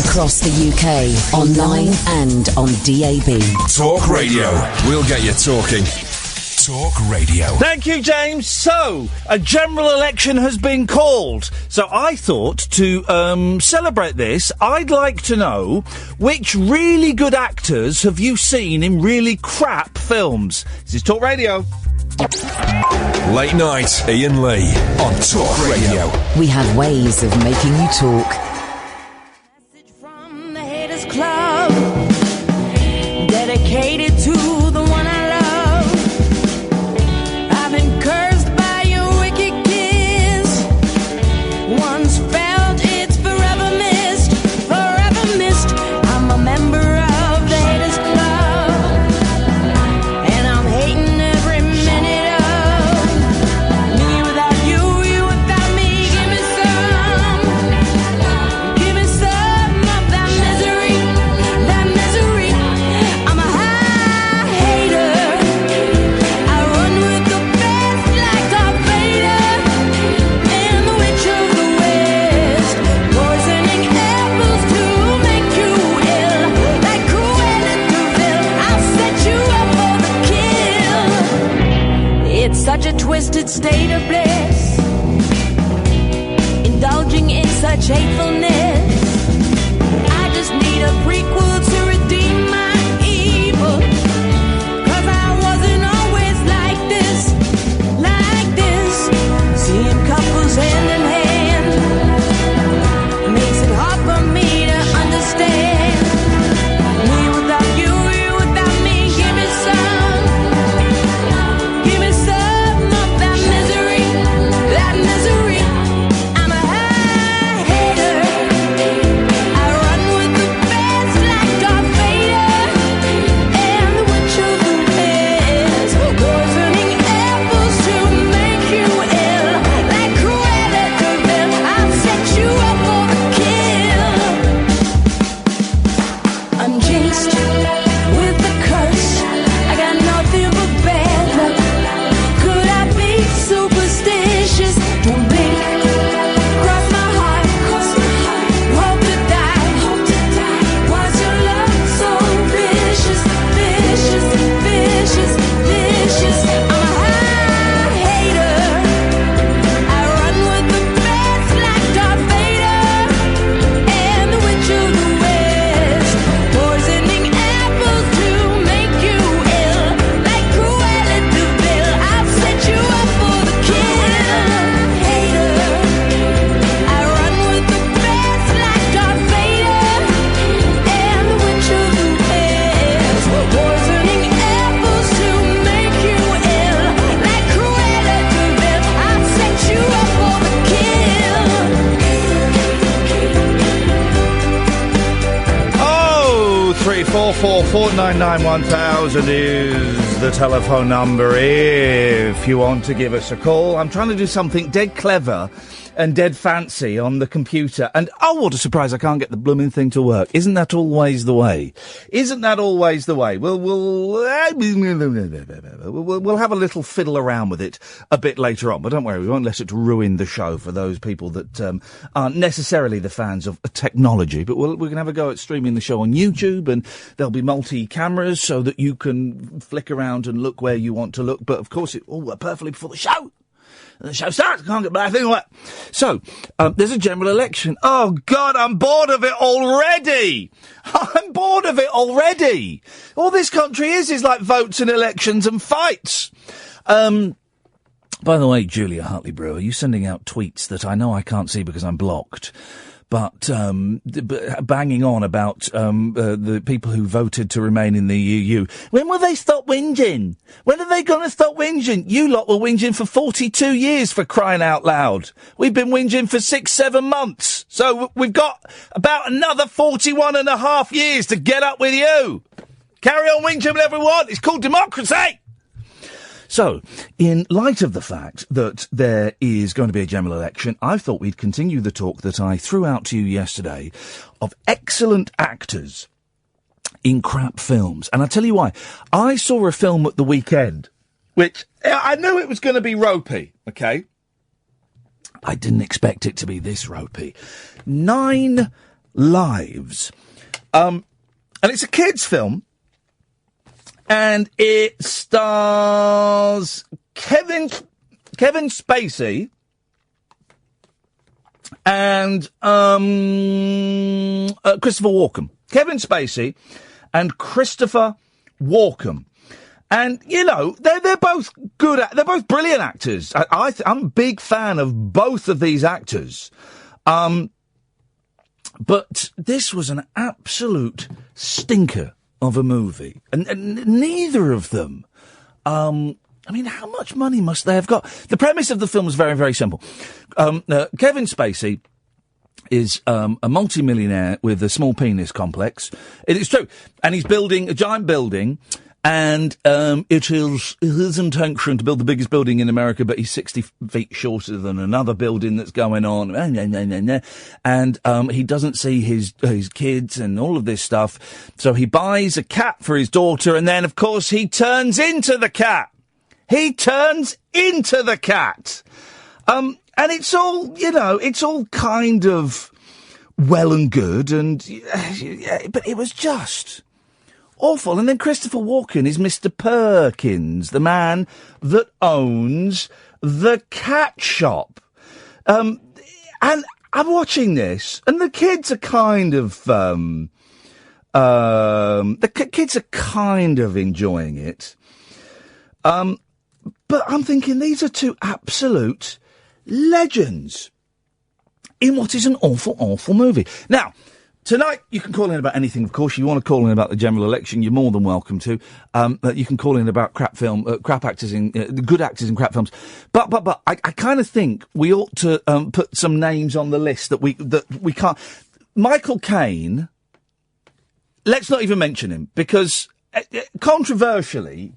Across the UK, online and on DAB. Talk Radio. We'll get you talking. Talk Radio. Thank you, James. So, a general election has been called. So I thought to celebrate this, I'd like to know which really good actors have you seen in really crap films. This is Talk Radio. Late night, Iain Lee on Talk Radio. We have ways of making you talk. Message from the Haters Club, dedicated to the one I love. I've been cursed by your wicked kiss. Once felt it's forever missed, forever missed. I'm a member of the Haters Club, and I'm hating every minute of me without you, you without me. Give me some of that misery, that misery. I'm a high hater. I run with the best like Darth Vader and the Witch of the West, poisoning apples to make you ill, like Cruella de Vil. I'll set you up for the kill. It's such a twisted state of bliss, indulging in such hatefulness. I just need a prequel to redeem my evil, 'cause I wasn't always like this, like this. Seeing couples hand in hand makes it hard for me to understand. Me without you, you without me. Give me some of that misery, that misery. I'm a high hater. I run with the best like Darth Vader and the Witch of the West, poisoning apples to make you ill, like Cruella de Vil. I'll set you up for the kill. I'm jinxed with the curse. I got nothing but bad luck. Could I be superstitious? Don't blink. Cross my heart. Hope to die. Why's your love so vicious, vicious, vicious, vicious? I'm a high hater. I run with the best like Darth Vader and the Witch of the West, poisoning apples to make you ill, like Cruella de Vil. I'll set you up for the kill. Hater. I run with the best like Darth Vader and the Witch of the West, poisoning apples to make you ill, like Cruella de Vil. I'll set you up for the kill. Oh, 3444991,000 is the telephone number if you want to give us a call. I'm trying to do something dead clever and dead fancy on the computer, and oh, what a surprise, I can't get the blooming thing to work. Isn't that always the way? Isn't that always the way? We'll have a little fiddle around with it a bit later on, but don't worry, we won't let it ruin the show for those people that aren't necessarily the fans of technology, but we can have a go at streaming the show on YouTube, and there'll be multi-cameras so that you can flick around and look where you want to look, but of course it all worked perfectly before the show. The show starts. I can't get back anyway. So, there's a general election. Oh, God, I'm bored of it already. I'm bored of it already. All this country is like votes and elections and fights. By the way, Julia Hartley-Brewer, are you sending out tweets that I know I can't see because I'm blocked? But banging on about the people who voted to remain in the EU. When will they stop whinging? When are they going to stop whinging? You lot were whinging for 42 years, for crying out loud. We've been whinging for 6-7 months. So we've got about another 41 and a half years to get up with you. Carry on whinging whatever you want. It's called democracy. So, in light of the fact that there is going to be a general election, I thought we'd continue the talk that I threw out to you yesterday of excellent actors in crap films. And I'll tell you why. I saw a film at the weekend, which I knew it was going to be ropey, okay? I didn't expect it to be this ropey. 9 lives. And it's a kids' film, and it stars Kevin Spacey and Christopher Walken. Kevin Spacey and Christopher Walken. And, you know, they're both good, they're both brilliant actors. I'm a big fan of both of these actors. But this was an absolute stinker of a movie. And neither of them, I mean, how much money must they have got? The premise of the film is very, very simple. Kevin Spacey is a multimillionaire with a small penis complex. It is true. And he's building a giant building. And it is his intention to build the biggest building in America, but he's 60 feet shorter than another building that's going on. And he doesn't see his kids and all of this stuff. So he buys a cat for his daughter, and then, of course, he turns into the cat. He turns into the cat. And it's all, you know, it's all kind of well and good, but it was just awful. And then Christopher Walken is Mr. Perkins, the man that owns the cat shop. And I'm watching this, and the kids are kind of, kids are kind of enjoying it. But I'm thinking these are two absolute legends in what is an awful, awful movie. Now, tonight, you can call in about anything, of course. You want to call in about the general election, you're more than welcome to. You can call in about crap actors in, good actors in crap films. But I kind of think we ought to, put some names on the list that we can't. Michael Caine, let's not even mention him, because, controversially,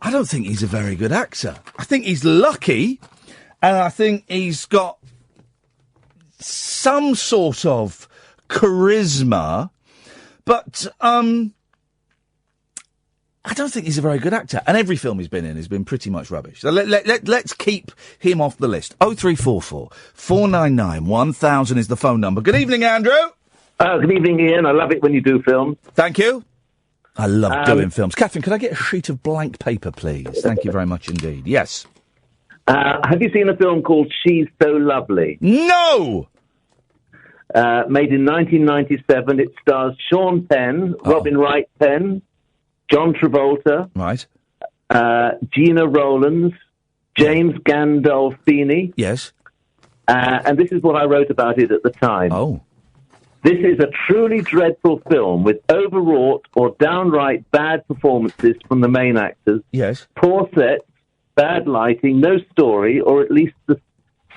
I don't think he's a very good actor. I think he's lucky, and I think he's got some sort of charisma, but I don't think he's a very good actor. And every film he's been in has been pretty much rubbish. So let's keep him off the list. 0344 499 1000 is the phone number. Good evening, Andrew. Good evening, Ian. I love it when you do films. Thank you. I love doing films. Catherine, could I get a sheet of blank paper, please? Thank you very much indeed. Yes. Have you seen a film called She's So Lovely? No! Made in 1997. It stars Sean Penn, Robin Wright Penn, John Travolta, right, Gina Rowlands, James Gandolfini. Yes. And this is what I wrote about it at the time. Oh. This is a truly dreadful film with overwrought or downright bad performances from the main actors. Yes. Poor sets, bad lighting, no story, or at least the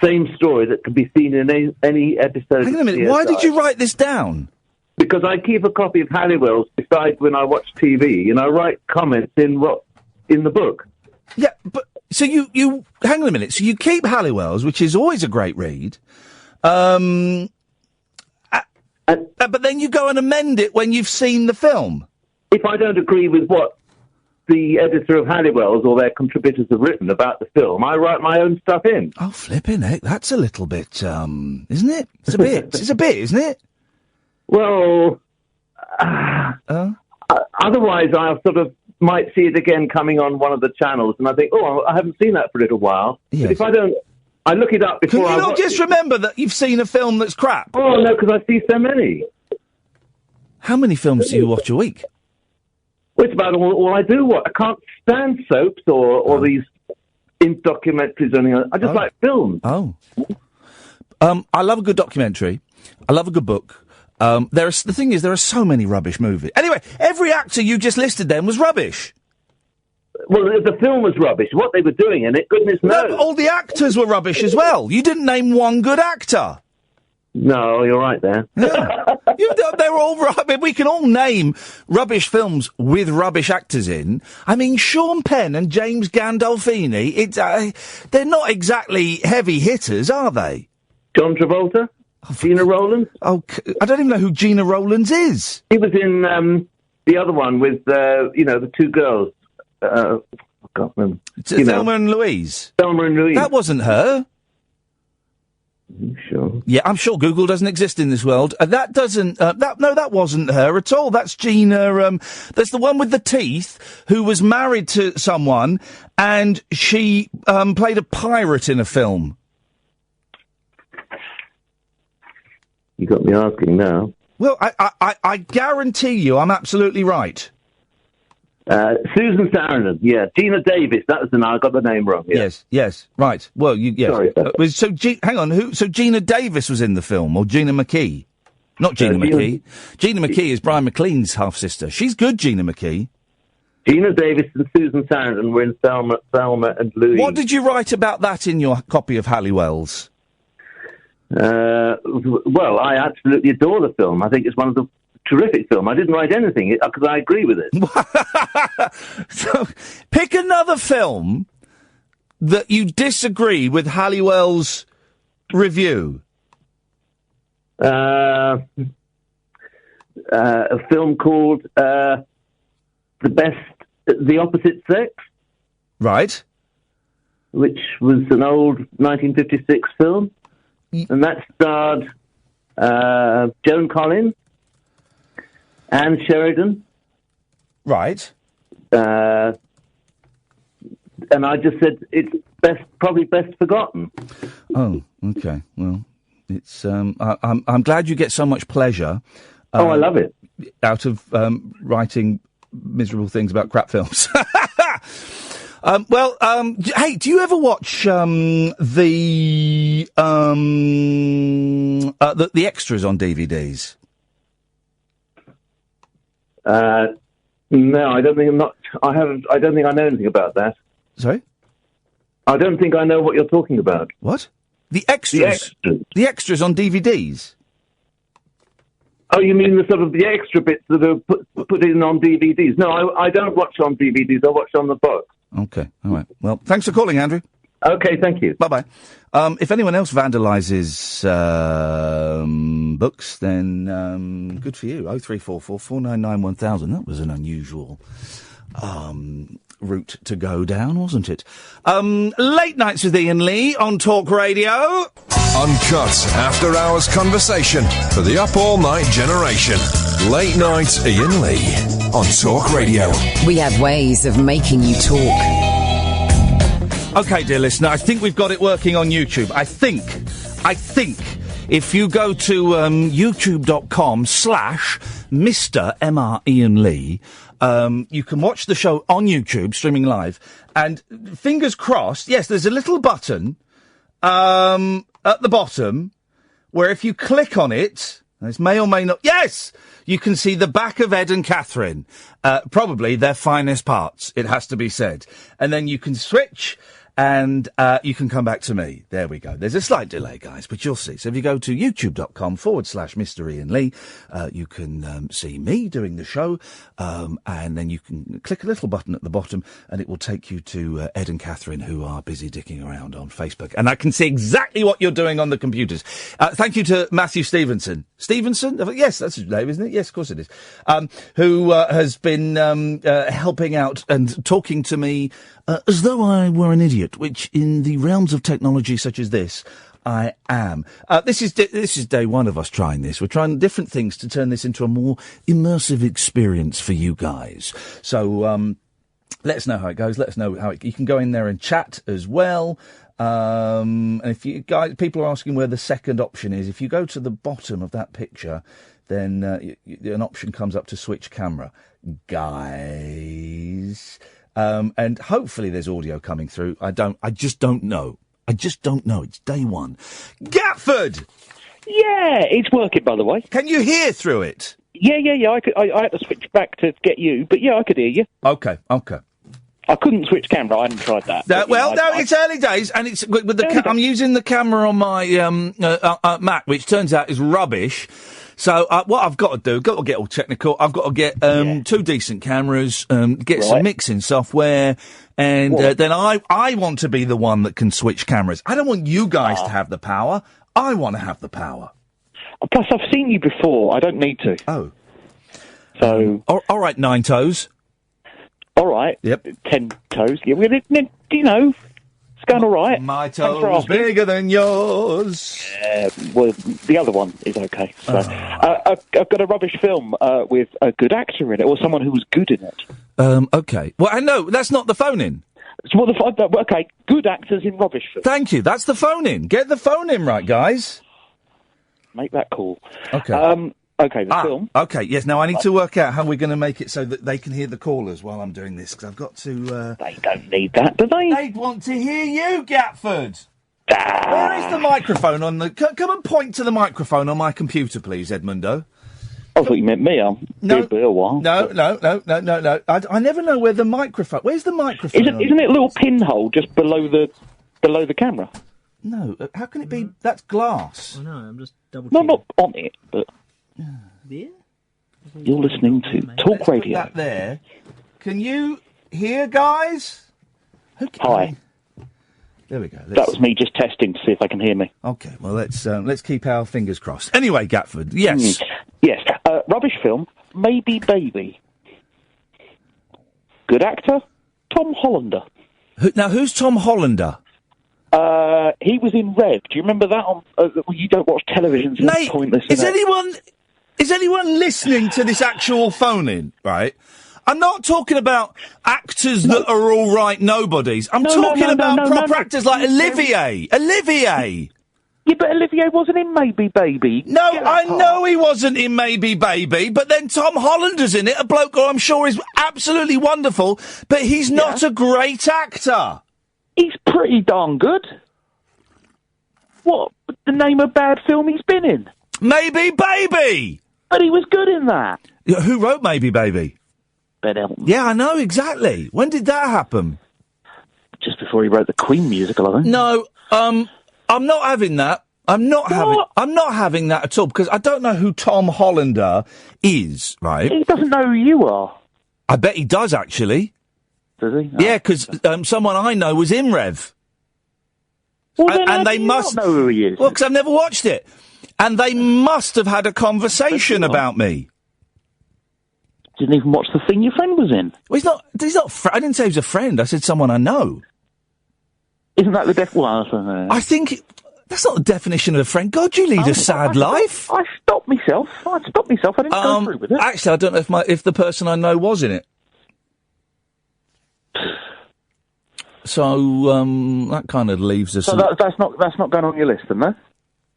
same story that can be seen in any episode. Hang on a minute, CSI. why did you write this down? Because I keep a copy of Halliwell's besides when I watch TV, and I write comments in the book. Yeah, but so you hang on a minute. So you keep Halliwell's, which is always a great read, but then you go and amend it when you've seen the film. If I don't agree with what the editor of Halliwell's or their contributors have written about the film, I write my own stuff in. Oh, flipping heck, that's a little bit, isn't it? It's a bit, isn't it? Well, otherwise I sort of might see it again coming on one of the channels, and I think, oh, I haven't seen that for a little while. Yes. But if I don't, I look it up before I watch it. Can you not just remember that you've seen a film that's crap? Oh, no, because I see so many. How many films do you watch a week? Well, it's about all I do. I can't stand soaps or these documentaries or anything. I just like films. Oh. I love a good documentary. I love a good book. The thing is, there are so many rubbish movies. Anyway, every actor you just listed then was rubbish. Well, the film was rubbish. What they were doing in it, goodness knows. No, all the actors were rubbish as well. You didn't name one good actor. No, you're right there. Yeah. They were all I mean, we can all name rubbish films with rubbish actors in. I mean, Sean Penn and James Gandolfini, they're not exactly heavy hitters, are they? John Travolta? Gina Rowlands? Oh, I don't even know who Gina Rowlands is. He was in the other one with, the two girls. I can't remember. Thelma and Louise. Thelma and Louise. That wasn't her. Sure. Yeah, I'm sure Google doesn't exist in this world. That doesn't. That wasn't her at all. That's Gina. That's the one with the teeth who was married to someone, and she played a pirate in a film. You got me asking now. Well, I guarantee you, I'm absolutely right. Susan Sarandon, yeah. Gina Davis, that was the name. I got the name wrong. Yeah. Yes, right. Well, yes. Sorry. Hang on, so Gina Davis was in the film, or Gina McKee? Not Gina McKee. Gina McKee is Brian McLean's half-sister. She's good, Gina McKee. Gina Davis and Susan Sarandon were in Thelma and Louise. What did you write about that in your copy of Halliwell's? Well, I absolutely adore the film. I think it's one of the terrific film. I didn't write anything because I agree with it. So, pick another film that you disagree with Halliwell's review. A film called The Opposite Sex. Right. Which was an old 1956 film. And that starred Joan Collins, Anne Sheridan. Right. And I just said it's probably best forgotten. Oh, okay. Well, it's. I'm glad you get so much pleasure. I love it. Out of writing miserable things about crap films. Hey, do you ever watch the extras on DVDs? No, I don't think I don't think I know anything about that. Sorry? I don't think I know what you're talking about. What? The extras? The extras on DVDs? Oh, you mean the extra bits that are put in on DVDs? No, I don't watch on DVDs. I watch on the box. Okay, all right. Well, thanks for calling, Andrew. Okay, thank you. Bye-bye. If anyone else vandalises books, then good for you. 0344 499 1000. That was an unusual route to go down, wasn't it? Late Nights with Iain Lee on Talk Radio. Uncut after-hours conversation for the up-all-night generation. Late Night Iain Lee on Talk Radio. We have ways of making you talk. Okay, dear listener, I think we've got it working on YouTube. I think if you go to youtube.com/Mr. M.R. Iain Lee, you can watch the show on YouTube, streaming live, and fingers crossed, yes, there's a little button at the bottom where if you click on it, this may or may not, yes, you can see the back of Ed and Catherine, probably their finest parts, it has to be said. And then you can switch and you can come back to me. There we go. There's a slight delay, guys, but you'll see. So if you go to youtube.com/Mr. Iain Lee, you can see me doing the show, and then you can click a little button at the bottom, and it will take you to Ed and Catherine, who are busy dicking around on Facebook. And I can see exactly what you're doing on the computers. Thank you to Matthew Stevenson. Stevenson? Yes, that's his name, isn't it? Yes, of course it is. Who has been helping out and talking to me as though I were an idiot, which in the realms of technology such as this, I am. This is day one of us trying this. We're trying different things to turn this into a more immersive experience for you guys. So let us know how it goes. Let us know how you can go in there and chat as well. And if you guys, people are asking where the second option is. If you go to the bottom of that picture, then an option comes up to switch camera, guys. And hopefully there's audio coming through. I just don't know. It's day one. Gatford! Yeah, it's working, by the way. Can you hear through it? Yeah. I had to switch back to get you, but yeah, I could hear you. Okay. I couldn't switch camera. I hadn't tried that. It's early days, and it's with the. I'm using the camera on my Mac, which turns out is rubbish. So what I've got to do, got to get all technical. I've got to get two decent cameras, get some mixing software, and then I want to be the one that can switch cameras. I don't want you guys to have the power. I want to have the power. Plus, I've seen you before. I don't need to. Oh. So. All right, 9 toes. All right. Yep. 10 toes. Yeah, you know. It's going all right. My Thanks for toe's asking. bigger than yours. Well, the other one is okay. So, I've got a rubbish film with a good actor in it, or someone who was good in it. Okay. Well, I know, that's not the phone-in. So okay, good actors in rubbish films. Thank you, that's the phone-in. Get the phone in right, guys. Make that call. Okay. Okay, the film. Okay, yes, now I need to work out how we're going to make it so that they can hear the callers while I'm doing this, because I've got to... They don't need that, do they? They'd want to hear you, Gatford! Where is the microphone on the... Come and point to the microphone on my computer, please, Edmundo. I thought you meant me. I'm No, been a while. No. I never know where the microphone... Where's the microphone? Isn't it a little pinhole just below the camera? No, how can it be... That's glass. I know, I'm just double No, checking. not on it, but... Beer? You're listening to Talk Let's Radio. Put that there. Can you hear, guys? Hi. There we go. That was me just testing to see if they can hear me. Okay, well, let's keep our fingers crossed. Anyway, Gatford, yes. Yes. Rubbish film, Maybe Baby. Good actor, Tom Hollander. Now, who's Tom Hollander? He was in Rev. Do you remember that? On you don't watch television, so it's Nate, pointless. is anyone listening to this actual phone-in, right? I'm not talking about actors that are all right nobodies. I'm talking about proper actors like Olivier. Olivier! Yeah, but Olivier wasn't in Maybe Baby. No, I know he wasn't in Maybe Baby, but then Tom Hollander's in it, a bloke who I'm sure is absolutely wonderful, but he's not a great actor. He's pretty darn good. What? The name of bad film he's been in? Maybe Baby! But he was good in that. Who wrote Maybe Baby? Ben Elton. Yeah, I know, exactly. When did that happen? Just before he wrote the Queen musical, I think. No, I'm not having that. I'm not having that at all, because I don't know who Tom Hollander is, right? He doesn't know who you are. I bet he does, actually. Does he? Yeah, because someone I know was in Rev. Well, then and how they do you must not know who he is. Well, because I've never watched it. And they must have had a conversation about me. Didn't even watch the thing your friend was in. Well, he's not. I didn't say he was a friend. I said someone I know. Isn't that the well, I think that's not the definition of a friend. God, you lead a sad life. I stopped myself. I didn't go through with it. Actually, I don't know if the person I know was in it. So that kind of leaves us. So that's not going on your list, then,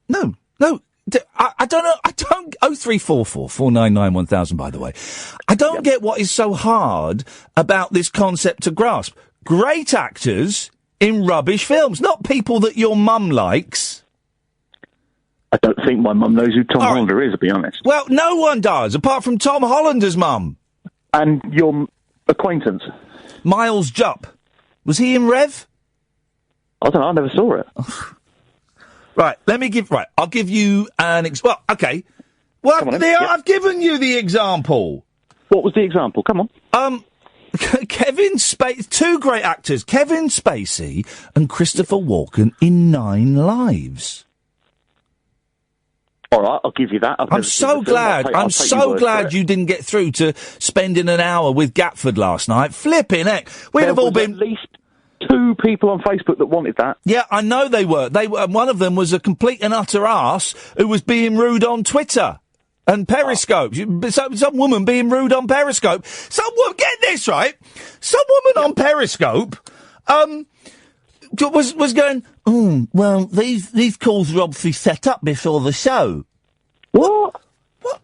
no? No. I don't know. I don't. 0344 499 1000. By the way, I don't get what is so hard about this concept to grasp. Great actors in rubbish films, not people that your mum likes. I don't think my mum knows who Tom Hollander is, to be honest. Well, no one does, apart from Tom Hollander's mum. And your acquaintance? Miles Jupp. Was he in Rev? I don't know, I never saw it. Right, I'll give you an okay. Well, I've given you the example. What was the example? Come on. Kevin Spacey, two great actors, Kevin Spacey and Christopher Walken in 9 Lives. All right, I'll give you that. I'm so glad you didn't get through to spending an hour with Gatford last night. Flipping heck. We'd have all been... at least 2 people on Facebook that wanted that. Yeah, I know they were. One of them was a complete and utter arse who was being rude on Twitter and Periscope. Some woman being rude on Periscope. Get this right. Some woman on Periscope was going, well, these calls were obviously set up before the show. What? What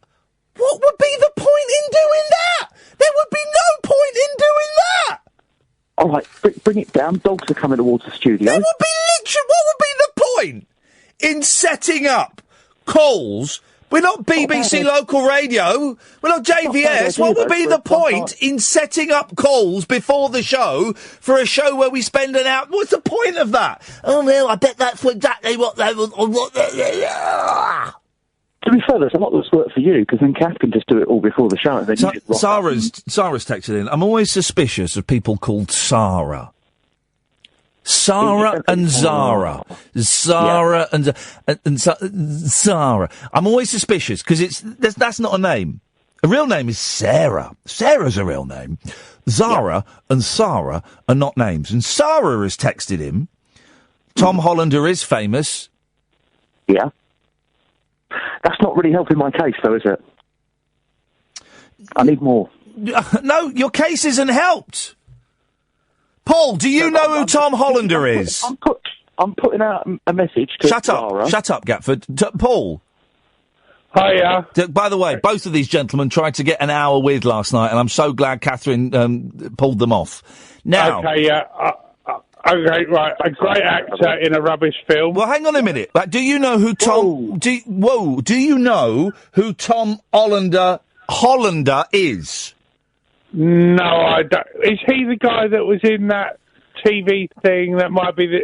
would be the point in doing that? There would be no point in doing that. All right, bring it down. Dogs are coming towards the studio. What would be the point in setting up calls? We're not BBC local radio. We're not JVS. What would be the point in setting up calls before the show for a show where we spend an hour? What's the point of that? Oh, no, I bet that's exactly what they would... To be fair, there's a lot that's worked for you, because then Kath can just do it all before the show. And then Sarah's texted in. I'm always suspicious of people called Sarah. Sarah and Zara. Sarah and Sarah. I'm always suspicious, because that's not a name. A real name is Sarah. Sarah's a real name. Zara and Sarah are not names. And Sarah has texted him Tom Hollander is famous. Yeah. That's not really helping my case, though, is it? I need more. No, your case isn't helped. Paul, do you know who Tom Hollander is? I'm putting out a message to Sarah. Shut up, Gatford. Paul. Hiya. By the way, both of these gentlemen tried to get an hour with last night, and I'm so glad Catherine pulled them off. Now, Okay, yeah. Okay, right. A great actor in a rubbish film. Well, hang on a minute. Do you know who Tom? Do you know who Tom Hollander is? No, I don't. Is he the guy that was in that TV thing that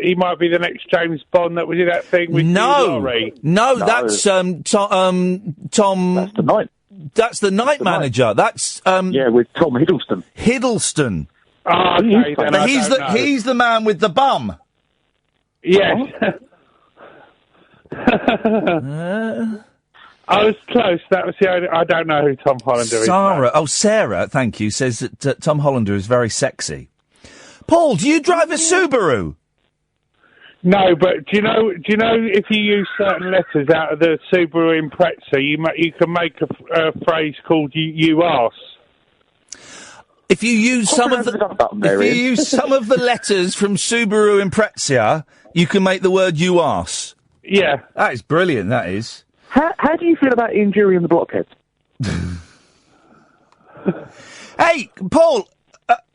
he might be the next James Bond that was in that thing with Laurie? No, that's Tom. That's the night. That's the night manager. That's with Tom Hiddleston. Hiddleston. Oh, okay, then He's the man with the bum. Yes. I was close. That was the only. I don't know who Tom Hollander is. Sarah, thank you, says that Tom Hollander is very sexy. Paul, do you drive a Subaru? No, but do you know if you use certain letters out of the Subaru Impreza, you can make a phrase called you arse. If you use some of the letters from Subaru Impreza, you can make the word you arse. Yeah, that is brilliant. That is. How do you feel about Ian Jury and the Blockheads? Hey, Paul,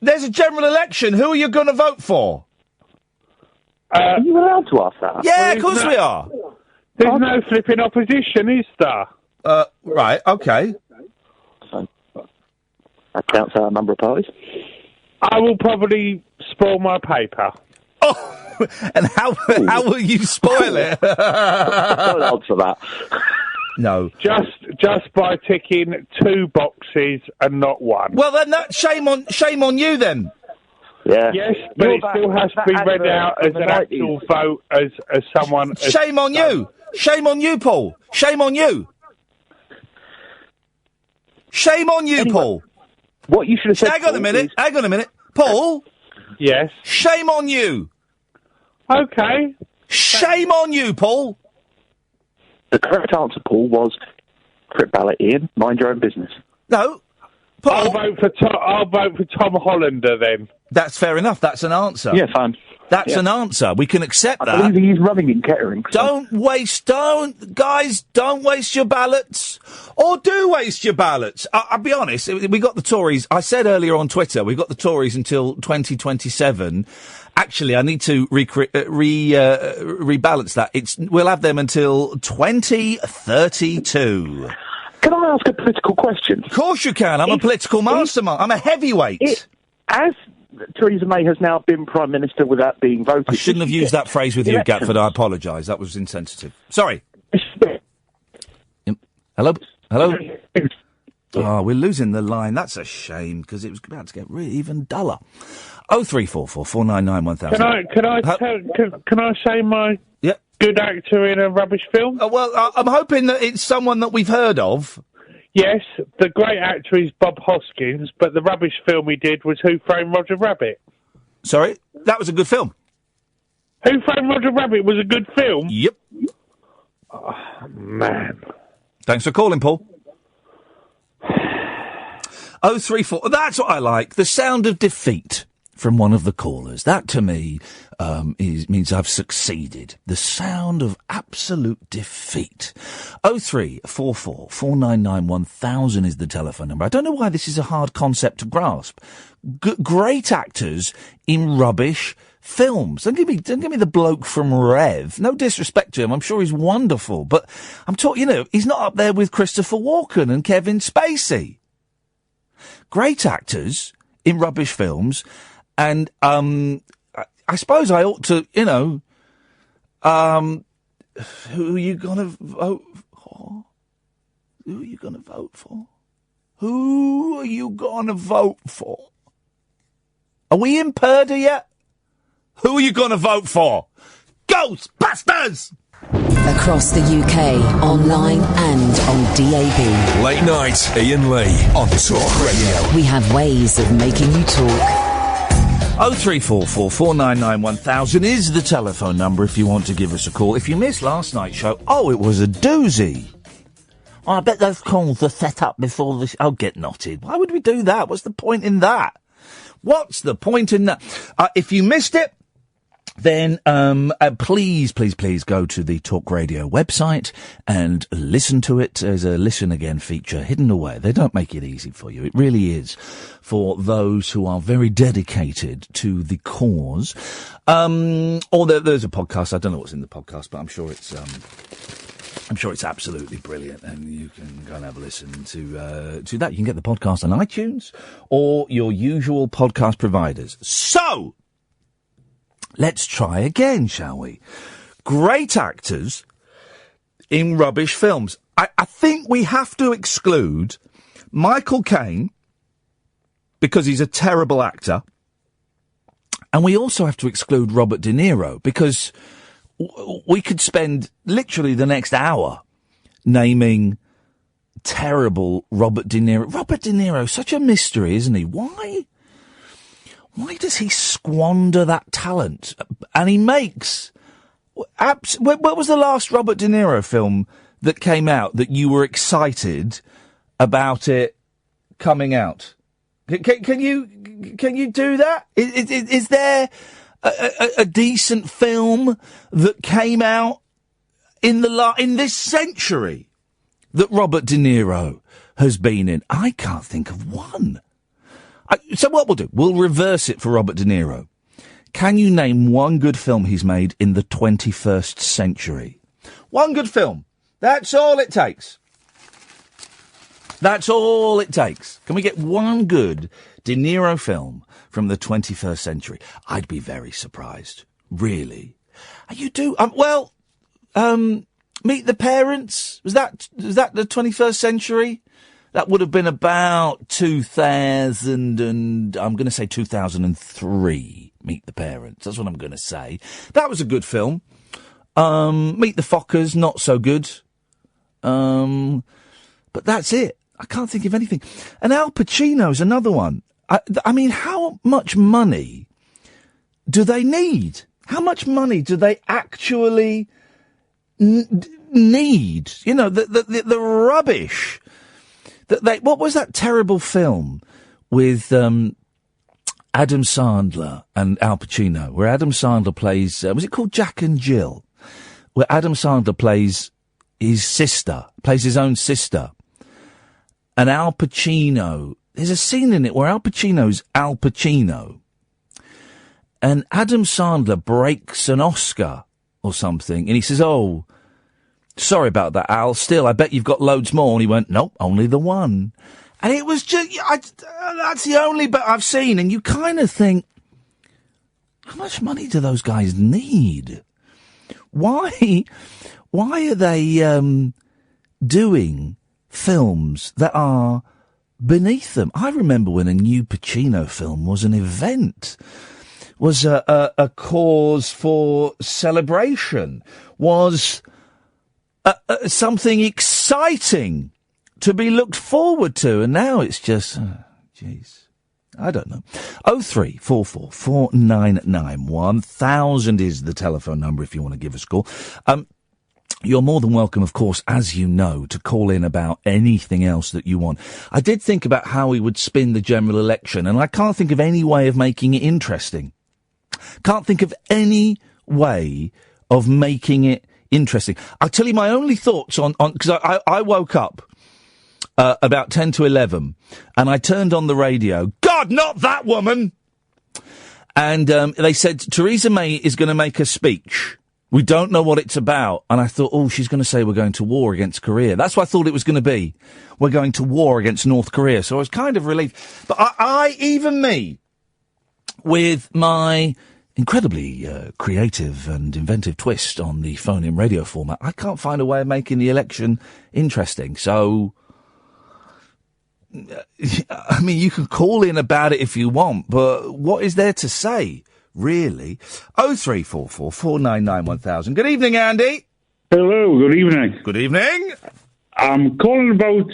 there's a general election. Who are you going to vote for? Are you allowed to ask that? Yeah, of course we are. There's no flipping opposition, is there? Right, okay. So, that counts our number of parties. I will probably spoil my paper. Oh, and how will you spoil it? Don't answer that. No. Just by ticking 2 boxes and not 1. Well, then shame on you then. Yeah. Yes, but it still has to be read out as an actual vote as someone. Shame on you. Shame on you, Paul. Shame on you. Shame on you, Paul. What you should have said. Hang on a minute. Paul? Yes. Shame on you. Okay. Shame on you, Paul. The correct answer, Paul, was Crip Ballot, Ian. Mind your own business. No. Paul. I'll vote for Tom Hollander then. That's fair enough. That's an answer. Yeah, fine. That's an answer. We can accept that. I believe he's running in Kettering. So. Don't waste your ballots. Or do waste your ballots. I'll be honest, we got the Tories. I said earlier on Twitter, we got the Tories until 2027. Actually, I need to rebalance that. We'll have them until 2032. Can I ask a political question? Of course you can. I'm a political mastermind. I'm a heavyweight. As Theresa May has now been Prime Minister without being voted... I shouldn't have used that phrase with you, Gatford. I apologise. That was insensitive. Sorry. Hello? Oh, we're losing the line. That's a shame, because it was about to get even duller. 0344 499 1000. Can I say my good actor in a rubbish film? Well, I'm hoping that it's someone that we've heard of. Yes, the great actor is Bob Hoskins, but the rubbish film he did was Who Framed Roger Rabbit. Sorry? That was a good film. Who Framed Roger Rabbit was a good film? Yep. Oh, man. Thanks for calling, Paul. 034. That's what I like. The sound of defeat from one of the callers. That, to me, means I've succeeded. The sound of absolute defeat. 0344 499 1000 is the telephone number. I don't know why this is a hard concept to grasp. Great actors in rubbish films. Don't give me the bloke from Rev. No disrespect to him. I'm sure he's wonderful. But I'm talking, he's not up there with Christopher Walken and Kevin Spacey. Great actors in rubbish films. And, I suppose I ought to, who are you gonna vote for? Who are you gonna vote for? Who are you gonna vote for? Are we in Purdah yet? Who are you gonna vote for? Ghostbusters! Across the UK, online and on DAB. Late night, Iain Lee on Talk Radio. We have ways of making you talk. 0344 499 1000 is the telephone number if you want to give us a call. If you missed last night's show, it was a doozy. Oh, I bet those calls are set up before the Oh, get knotted. Why would we do that? What's the point in that? What's the point in that? If you missed it, then please go to the Talk Radio website and listen to it. There's a Listen Again feature hidden away. They don't make it easy for you. It really is for those who are very dedicated to the cause. Or there's a podcast. I don't know what's in the podcast, but I'm sure it's absolutely brilliant, and you can go and have a listen to that. You can get the podcast on iTunes or your usual podcast providers. So, let's try again, shall we? Great actors in rubbish films. I think we have to exclude Michael Caine because he's a terrible actor, and we also have to exclude Robert De Niro because we could spend literally the next hour naming terrible Robert De Niro. Robert De Niro, such a mystery, isn't he? Why does he squander that talent? And he makes... What was the last Robert De Niro film that came out that you were excited about it coming out? Can you do that? Is there a decent film that came out in this century that Robert De Niro has been in? I can't think of one. So what we'll do, we'll reverse it for Robert De Niro. Can you name one good film he's made in the 21st century? One good film. That's all it takes. That's all it takes. Can we get one good De Niro film from the 21st century? I'd be very surprised. Really. You do? Meet the Parents? Was that the 21st century? That would have been about 2000 and I'm going to say 2003. Meet the Parents. That's what I'm going to say. That was a good film. Meet the Fockers, not so good. But that's it. I can't think of anything. And Al Pacino's another one. I mean, how much money do they need? How much money do they actually need? You know, the rubbish that they... What was that terrible film with Adam Sandler and Al Pacino, where Adam Sandler plays... was it called Jack and Jill? Where Adam Sandler plays his sister, plays his own sister. And Al Pacino... There's a scene in it where Al Pacino's Al Pacino and Adam Sandler breaks an Oscar or something, and he says, "Oh, sorry about that, Al. Still, I bet you've got loads more." And he went, "Nope, only the one." And it was just, that's the only bit I've seen. And you kind of think, how much money do those guys need? Why are they doing films that are beneath them? I remember when a new Pacino film was an event, was a cause for celebration, was something exciting to be looked forward to, and now it's just, jeez, I don't know. 0344 499 1000 is the telephone number if you want to give us a call. You're more than welcome, of course, as you know, to call in about anything else that you want. I did think about how we would spin the general election, and I can't think of any way of making it interesting. Can't think of any way of making it interesting. I'll tell you my only thoughts on because I woke up about 10 to 11, and I turned on the radio. God, not that woman! And they said, Theresa May is going to make a speech. We don't know what it's about. And I thought, oh, she's going to say we're going to war against Korea. That's what I thought it was going to be. We're going to war against North Korea. So I was kind of relieved. But I even me, with my incredibly creative and inventive twist on the phone-in radio format, I can't find a way of making the election interesting. So, I mean, you can call in about it if you want, but what is there to say? Really? 0344 499 1000. Good evening, Andy. Hello, good evening. Good evening. I'm calling about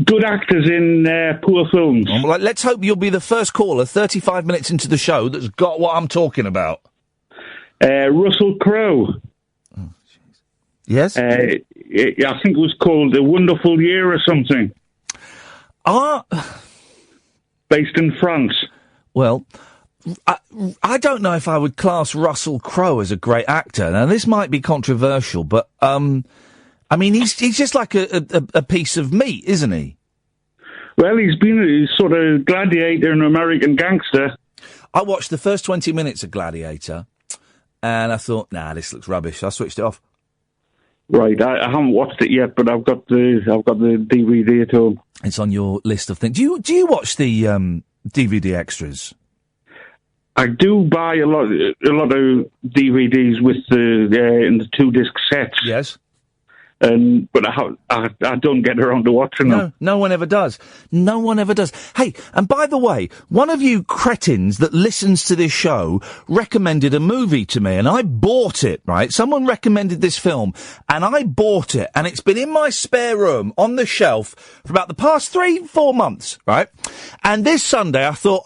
good actors in poor films. Well, let's hope you'll be the first caller 35 minutes into the show that's got what I'm talking about. Russell Crowe. Oh, jeez. Yes? I think it was called A Wonderful Year or something. Based in France. Well, I don't know if I would class Russell Crowe as a great actor. Now, this might be controversial, but, I mean, he's just like a piece of meat, isn't he? Well, he's been a sort of gladiator and American gangster. I watched the first 20 minutes of Gladiator, and I thought, nah, this looks rubbish. I switched it off. Right, I haven't watched it yet, but I've got the DVD at home. It's on your list of things. Do you watch the DVD extras? I do buy a lot of DVDs with in the 2-disc sets. Yes. But I don't get around to watching them. No one ever does. No one ever does. Hey, and by the way, one of you cretins that listens to this show recommended a movie to me, and I bought it, right? Someone recommended this film, and I bought it, and it's been in my spare room on the shelf for about the past 3-4 months, right? And this Sunday I thought,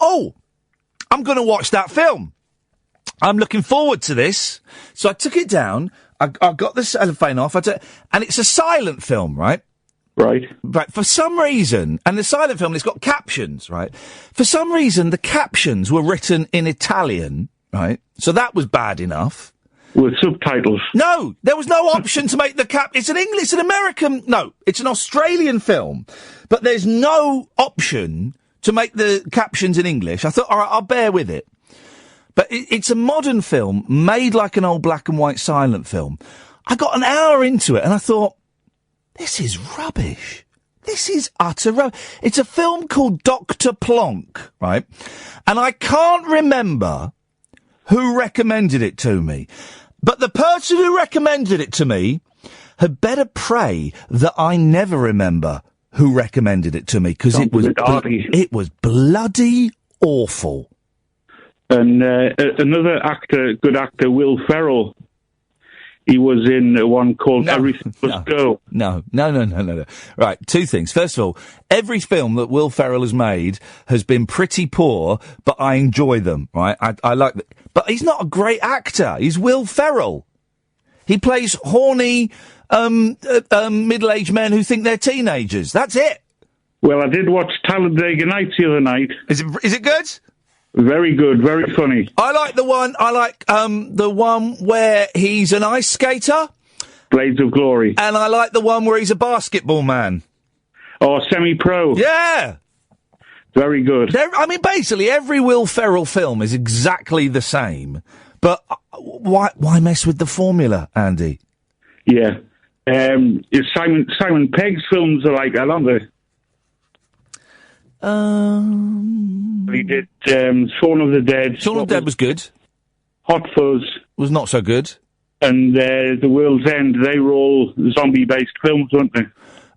I'm going to watch that film. I'm looking forward to this. So I took it down. I got the cellophane off, and it's a silent film, right? Right. Right. For some reason, and the silent film, it's got captions, right? For some reason, the captions were written in Italian, right? So that was bad enough. With subtitles? No, there was no option to make the it's an Australian film, but there's no option to make the captions in English. I thought, all right, I'll bear with it. But it's a modern film made like an old black and white silent film. I got an hour into it and I thought, this is rubbish. This is utter rubbish. It's a film called Dr. Plonk, right? And I can't remember who recommended it to me. But the person who recommended it to me had better pray that I never remember who recommended it to me, because it was bloody awful. And another good actor, Will Ferrell. He was in one called Everything Must Go. No. Right, two things. First of all, every film that Will Ferrell has made has been pretty poor, but I enjoy them, right? I like them. But he's not a great actor. He's Will Ferrell. He plays horny, middle-aged men who think they're teenagers. That's it. Well, I did watch Talladega Nights the other night. Is it good? Very good, very funny. I like the one where he's an ice skater. Blades of Glory. And I like the one where he's a basketball man. Oh, semi-pro. Yeah. Very good. Basically every Will Ferrell film is exactly the same. But why mess with the formula, Andy? Yeah. Simon Pegg's films are like that, aren't they? He did Shaun of the Dead. Shaun of the Dead was good. Hot Fuzz was not so good. And The World's End. They were all zombie-based films, weren't they?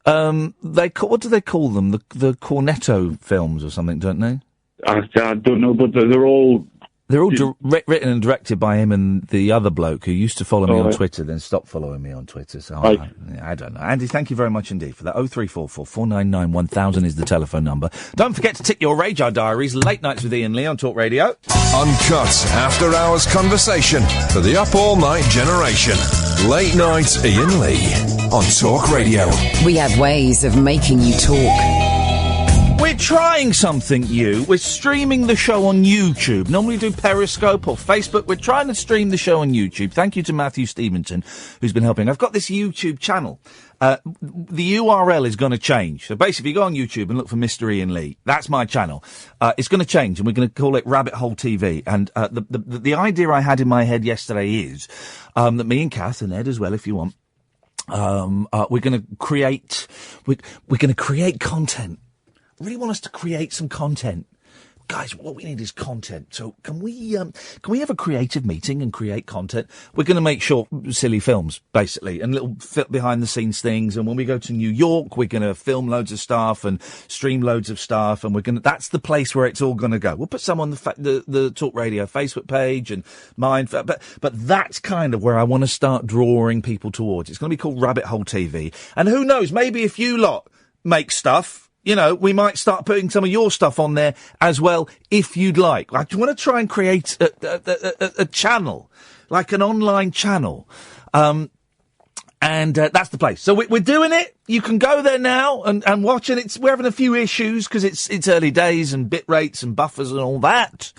What do they call them? The Cornetto films or something, don't they? I don't know, but they're all... They're all written and directed by him and the other bloke who used to follow me on Twitter, then stopped following me on Twitter. So I don't know. Andy, thank you very much indeed for that. 0344 499 1000 is the telephone number. Don't forget to tick your Radar Diaries. Late Nights with Iain Lee on Talk Radio. Uncut after-hours conversation for the up-all-night generation. Late Night Iain Lee on Talk Radio. We have ways of making you talk. We're trying something new. We're streaming the show on YouTube. Normally we do Periscope or Facebook. We're trying to stream the show on YouTube. Thank you to Matthew Stevenson, who's been helping. I've got this YouTube channel. The URL is going to change. So basically, if you go on YouTube and look for Mr. Iain Lee, that's my channel. It's going to change, and we're going to call it Rabbit Hole TV. And the idea I had in my head yesterday is that me and Kath and Ed as well, if you want, we're going to create content. I really want us to create some content guys, what we need is content. So can we have a creative meeting and create content? We're going to make short, silly films, basically, and little behind the scenes things. And when we go to New York, we're going to film loads of stuff and stream loads of stuff. And that's the place where it's all going to go. We'll put some on the Talk Radio Facebook page and mine. But that's kind of where I want to start drawing people towards. It's going to be called Rabbit Hole TV. And who knows, maybe if you lot make stuff, you know, we might start putting some of your stuff on there as well, if you'd like. I want to try and create a channel, like an online channel. And that's the place. So we're doing it. You can go there now and watch it. We're having a few issues because it's early days and bit rates and buffers and all that.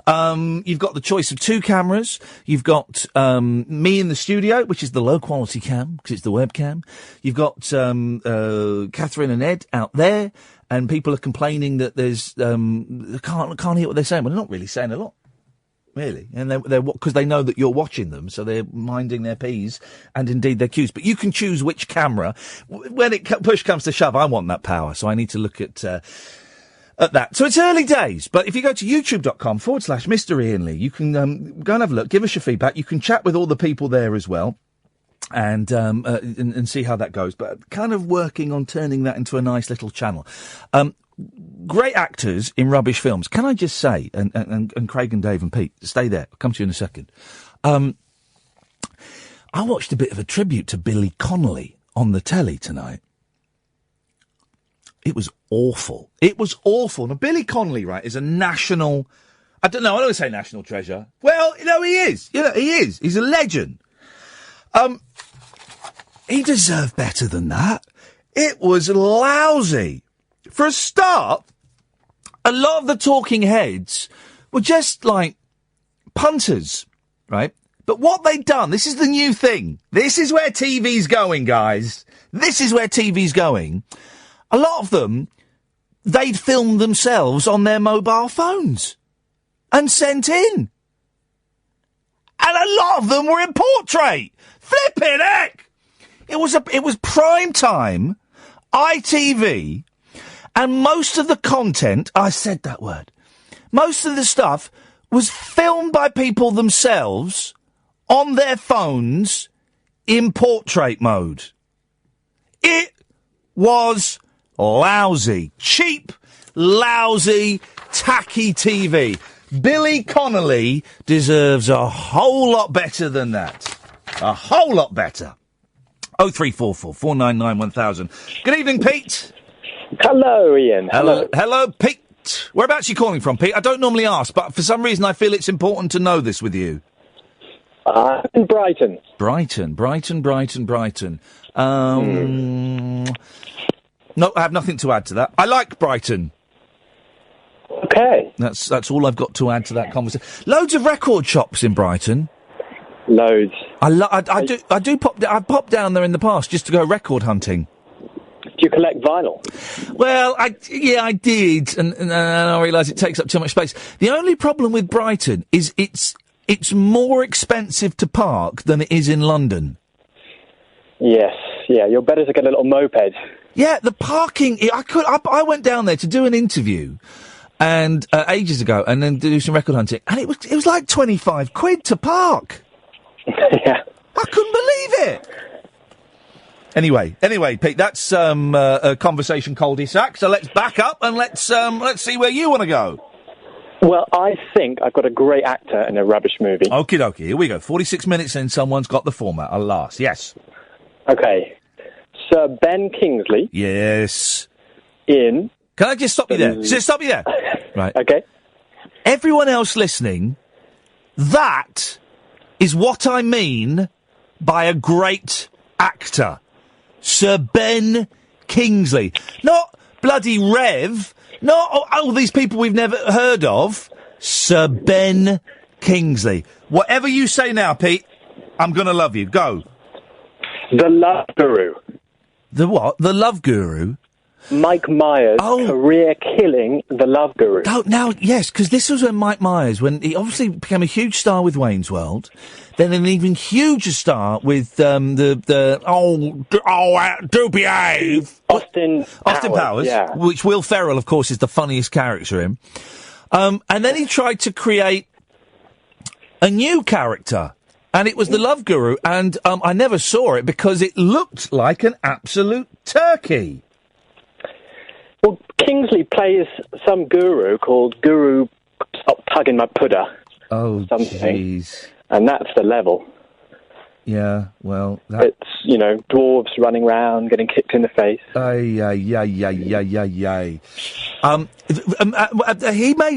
You've got the choice of 2 cameras. You've got me in the studio, which is the low quality cam because it's the webcam. You've got Catherine and Ed out there, and people are complaining that there's can't hear what they're saying. Well, they're not really saying a lot, really, and they're because they know that you're watching them, so they're minding their P's and indeed their Q's. But you can choose which camera. When push comes to shove, I want that power, so I need to look at that. So it's early days, but if you go to youtube.com/Mr. Iain Lee, you can go and have a look, give us your feedback. You can chat with all the people there as well, and see how that goes. But kind of working on turning that into a nice little channel. Great actors in rubbish films. Can I just say, and Craig and Dave and Pete, stay there. I'll come to you in a second. I watched a bit of a tribute to Billy Connolly on the telly tonight. It was awful. It was awful. Now, Billy Connolly, right, is a national... I don't want to say national treasure. Well, you know, he is. You know, he is. He's a legend. He deserved better than that. It was lousy. For a start, a lot of the talking heads were just, like, punters, right? But what they'd done, this is the new thing. This is where TV's going, guys. This is where TV's going. A lot of them, they'd filmed themselves on their mobile phones and sent in. And a lot of them were in portrait. Flippin' heck! It was prime time, ITV, and most of the content, I said that word, most of the stuff was filmed by people themselves on their phones in portrait mode. It was lousy. Cheap, lousy, tacky TV. Billy Connolly deserves a whole lot better than that. A whole lot better. 0344 499 1000. Good evening, Pete. Hello, Ian. Hello, Pete. Whereabouts are you calling from, Pete? I don't normally ask, but for some reason I feel it's important to know this with you. In Brighton. Brighton. No, I have nothing to add to that. I like Brighton. Okay. That's all I've got to add to that conversation. Loads of record shops in Brighton. Loads. I've popped down there in the past just to go record hunting. Do you collect vinyl? Well, I did, and I realise it takes up too much space. The only problem with Brighton is it's more expensive to park than it is in London. Yes, yeah, you're better to get a little moped. Yeah, the parking. I went down there to do an interview, and ages ago, and then do some record hunting, and it was like £25 to park. Yeah, I couldn't believe it. Anyway, Pete, that's a conversation cul-de-sac. So let's back up and let's see where you want to go. Well, I think I've got a great actor in a rubbish movie. Okie dokie, here we go. 46 minutes in, someone's got the format. Alas, yes. Okay. Sir Ben Kingsley. Yes. In... Can I just stop you there? Just stop you there. Right. Okay. Everyone else listening, that is what I mean by a great actor. Sir Ben Kingsley. Not bloody Rev. Not all these people we've never heard of. Sir Ben Kingsley. Whatever you say now, Pete, I'm going to love you. Go. The Love Guru. The what? The Love Guru? Mike Myers' career killing The Love Guru. Oh, now, yes, because this was when Mike Myers, when he obviously became a huge star with Wayne's World, then an even huger star with do behave. Austin Powers, yeah. which Will Ferrell, of course, is the funniest character in. And then he tried to create a new character, and it was the Love Guru, and I never saw it because it looked like an absolute turkey. Well, Kingsley plays some guru called Guru Stop Tugging My Pudder. Oh, jeez. And that's the level. Yeah, well... It's, dwarves running around, getting kicked in the face.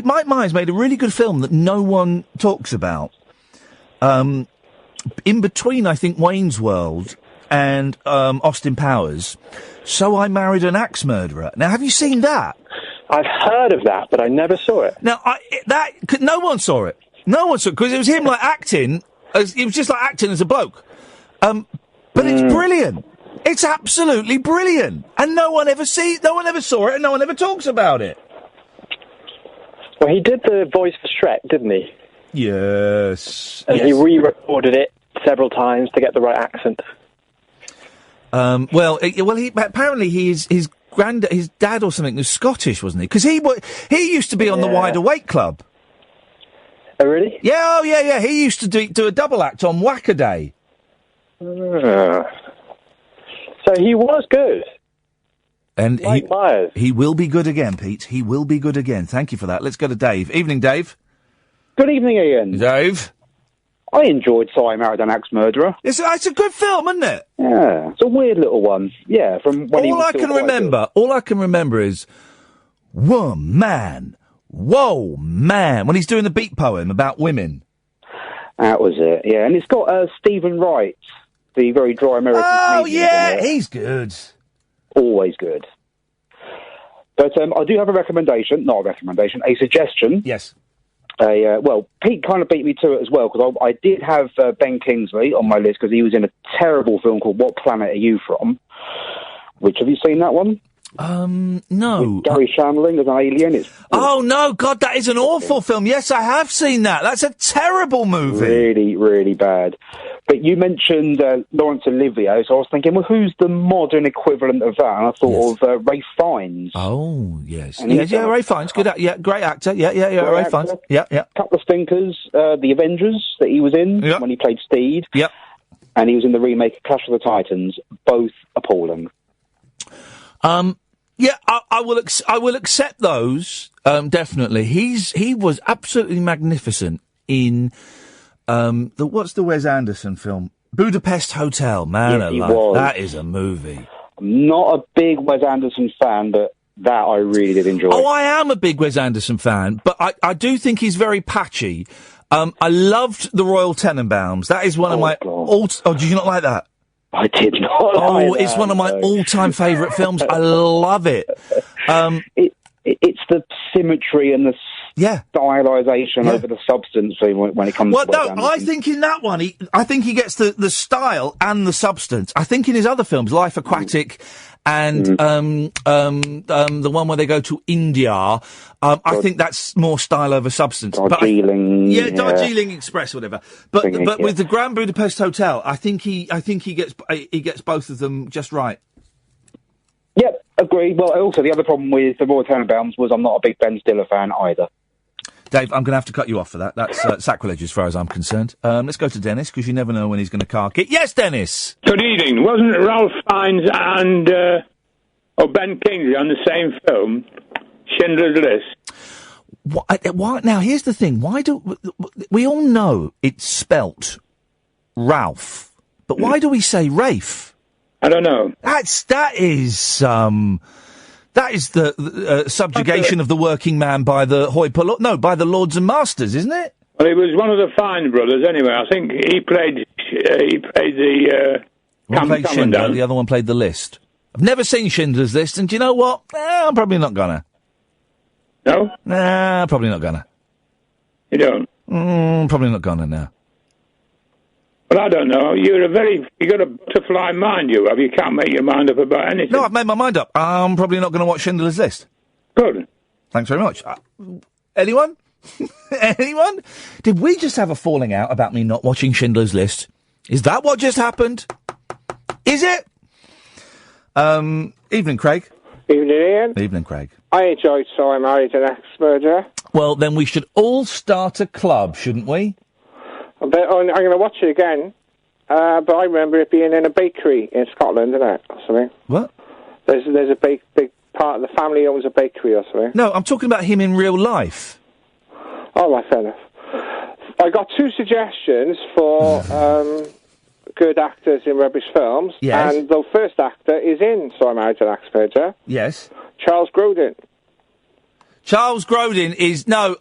Mike Myers made a really good film that no one talks about. In between, I think, Wayne's World and Austin Powers, So I Married an Axe Murderer. Now, have you seen that? I've heard of that, but I never saw it. Now, no one saw it. No one saw it, because it was him, acting... It was just like acting as a bloke. But it's brilliant. It's absolutely brilliant. And no one ever saw it, and no one ever talks about it. Well, he did the voice for Shrek, didn't he? Yes. And he re-recorded it several times to get the right accent. Apparently his dad or something was Scottish, wasn't he? Because he used to be on the Wide Awake Club. Oh, really? Yeah, yeah. He used to do a double act on Whackaday. So he was good. And Mike Myers. He will be good again, Pete. He will be good again. Thank you for that. Let's go to Dave. Evening, Dave. Good evening, Ian. Dave. I enjoyed So I Married an Axe Murderer. It's a good film, isn't it? Yeah, it's a weird little one. Yeah, from when all I can remember is, whoa, man. When he's doing the beat poem about women. That was it, yeah. And it's got Stephen Wright, the very dry American comedian. Oh, yeah, he's good. Always good. But I do have a suggestion. Yes. Pete kind of beat me to it as well, because I did have Ben Kingsley on my list, because he was in a terrible film called What Planet Are You From? Have you seen that one? No. With Gary Shandling as an alien. Oh, no, God, that is an awful film. Yes, I have seen that. That's a terrible movie. Really, really bad. But you mentioned Laurence Olivier, so I was thinking, well, who's the modern equivalent of that? And I thought of Ralph Fiennes. Oh, yes. Ralph Fiennes. Good, great actor. Yeah, Ralph Fiennes. Yeah. Couple of stinkers. The Avengers that he was in when he played Steed. Yep. And he was in the remake of Clash of the Titans. Both appalling. Yeah, I will accept those. Definitely. He was absolutely magnificent in what's the Wes Anderson film? Budapest Hotel. Man alive. That is a movie. I'm not a big Wes Anderson fan, but that I really did enjoy. Oh, I am a big Wes Anderson fan, but I do think he's very patchy. I loved The Royal Tenenbaums. That is one of my did you not like that? I did not. Oh, it's one of my all-time favourite films. I love it. It's the symmetry and the stylisation over the substance when it comes to Wes Anderson. I think in that one, I think he gets the style and the substance. I think in his other films, Life Aquatic and the one where they go to India, I think that's more style over substance. Darjeeling. Darjeeling Express, whatever. But with the Grand Budapest Hotel, I think he gets both of them just right. Yep, agree. Well, also the other problem with the Royal Tenenbaums was I'm not a big Ben Stiller fan either. Dave, I'm going to have to cut you off for that. That's sacrilege as far as I'm concerned. Let's go to Dennis, because you never know when he's going to cark it. Yes, Dennis! Good evening. Wasn't Ralph Fiennes and Ben Kingsley on the same film, Schindler's List? Why? Now, here's the thing. Why do... We all know it's spelt Ralph, but why do we say Rafe? I don't know. That is the subjugation of the working man by the by the lords and masters, isn't it? Well, he was one of the Fine brothers anyway. I think he played the one played Schindler, the other one played The List. I've never seen Schindler's List, and do you know what? I'm probably not gonna. No? Nah, probably not gonna. You don't? Probably not gonna now. Well, I don't know. You got a butterfly mind, you have. You can't make your mind up about anything. No, I've made my mind up. I'm probably not going to watch Schindler's List. Good. Thanks very much. Anyone? Anyone? Did we just have a falling out about me not watching Schindler's List? Is that what just happened? Is it? Evening, Craig. Evening, Ian. Evening, Craig. I enjoyed So I Married an Axe Murderer. Well, then we should all start a club, shouldn't we? I'm going to watch it again, but I remember it being in a bakery in Scotland, isn't it? Or something. What? There's a big part of the family owns a bakery or something. No, I'm talking about him in real life. Oh, right, fair enough. I got 2 suggestions for good actors in rubbish films. Yes. And the first actor is in So I Married an Axe Murderer. Yes. Charles Grodin. Charles Grodin is... No,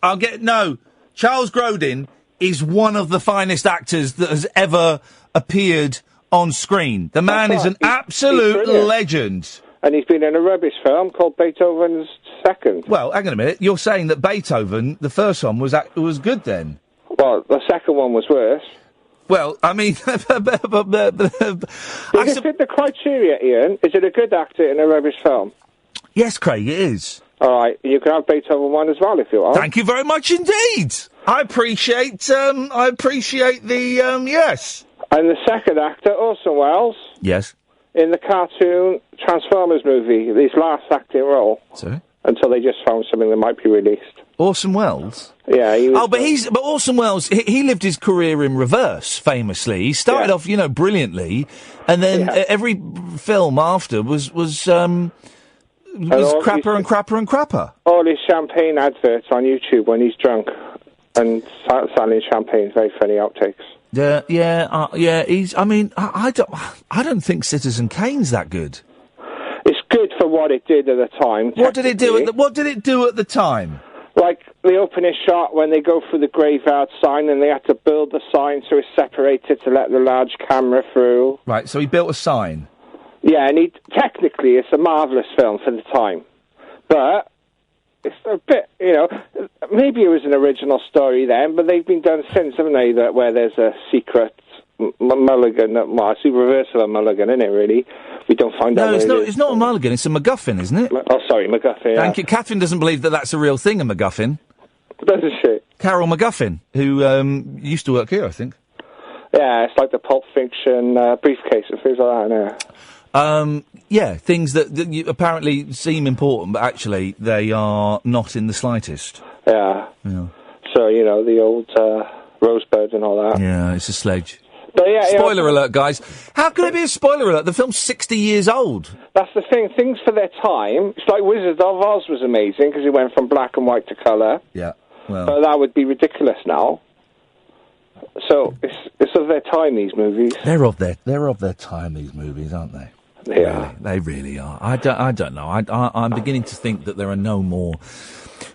Charles Grodin is one of the finest actors that has ever appeared on screen. The man is an absolute legend. And he's been in a rubbish film called Beethoven's Second. Well, hang on a minute. You're saying that Beethoven, the first one, was good then? Well, the second one was worse. Well, I mean... Does it fit the criteria, Ian? Is it a good actor in a rubbish film? Yes, Craig, it is. All right, you can have Beethoven 1 as well if you want. Thank you very much indeed. I appreciate the, yes. And the second actor, Orson Welles. Yes. In the cartoon Transformers movie, his last acting role. Sorry? Until they just found something that might be released. Orson Welles? Yeah, he was... but Orson Welles, he lived his career in reverse, famously. He started off, brilliantly, and then every film after was crapper and crapper and crapper. All his champagne adverts on YouTube when he's drunk and selling champagne, very funny outtakes. He's. I mean, I don't think Citizen Kane's that good. It's good for what it did at the time. What did it do? What did it do at the time? Like the opening shot when they go through the graveyard sign and they had to build the sign so it's separated to let the large camera through. Right. So he built a sign. Yeah, and technically it's a marvellous film for the time. But it's a bit, maybe it was an original story then, but they've been done since, haven't they, where there's a secret mulligan, well, it's the reverse of a mulligan, isn't it, really? We don't find out. No, it's not a mulligan, it's a MacGuffin, isn't it? Oh, sorry, MacGuffin, Thank you. Catherine doesn't believe that that's a real thing, a MacGuffin. Doesn't she? Carol MacGuffin, who used to work here, I think. Yeah, it's like the Pulp Fiction briefcase and things like that, isn't it? Things that apparently seem important, but actually they are not in the slightest. Yeah. So, the old Rosebud and all that. Yeah, it's a sledge. But spoiler alert, guys. How can it be a spoiler alert? The film's 60 years old. That's the thing. Things for their time. It's like Wizard of Oz was amazing because it went from black and white to colour. Yeah, well... But that would be ridiculous now. So, it's of their time, these movies. They're of their time, these movies, aren't they? Yeah. They really are. I don't know. I'm beginning to think that there are no more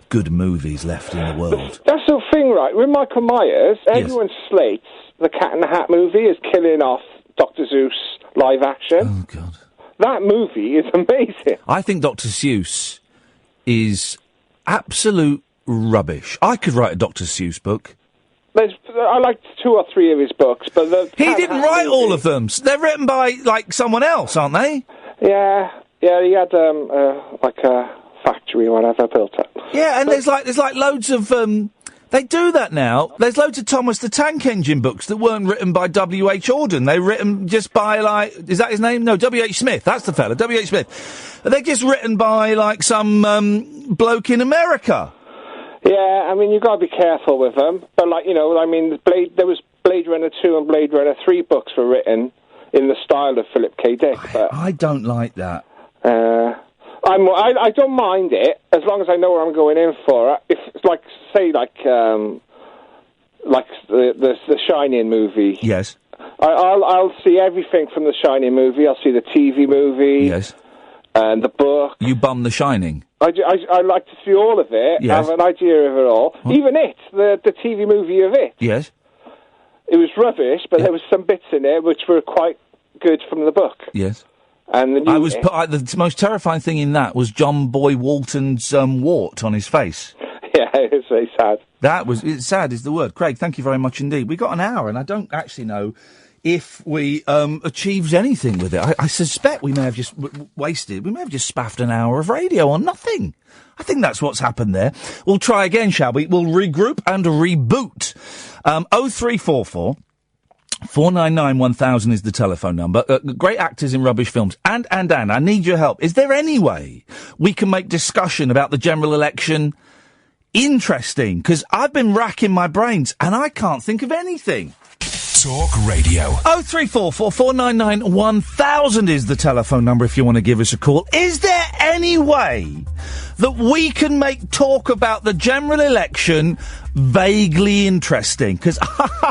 good movies left in the world. That's the thing, right? With Michael Myers, everyone slates the Cat in the Hat movie as killing off Dr. Seuss live action. Oh, God. That movie is amazing. I think Dr. Seuss is absolute rubbish. I could write a Dr. Seuss book. I liked 2 or 3 of his books, but he didn't write all of them. They're written by someone else, aren't they? Yeah. He had a factory or whatever built up. Yeah, and there's loads of they do that now. There's loads of Thomas the Tank Engine books that weren't written by W.H. Auden. They're written just by is that his name? No, W.H. Smith. That's the fella, W.H. Smith. They're just written by some bloke in America. Yeah, I mean, you've got to be careful with them. But, there was Blade Runner 2 and Blade Runner 3 books were written in the style of Philip K. Dick. But I don't like that. I don't mind it, as long as I know what I'm going in for. If it's the Shining movie. Yes. I'll see everything from the Shining movie. I'll see the TV movie. Yes. And the book. You bum The Shining. I like to see all of it, yes. Have an idea of it all. What? Even the TV movie of it. Yes. It was rubbish, but there was some bits in it which were quite good from the book. Yes. And the most terrifying thing in that was John Boy Walton's wart on his face. Yeah, it was very sad. It's sad is the word. Craig, thank you very much indeed. We got an hour, and I don't actually know if we achieved anything with it. I suspect we may have just we may have just spaffed an hour of radio on nothing. I think that's what's happened there. We'll try again, shall we? We'll regroup and reboot. 0344 499 1000 is the telephone number. Great actors in rubbish films. And, I need your help. Is there any way we can make discussion about the general election interesting, because I've been racking my brains and I can't think of anything. Talk Radio. 0344 499 1000 is the telephone number if you want to give us a call. Is there any way that we can make talk about the general election vaguely interesting? Because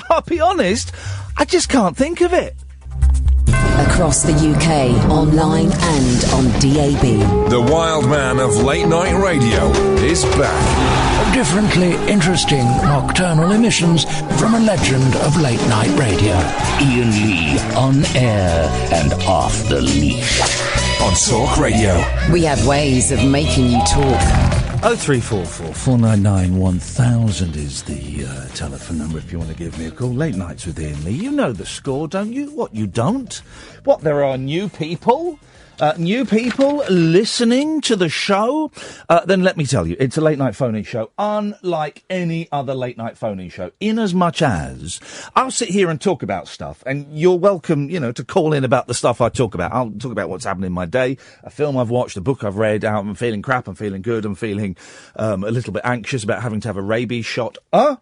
I'll be honest, I just can't think of it. Across the UK, online and on DAB. The wild man of late night radio is back. Differently interesting nocturnal emissions from a legend of late night radio. Iain Lee, on air and off the leash. On Talk Radio. We have ways of making you talk. 0344 499 1000 is the telephone number if you want to give me a call. Late nights with Iain Lee. You know the score, don't you? What, you don't? What, there are new people? New people listening to the show? Then let me tell you, it's a late night phone-in show, unlike any other late night phone-in show, in as much as I'll sit here and talk about stuff, and you're welcome, to call in about the stuff I talk about. I'll talk about what's happened in my day, a film I've watched, a book I've read, I'm feeling crap, I'm feeling good, I'm feeling a little bit anxious about having to have a rabies shot. But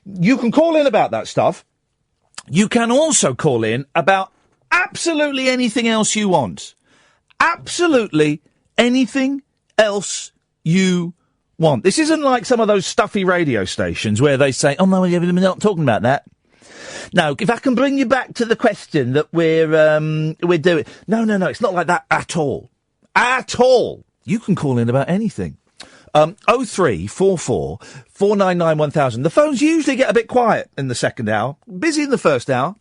you can call in about that stuff. You can also call in about absolutely anything else you want. Absolutely anything else you want. This isn't like some of those stuffy radio stations where they say, oh, no, we're not talking about that. No, if I can bring you back to the question that we're doing. No, it's not like that at all. At all. You can call in about anything. 0344 499 1000. The phones usually get a bit quiet in the second hour. Busy in the first hour.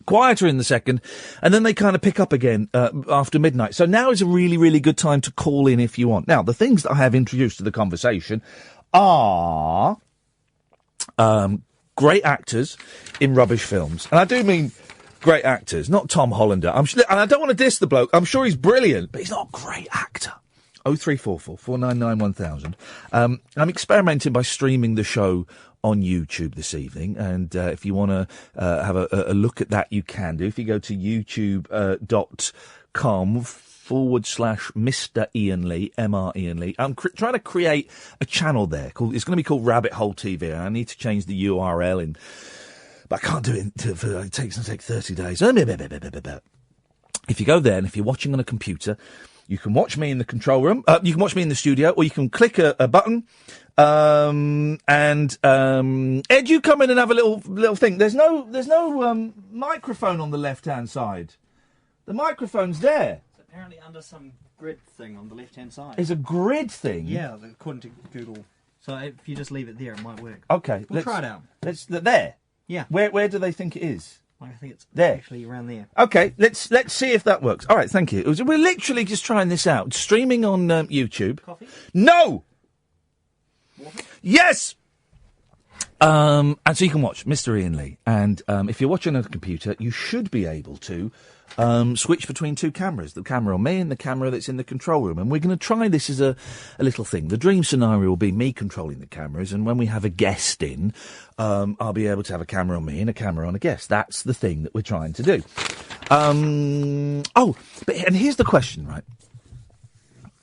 Quieter in the second, and then they kind of pick up again after midnight. So now is a really, really good time to call in if you want. Now, the things that I have introduced to the conversation are great actors in rubbish films. And I do mean great actors, not Tom Hollander. And I don't want to diss the bloke. I'm sure he's brilliant, but he's not a great actor. 0344 499 1000. I'm experimenting by streaming the show on YouTube this evening, and if you want to have a look at that, you can do. If you go to youtube.com/Mr. Iain Lee, Mr. Iain Lee. I'm trying to create a channel there. It's going to be called Rabbit Hole TV. I need to change the URL, but I can't do it. It's going to take 30 days. If you go there, and if you're watching on a computer, you can watch me in the control room. You can watch me in the studio, or you can click a button. Ed, you come in and have a little thing. There's no microphone on the left-hand side. The microphone's there. It's apparently under some grid thing on the left-hand side. There's a grid thing? Yeah, according to Google. So if you just leave it there, it might work. Okay. We'll try it out. There? Yeah. Where do they think it is? I think it's there. Actually around there. Okay, let's see if that works. All right, thank you. We're literally just trying this out. Streaming on YouTube. Coffee? No! Water? Yes! And so you can watch Mr. Iain Lee. And if you're watching on a computer, you should be able to switch between two cameras. The camera on me and the camera that's in the control room. And we're going to try this as a little thing. The dream scenario will be me controlling the cameras. And when we have a guest in, I'll be able to have a camera on me and a camera on a guest. That's the thing that we're trying to do. And here's the question, right?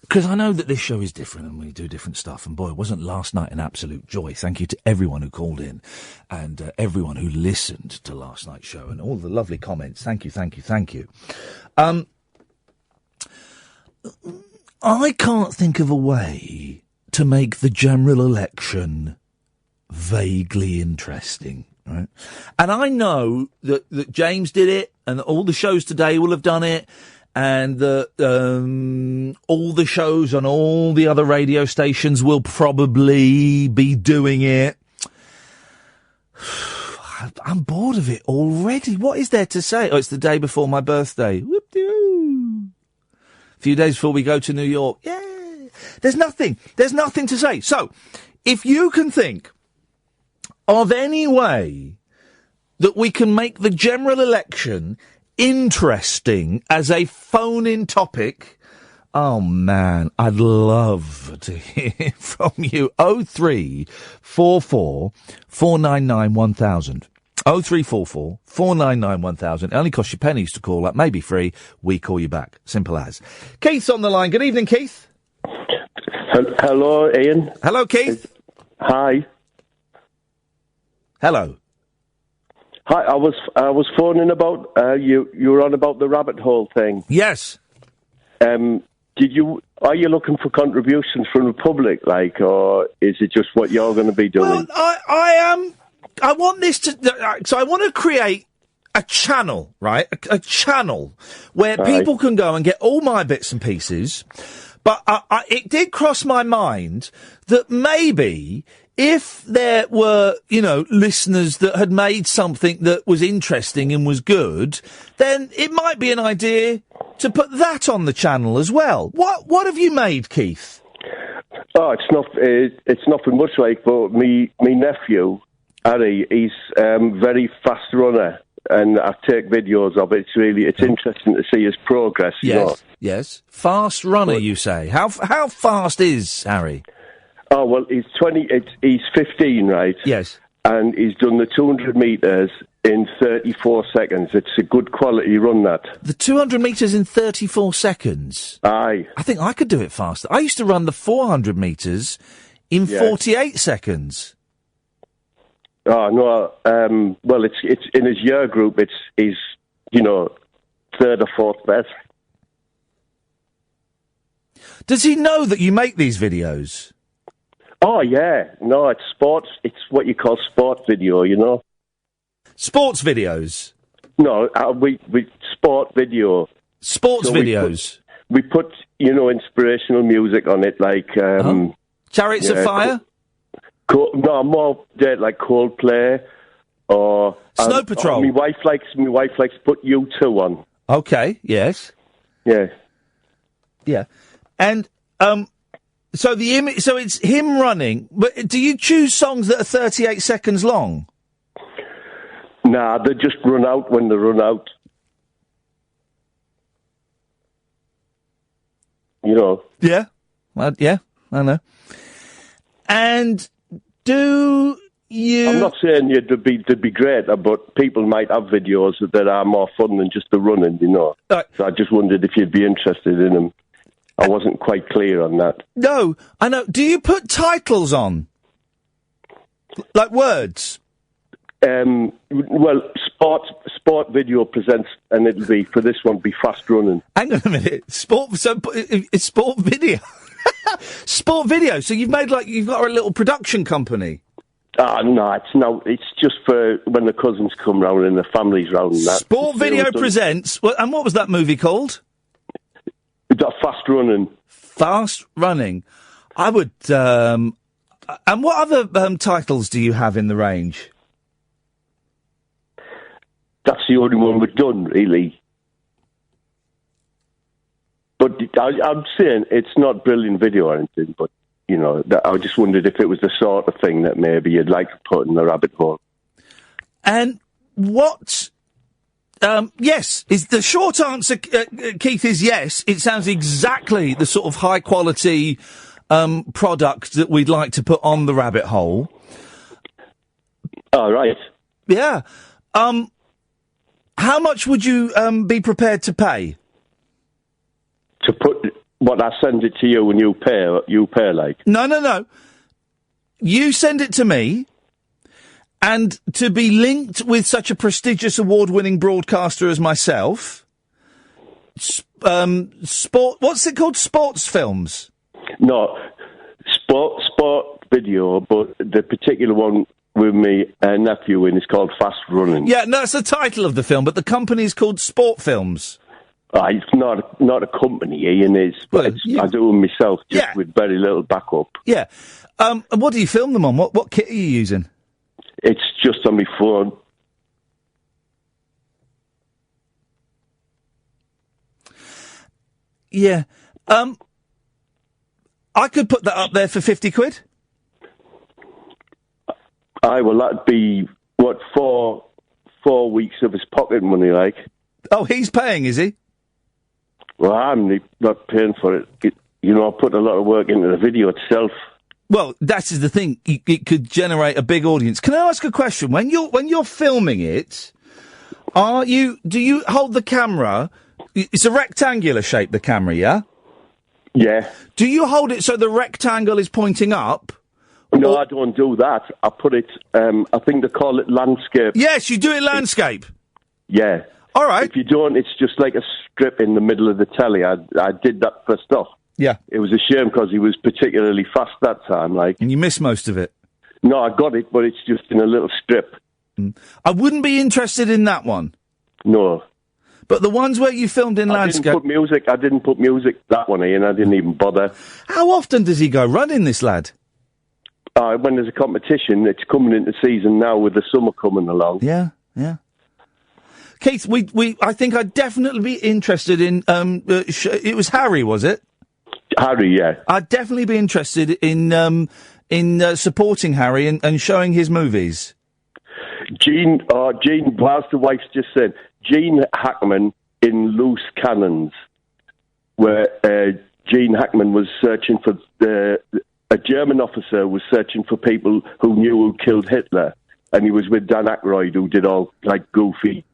Because I know that this show is different and we do different stuff. And boy, wasn't last night an absolute joy. Thank you to everyone who called in and everyone who listened to last night's show and all the lovely comments. Thank you. I can't think of a way to make the general election vaguely interesting. Right? And I know that James did it and all the shows today will have done it. And all the shows on all the other radio stations will probably be doing it. I'm bored of it already. What is there to say? Oh, it's the day before my birthday. Whoop-doo. A few days before we go to New York. Yeah. There's nothing to say. So, if you can think of any way that we can make the general election interesting as a phone-in topic, oh man, I'd love to hear from you. 0344 499 1000. 0344 499 1000. It only costs you pennies to call. That may be free. We call you back. Simple as. Keith's on the line. Good evening, Keith. Hello, Ian. Hello, Keith. Hi. Hello. Hi. I was phoning about you were on about the rabbit hole thing. Yes. Are you looking for contributions from the public, or is it just what you're going to be doing? Well, I want this to. So I want to create a channel, right? A channel where people can go and get all my bits and pieces. But it did cross my mind that maybe if there were, listeners that had made something that was interesting and was good, then it might be an idea to put that on the channel as well. What have you made, Keith? Oh, it's nothing much but me nephew, Harry, he's very fast runner. And I take videos of it. It's interesting to see his progress. Yes. Fast runner, you say. How fast is Harry? Oh, well, he's 20. He's 15, right? Yes. And he's done the 200 metres in 34 seconds. It's a good quality run, that. The 200 metres in 34 seconds? Aye. I think I could do it faster. I used to run the 400 metres in 48 seconds. Oh, no. Well, it's in his year group. He's third or fourth best. Does he know that you make these videos? Oh, yeah. No, it's sports. It's what you call sport video, Sports videos? No, we sport video. Sports videos? We put inspirational music on it, like... Chariots of Fire? No, more like Coldplay or... Snow Patrol? My wife likes to put U2 on. Okay, yes. Yeah. Yeah. And... So it's him running, but do you choose songs that are 38 seconds long? Nah, they just run out when they run out. Yeah. Well, yeah, I know. And do you... I'm not saying they'd be great, but people might have videos that are more fun than just the running, Right. So I just wondered if you'd be interested in them. I wasn't quite clear on that. No, I know. Do you put titles on? Like words? Well, sport video presents, and it'll be, for this one, be fast running. Hang on a minute. It's sport video. Sport video. So you've got a little production company. No, it's just for when the cousins come round and the family's round and that. Sport video presents, and what was that movie called? Fast running. Fast running. I would. And what other titles do you have in the range? That's the only one we've done, really. But I'm saying it's not brilliant video or anything. But I just wondered if it was the sort of thing that maybe you'd like to put in the rabbit hole. And what? Yes. Is the short answer, Keith, is yes. It sounds exactly the sort of high quality product that we'd like to put on the rabbit hole. Oh, right. Yeah. How much would you be prepared to pay? To put what I send it to you and you pay like? No. You send it to me. And to be linked with such a prestigious award-winning broadcaster as myself, what's it called? Sports films? No, sport video, but the particular one with me nephew in is called Fast Running. Yeah, no, it's the title of the film, but the company is called Sport Films. It's not a company, Ian is, but I do them myself, just with very little backup. Yeah. And what do you film them on? What kit are you using? It's just on my phone. Yeah. I could put that up there for 50 quid. Well, that'd be, 4 weeks of his pocket money, like. Oh, he's paying, is he? Well, I'm not paying for it. I put a lot of work into the video itself. Well, that is the thing. It could generate a big audience. Can I ask a question? When you're filming it, do you hold the camera? It's a rectangular shape, the camera, yeah? Yeah. Do you hold it so the rectangle is pointing up? No, I don't do that. I put it, I think they call it landscape. Yes, you do it landscape. Yeah. All right. If you don't, it's just like a strip in the middle of the telly. I did that for stuff. Yeah. It was a shame because he was particularly fast that time, like. And you missed most of it? No, I got it, but it's just in a little strip. I wouldn't be interested in that one. No. But the ones where you filmed in landscape... I didn't put music, that one, Ian. I didn't even bother. How often does he go running, this lad? When there's a competition, it's coming into season now with the summer coming along. Yeah. Keith, I think I'd definitely be interested in, it was Harry, was it? Harry, yeah. I'd definitely be interested in supporting Harry and showing his movies. Gene, whilst the wife's just said, Gene Hackman in Loose Cannons, where Gene Hackman was searching for a German officer was searching for people who knew who killed Hitler, and he was with Dan Aykroyd, who did all like goofy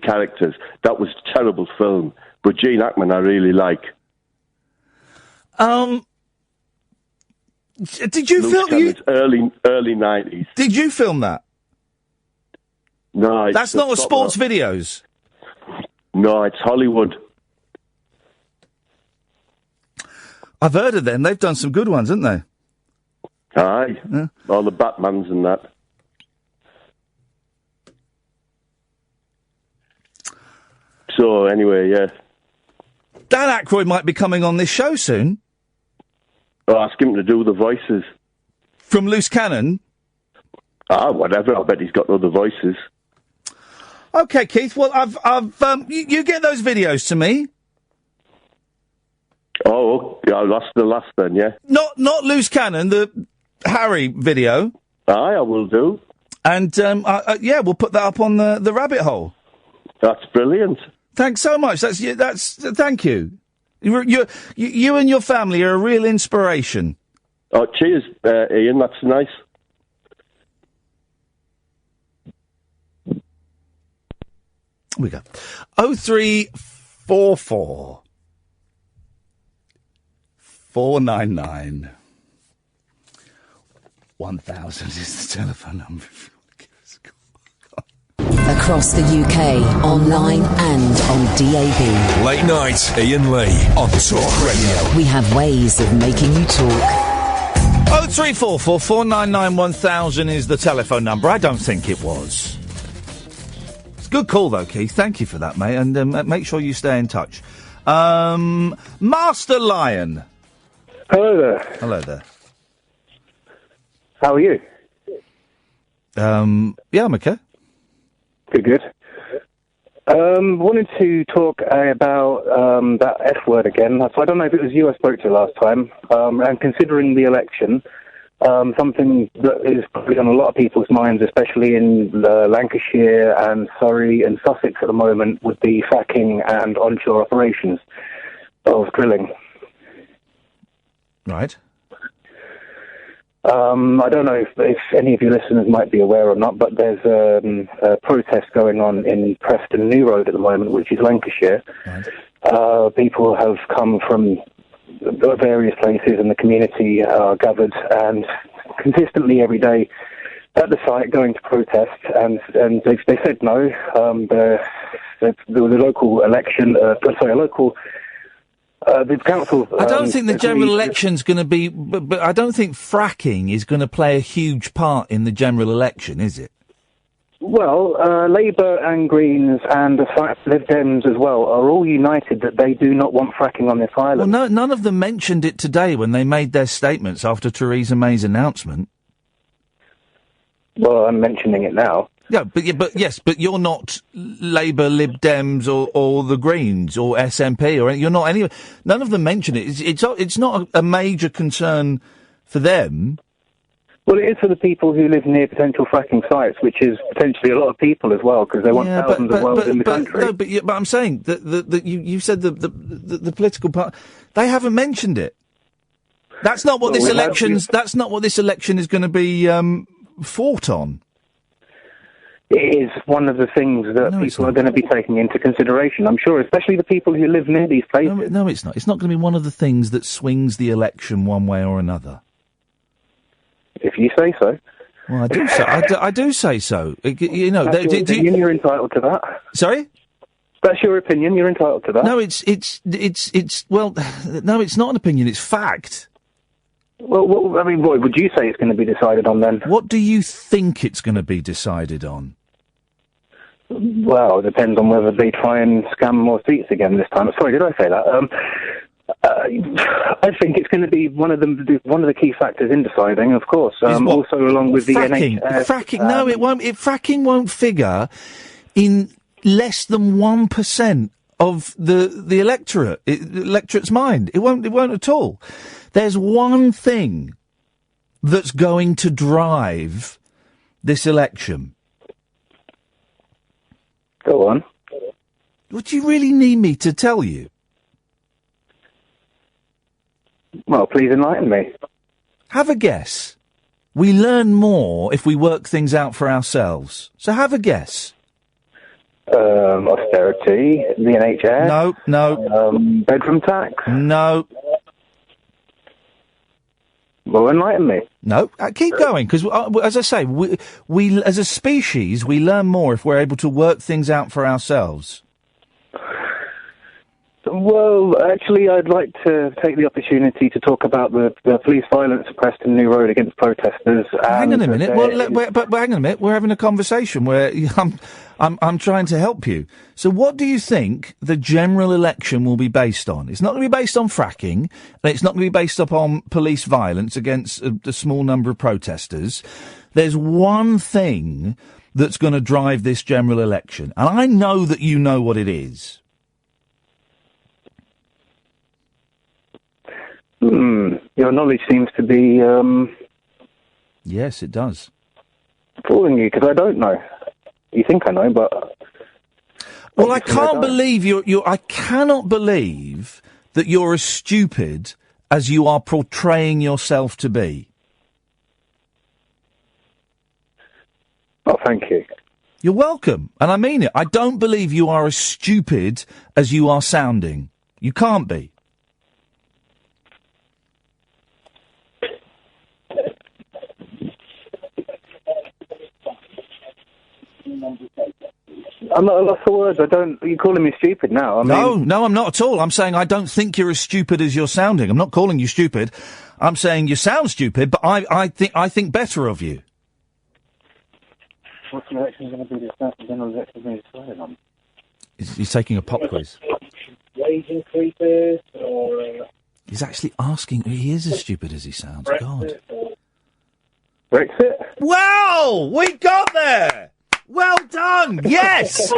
characters. That was a terrible film, but Gene Hackman I really like. Did you film it? Early 90s. Did you film that? No, that's not a sports videos. No, it's Hollywood. I've heard of them. They've done some good ones, haven't they? Aye. Yeah. All the Batmans and that. So, anyway, yeah. Dan Aykroyd might be coming on this show soon. I'll ask him to do the voices. From Loose Cannon? Whatever. I bet he's got other voices. Okay, Keith. Well, you get those videos to me. Oh, yeah, that's the last then, yeah. Not Loose Cannon, the Harry video. Aye, I will do. And, we'll put that up on the rabbit hole. That's brilliant. Thanks so much. Thank you. You and your family are a real inspiration. Oh, cheers, Ian. That's nice. We go. 0344 499 1000 is the telephone number. Across the UK, online and on DAB. Late night, Iain Lee on Talk Radio. We have ways of making you talk. 0344 499 1000 is the telephone number. I don't think it was. It's a good call, though, Keith. Thank you for that, mate. And make sure you stay in touch. Master Lion. Hello there. Hello there. How are you? Yeah, I'm okay. Good. Wanted to talk about that F word again. So I don't know if it was you I spoke to last time. And considering the election, something that is probably on a lot of people's minds, especially in Lancashire and Surrey and Sussex at the moment, would be fracking and onshore operations of drilling. Right. I don't know if any of your listeners might be aware or not, but there's a protest going on in Preston New Road at the moment, which is Lancashire. Right. People have come from various places in the community are gathered and consistently every day at the site going to protest, and they said no. The local election, the council. I don't think the general election's going to be, but I don't think fracking is going to play a huge part in the general election, is it? Well, Labour and Greens and the Lib Dems as well are all united that they do not want fracking on this island. Well, none of them mentioned it today when they made their statements after Theresa May's announcement. Well, I'm mentioning it now. Yeah, but you're not Labour, Lib Dems, or the Greens, or SNP, or you're not any. None of them mention it. It's not a major concern for them. Well, it is for the people who live near potential fracking sites, which is potentially a lot of people as well, because they want thousands of wells in the country. No, but I'm saying that you said the political part. They haven't mentioned it. That's not what this election is going to be fought on. it is one of the things that people are going to be taking into consideration, I'm sure, especially the people who live near these places. No, it's not. It's not going to be one of the things that swings the election one way or another. If you say so. Well, I do say so. You know, That's your opinion, you're entitled to that. Sorry? That's your opinion, you're entitled to that. No, well, no, it's not an opinion, it's fact. Well, I mean, what would you say it's going to be decided on then? What do you think it's going to be decided on? Well, it depends on whether they try and scam more seats again this time. Sorry, did I say that? I think it's going to be one of the key factors in deciding, of course. Also, along with the fracking. NHS. Fracking. No, it won't. Fracking won't figure in less than 1% of the electorate's mind. It won't at all. There's one thing that's going to drive this election. Go on. What do you really need me to tell you? Well, please enlighten me. Have a guess. We learn more if we work things out for ourselves. So have a guess. Austerity, the NHS. No. Bedroom tax. No. Well, enlighten me. No, keep going, because as I say, we as a species, we learn more if we're able to work things out for ourselves. Well, actually, I'd like to take the opportunity to talk about the police violence at Preston New Road against protesters. Hang on a minute. But hang on a minute. We're having a conversation where I'm trying to help you. So, what do you think the general election will be based on? It's not going to be based on fracking, and it's not going to be based upon police violence against a small number of protesters. There's one thing that's going to drive this general election, and I know that you know what it is. Your knowledge seems to be, Yes, it does. fooling you, because I don't know. You think I know, but... Well, I can't believe I cannot believe that you're as stupid as you are portraying yourself to be. Oh, thank you. You're welcome, and I mean it. I don't believe you are as stupid as you are sounding. You can't be. I'm not lost for words. You're calling me stupid now. No, I'm not at all. I'm saying I don't think you're as stupid as you're sounding. I'm not calling you stupid. I'm saying you sound stupid, but I think better of you. What's the election going to be decided? General election going to be decided on? He's taking a pop quiz. Wage increases or... He's actually asking. He is as stupid as he sounds. God. Brexit? Wow! We got there! Well done! Yes!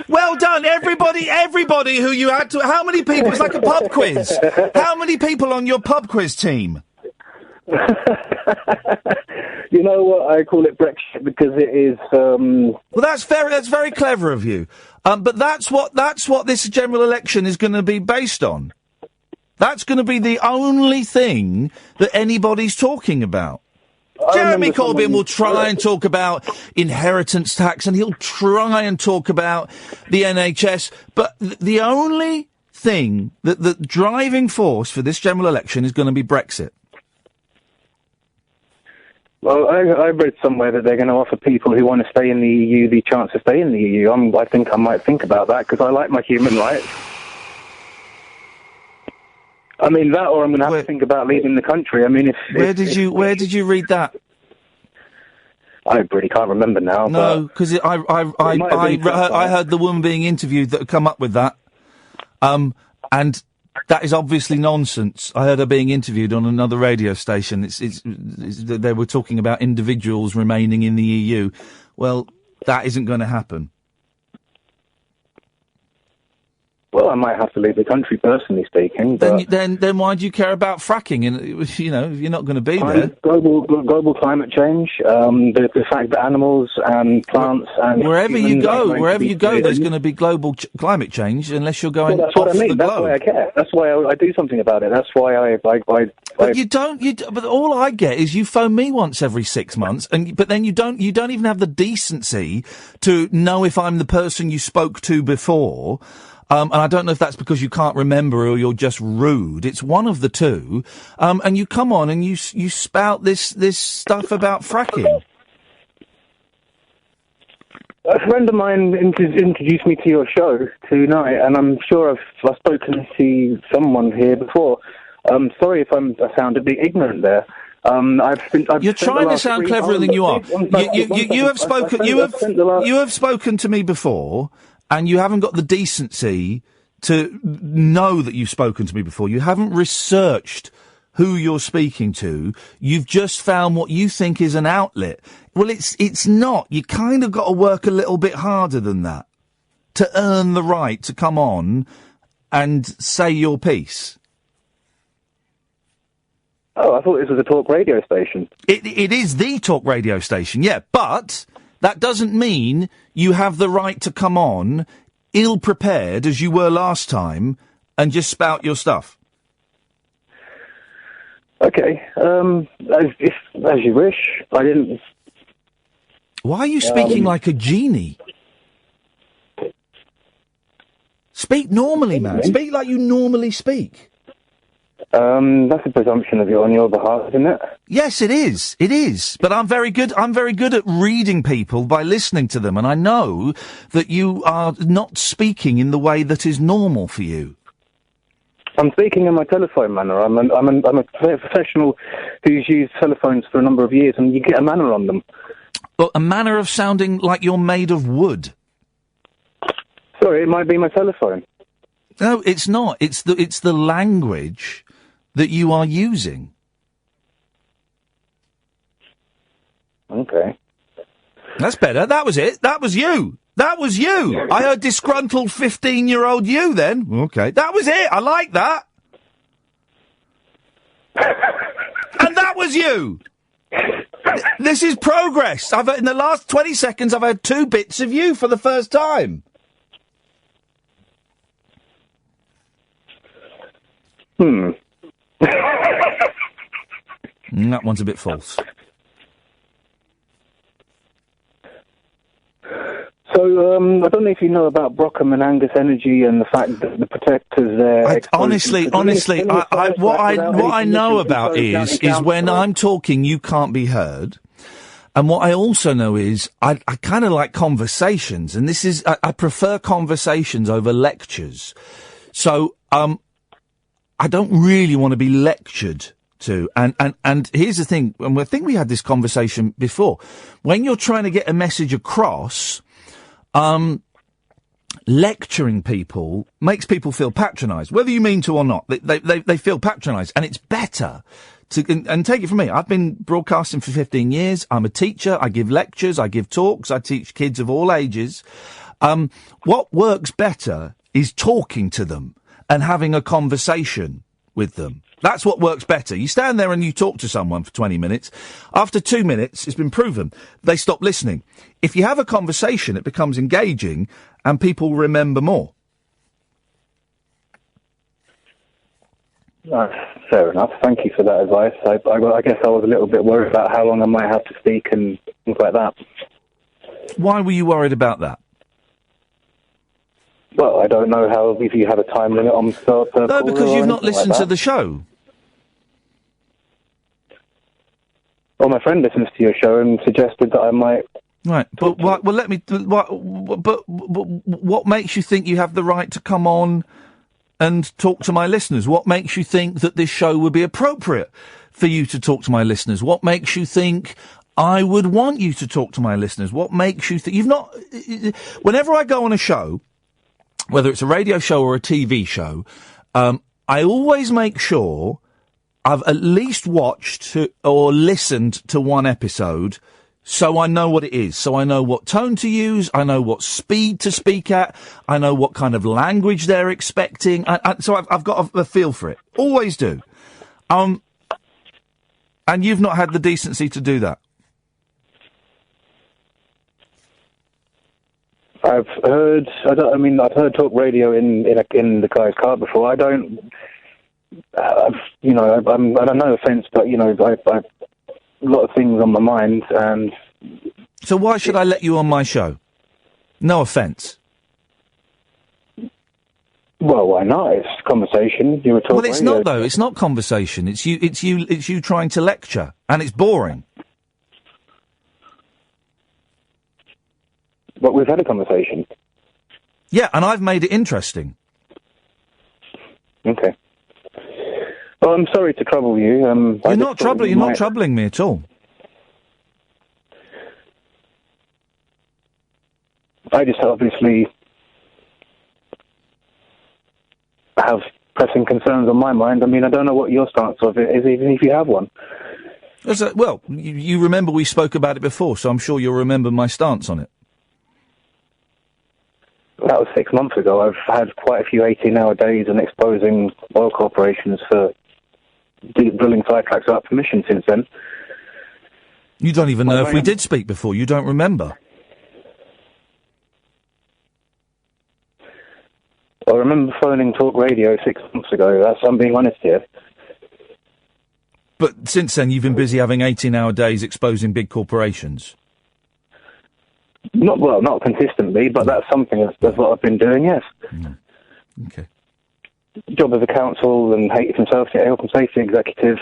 Well done, everybody who you had to... How many people... It's like a pub quiz. How many people on your pub quiz team? You know what? I call it Brexit because it is... Well, that's very clever of you. But that's what this general election is going to be based on. That's going to be the only thing that anybody's talking about. Jeremy Corbyn will try and talk about inheritance tax, and he'll try and talk about the NHS, but the only thing that the driving force for this general election is going to be Brexit. Well, I read somewhere that they're going to offer people who want to stay in the EU the chance to stay in the EU. I think I might think about that because I like my human rights. I mean that, or I'm going to have to think about leaving the country. I mean, where did you read that? I really can't remember now. No, because I heard the woman being interviewed that had come up with that, and that is obviously nonsense. I heard her being interviewed on another radio station. They were talking about individuals remaining in the EU. Well, that isn't going to happen. Well, I might have to leave the country, personally speaking. But Then why do you care about fracking? And if you're not going to be there. Global climate change, the fact that animals and plants and wherever you humans are going to go, be there's going to be global climate change unless you're going Well, that's what off I mean. the That's globe. why I care. That's why I do something about it. That's why But you don't. But all I get is you phone me once every 6 months, but then you don't even have the decency to know if I'm the person you spoke to before. And I don't know if that's because you can't remember or you're just rude. It's one of the two. And you come on and you spout this stuff about fracking. A friend of mine introduced me to your show tonight, and I'm sure I've spoken to someone here before. Sorry if I sound a bit ignorant there. You're trying to sound cleverer than you are. You have spoken to me before, and you haven't got the decency to know that you've spoken to me before. You haven't researched who you're speaking to. You've just found what you think is an outlet. Well, it's not. You kind of got to work a little bit harder than that to earn the right to come on and say your piece. Oh, I thought this was a talk radio station. It is the talk radio station, yeah, but that doesn't mean you have the right to come on ill-prepared as you were last time and just spout your stuff. Okay, as you wish. I didn't... Why are you speaking like a genie? Speak normally, man. Speak like you normally speak. That's a presumption on your behalf, isn't it? Yes, it is. It is. But I'm very good at reading people by listening to them, and I know that you are not speaking in the way that is normal for you. I'm speaking in my telephone manner. I'm a professional who's used telephones for a number of years, and you get a manner on them. Well, a manner of sounding like you're made of wood. Sorry, it might be my telephone. No, it's not. It's the language that you are using. Okay. That's better. That was it. That was you. That was you. I heard disgruntled 15-year-old you then. Okay. That was it. I like that. And that was you. This is progress. In the last 20 seconds, I've had 2 bits of you for the first time. That one's a bit false. So, I don't know if you know about Brockham and Angus Energy and the fact that the protectors there... Honestly, what I know about is when I'm talking, you can't be heard. And what I also know is I kind of like conversations, and this is I prefer conversations over lectures. So I don't really want to be lectured to. And here's the thing, and I think we had this conversation before. When you're trying to get a message across, lecturing people makes people feel patronised, whether you mean to or not. They feel patronised, and it's better to, and take it from me. I've been broadcasting for 15 years. I'm a teacher. I give lectures. I give talks. I teach kids of all ages. What works better is talking to them and having a conversation with them. That's what works better. You stand there and you talk to someone for 20 minutes. After 2 minutes, it's been proven, they stop listening. If you have a conversation, it becomes engaging and people remember more. Fair enough. Thank you for that advice. I guess I was a little bit worried about how long I might have to speak and things like that. Why were you worried about that? Well, I don't know if you have a time limit on per No, because you've not listened to the show. Well, my friend listens to your show and suggested that I might... Right, but what makes you think you have the right to come on and talk to my listeners? What makes you think that this show would be appropriate for you to talk to my listeners? What makes you think I would want you to talk to my listeners? What makes you think... You've not... Whenever I go on a show, whether it's a radio show or a TV show, I always make sure I've at least watched or listened to one episode So I know what it is. So I know what tone to use. I know what speed to speak at. I know what kind of language they're expecting. So I've got a feel for it. Always do. And you've not had the decency to do that. I've heard talk radio in the guy's car before. I don't, I'm no offence, but I've a lot of things on my mind, and so why should I let you on my show? No offence. Well, why not? It's conversation. You were talking. Well, it's not though. It's not conversation. It's you trying to lecture, and it's boring. But we've had a conversation. Yeah, and I've made it interesting. Okay. Well, I'm sorry to trouble you. You're not troubling me at all. I just obviously have pressing concerns on my mind. I mean, I don't know what your stance of it is, even if you have one. Well, you remember we spoke about it before, so I'm sure you'll remember my stance on it. That was 6 months ago. I've had quite a few 18-hour days and exposing oil corporations for drilling sidetracks without permission since then. You don't even know if we did speak before. You don't remember. I remember phoning Talk Radio 6 months ago. I'm being honest here. But since then, you've been busy having 18-hour days exposing big corporations. Not consistently, but that's something that's what I've been doing, yes. Okay. Job as a council and health and safety executive,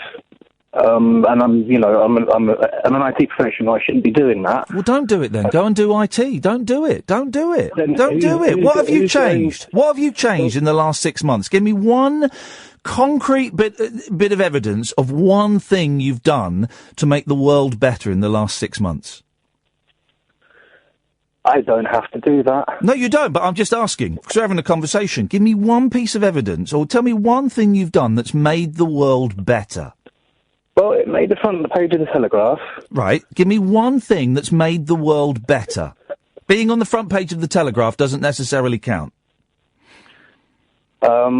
and I'm an IT professional. I shouldn't be doing that. Well, don't do it then. Go and do IT. Don't do it. Don't do it. Don't do it. What have you changed? What have you changed in the last 6 months? Give me one concrete bit of evidence of one thing you've done to make the world better in the last 6 months. I don't have to do that. No, you don't, but I'm just asking, because we're having a conversation. Give me one piece of evidence, or tell me one thing you've done that's made the world better. Well, it made the front of the page of the Telegraph. Right. Give me one thing that's made the world better. Being on the front page of the Telegraph doesn't necessarily count.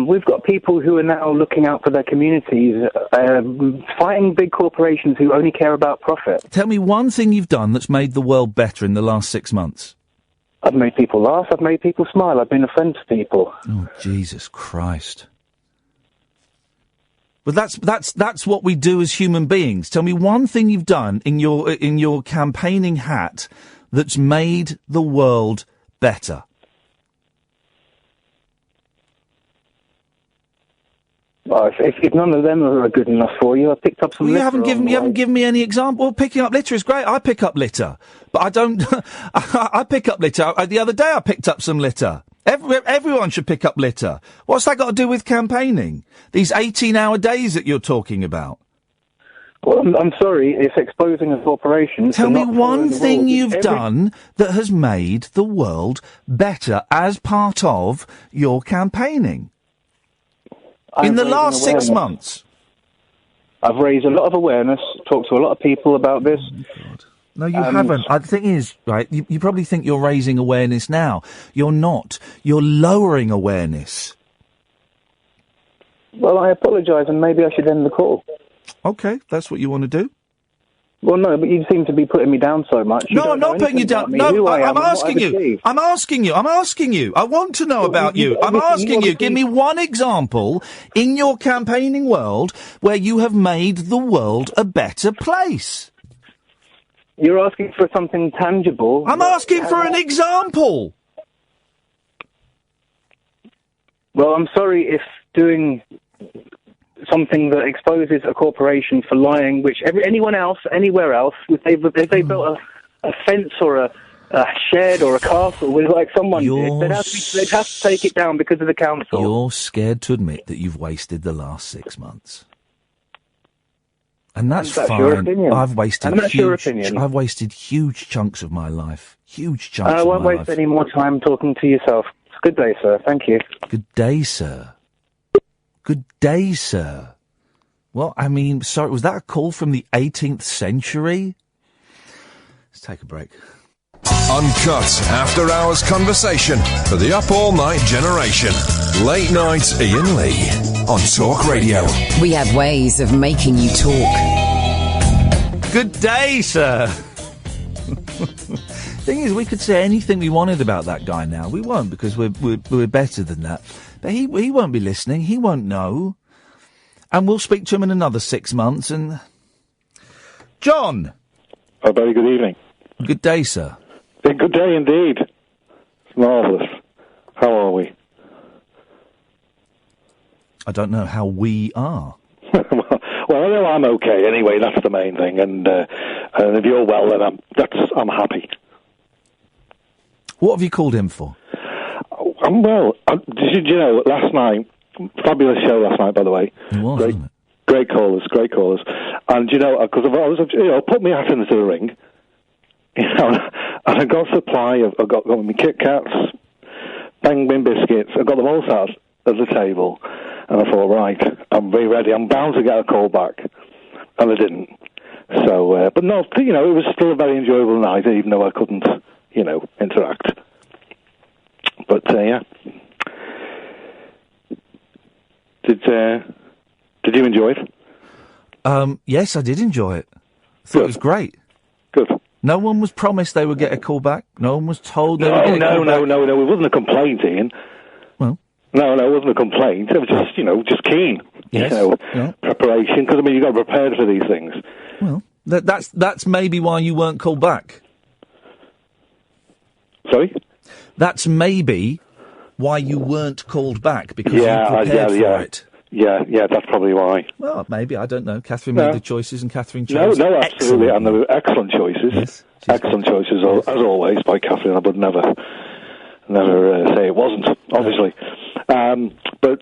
We've got people who are now looking out for their communities, fighting big corporations who only care about profit. Tell me one thing you've done that's made the world better in the last 6 months. I've made people laugh. I've made people smile. I've been a friend to people. Oh, Jesus Christ. But that's what we do as human beings. Tell me one thing you've done in your campaigning hat that's made the world better. Well, if none of them are good enough for you, I picked up some litter. You haven't given me any example. Well, picking up litter is great. I pick up litter. But I don't... I pick up litter. The other day I picked up some litter. Everyone should pick up litter. What's that got to do with campaigning? These 18-hour days that you're talking about. Well, I'm sorry, it's exposing a corporation. Tell me one thing you've done that has made the world better as part of your campaigning. In the last 6 months. I've raised a lot of awareness, talked to a lot of people about this. Oh, God. No, you haven't. The thing is, right, you probably think you're raising awareness now. You're not. You're lowering awareness. Well, I apologise, and maybe I should end the call. Okay, that's what you want to do? Well, no, but you seem to be putting me down so much. No, I'm not putting you down. No, I'm asking you. I'm asking you. I want to know about you. I'm asking you. Give me one example in your campaigning world where you have made the world a better place. You're asking for something tangible. I'm asking for an example. Well, I'm sorry if doing something that exposes a corporation for lying, which anyone else, anywhere else, if they built a fence or a shed or a castle with like someone did, they'd have to take it down because of the council. You're scared to admit that you've wasted the last 6 months. And that's fine. Your opinion. I've wasted your opinion. I've wasted huge chunks of my life. Huge chunks of my life. I won't waste any more time talking to yourself. Good day, sir. Thank you. Good day, sir. Good day, sir. Well, I mean, sorry, was that a call from the 18th century? Let's take a break. Uncut after-hours conversation for the up all-night generation. Late night Iain Lee on Talk Radio. We have ways of making you talk. Good day, sir. Thing is, we could say anything we wanted about that guy now. We won't, because we're better than that. But he won't be listening. He won't know. And we'll speak to him in another 6 months. And John. A very good evening. Good day, sir. A good day indeed. It's marvellous. How are we? I don't know how we are. Well, I know I'm okay anyway. That's the main thing. And if you're well, then I'm happy. What have you called him for? I'm well. Did you know, last night, fabulous show last night, by the way. It was, wasn't it? Great callers. And, you know, because I was, put my hat into the ring, you know, and I got supply, I've got my Kit Kats, Bang Bing biscuits, I've got them all sat at the table, and I thought, right, I'm very ready, I'm bound to get a call back, and I didn't. So, but no, you know, it was still a very enjoyable night, even though I couldn't, you know, interact. But, yeah. Did you enjoy it? Yes, I did enjoy it. I thought it was great. Good. No one was promised they would get a call back. No one was told they would get a call back. No. It wasn't a complaint, Ian. Well. No, it wasn't a complaint. It was just, you know, just keen. Yes. You know, Yeah. preparation. Because, I mean, you got prepared for these things. Well, that's maybe why you weren't called back. Sorry? That's maybe why you weren't called back, because you prepared for it. Yeah, that's probably why. Well, maybe, I don't know. Catherine made the choices and Catherine chose. No, absolutely, and there were excellent choices. Yes, excellent choices, as always, by Catherine. I would never say it wasn't, obviously. But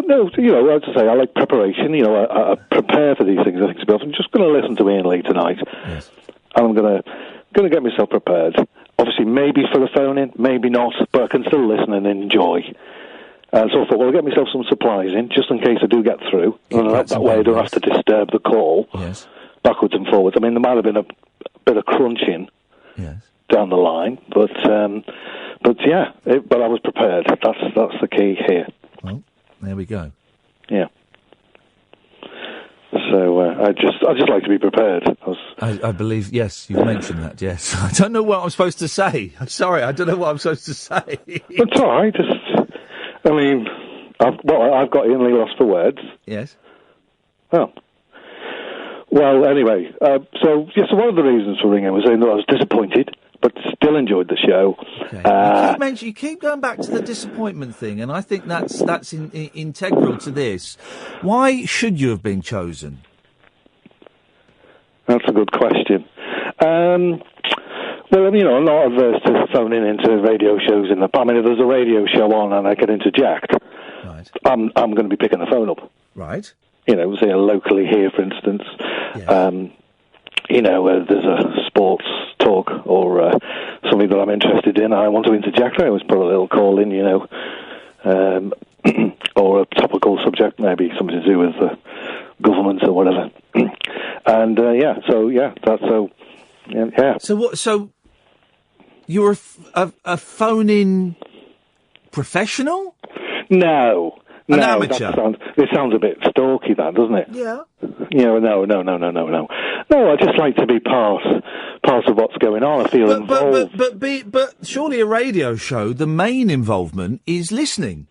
no, you know, as I say, I like preparation. You know, I prepare for these things. I think I'm just going to listen to Iain Lee tonight. Yes. And I'm going to get myself prepared. Obviously, maybe for the phone-in, maybe not, but I can still listen and enjoy. So I thought, well, I'll get myself some supplies in, just in case I do get through. And that way I don't have to disturb the call backwards and forwards. I mean, there might have been a bit of crunching down the line, but yeah, but I was prepared. That's the key here. Well, there we go. Yeah. So I just like to be prepared. I believe, yes, you've mentioned that, yes. I don't know what I'm supposed to say. I'm sorry, I don't know what I'm supposed to say. It's all right, I mean, I've got Iain Lee lost for words. Yes. Oh. Well, anyway, so one of the reasons for ringing was saying that I was disappointed, but still enjoyed the show. You keep going back to the disappointment thing, and I think that's integral to this. Why should you have been chosen? That's a good question. Well, you know, I'm not averse to phoning into radio shows in the... I mean, if there's a radio show on and I get interject, right. I'm going to be picking the phone up. Right. You know, say locally here, for instance. Yes. You know, there's a sports talk or something that I'm interested in. I want to interject. I always put a little call in, you know, or a topical subject, maybe something to do with the government or whatever. And that's so. Yeah. So what? So you're a phone-in professional? No. An amateur? It sounds a bit stalky, that, doesn't it? Yeah. Yeah, no. No, I just like to be part of what's going on. I feel involved. But surely a radio show, the main involvement is listening.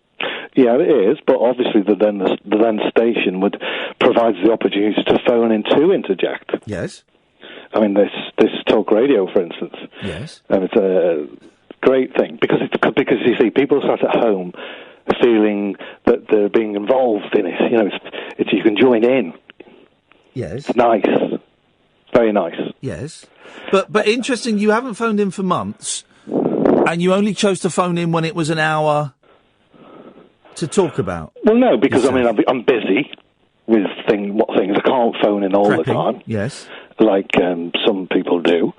Yeah, it is, but obviously the then station would provide the opportunity to phone in to interject. Yes. I mean, this talk radio, for instance. Yes. And it's a great thing because you see, people sat at home feeling that they're being involved in it. You know, it's you can join in. Yes. It's nice. Very nice. Yes. But interesting, you haven't phoned in for months, and you only chose to phone in when it was an hour to talk about. Well, no, because I mean, I'm busy with things. I can't phone in all the time. Yes. Like some people do.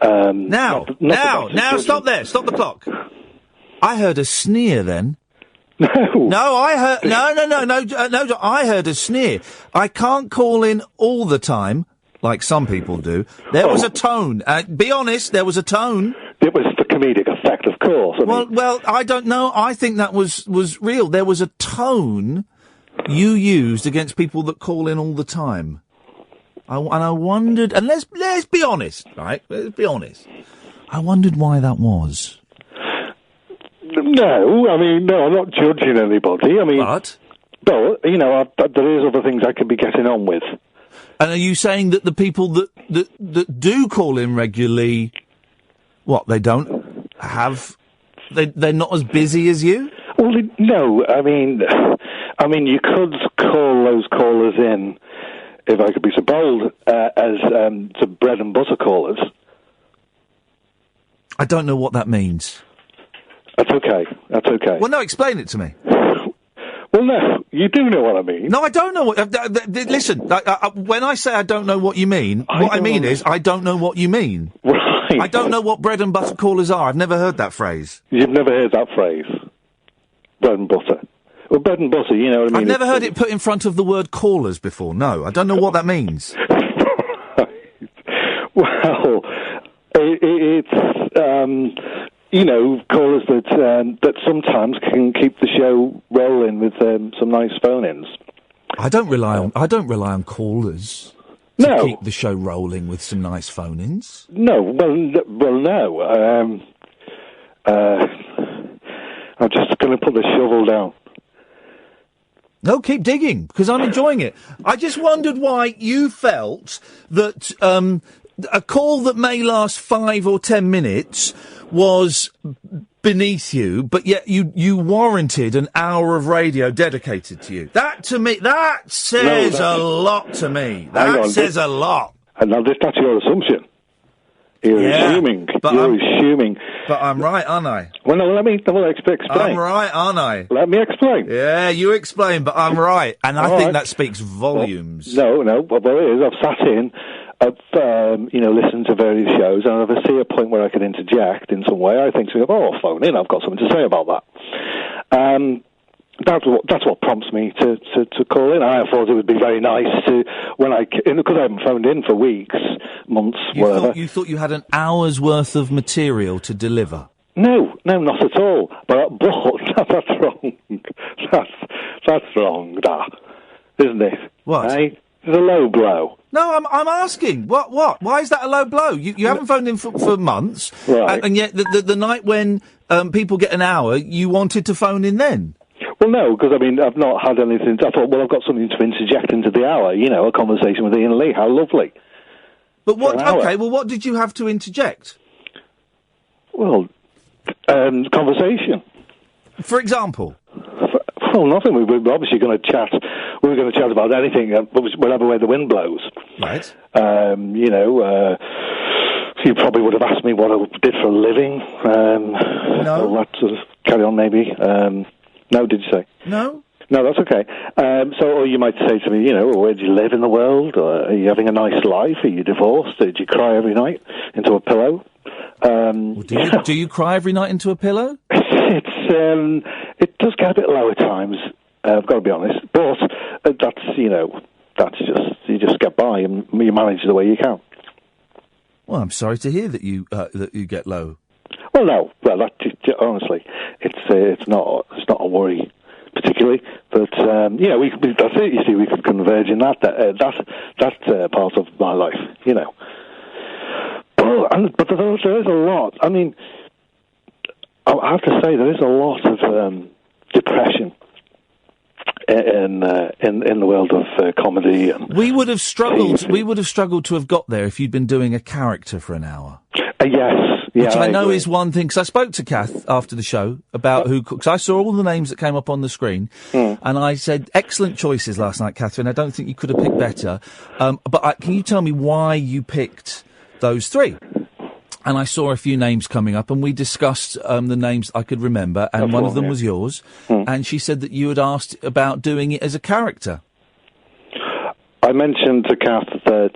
Now, stop there. Stop the clock. I heard a sneer then. No, I heard... No, I heard a sneer. I can't call in all the time like some people do. There was a tone. Be honest, there was a tone. It was for comedic effect, of course. Well, I don't know. I think that was real. There was a tone you used against people that call in all the time. And I wondered, and let's be honest, right? Let's be honest. I wondered why that was. No, I'm not judging anybody. But, there is other things I could be getting on with. And are you saying that the people that do call in regularly, they don't have, they're not as busy as you? Well, no. I mean, you could call those callers in, if I could be so bold, as the bread and butter callers. I don't know what that means. That's okay. Well, no, explain it to me. Well, no, you do know what I mean. No, I don't know what... listen, when I say I don't know what you mean, what I mean is I don't know what you mean. Right. I don't know what bread and butter callers are. I've never heard that phrase. You've never heard that phrase? Bread and butter. Well, bread and butter, you know what I mean? I've never heard it put in front of the word callers before, no. I don't know what that means. Well, it's callers that sometimes can keep the show rolling with some nice phone-ins. I don't rely on callers to keep the show rolling with some nice phone-ins. No, well, no. I'm just going to put the shovel down. No, keep digging, because I'm enjoying it. I just wondered why you felt that a call that may last 5 or 10 minutes was beneath you, but yet you warranted an hour of radio dedicated to you. That, to me, that says a lot to me. That says a lot. And now that's your assumption. You're assuming. But I'm right, aren't I? Well, no, let me explain. I'm right, aren't I? Let me explain. Yeah, you explain, but I'm right. And I think that speaks volumes. Well, no, it is. I've sat in, listened to various shows, and if I see a point where I can interject in some way, I think to myself, I'll phone in, I've got something to say about that. That's what prompts me to call in. I thought it would be very nice to, because I haven't phoned in for weeks, months, whatever. You thought you had an hour's worth of material to deliver? No, not at all. But that's wrong. That's wrong, isn't it? What? It's a low blow. No, I'm asking. What? Why is that a low blow? You haven't phoned in for months, right? And yet the night when people get an hour, you wanted to phone in then. Well, no, because, I've not had anything. I thought, I've got something to interject into the hour, a conversation with Iain Lee. How lovely. But what, what did you have to interject? Well, conversation. For example? Well, nothing. We were obviously going to chat. We were going to chat about anything, whatever way the wind blows. Right. You probably would have asked me what I did for a living. No. All that sort of carry on, maybe. No, did you say? No. No, that's okay. Or you might say to me, where do you live in the world? Or are you having a nice life? Are you divorced? Did you cry every night into a pillow? Do you cry every night into a pillow? It does get a bit low at times. I've got to be honest, but that's just you just get by and you manage the way you can. Well, I'm sorry to hear that you get low. Well, no. Well, honestly, it's not a worry particularly, but that's it. You see, we could converge in that part of my life, But there is a lot. I have to say there is a lot of depression in the world of comedy. And we would have struggled. We would have struggled to have got there if you'd been doing a character for an hour. Yes. Yeah, which I know agree. is one thing, because I spoke to Kath after the show about because I saw all the names that came up on the screen, and I said, excellent choices last night, Catherine. I don't think you could have picked better. But can you tell me why you picked those three? And I saw a few names coming up, and we discussed the names I could remember, and one of them was yours. And she said that you had asked about doing it as a character. I mentioned to Kath that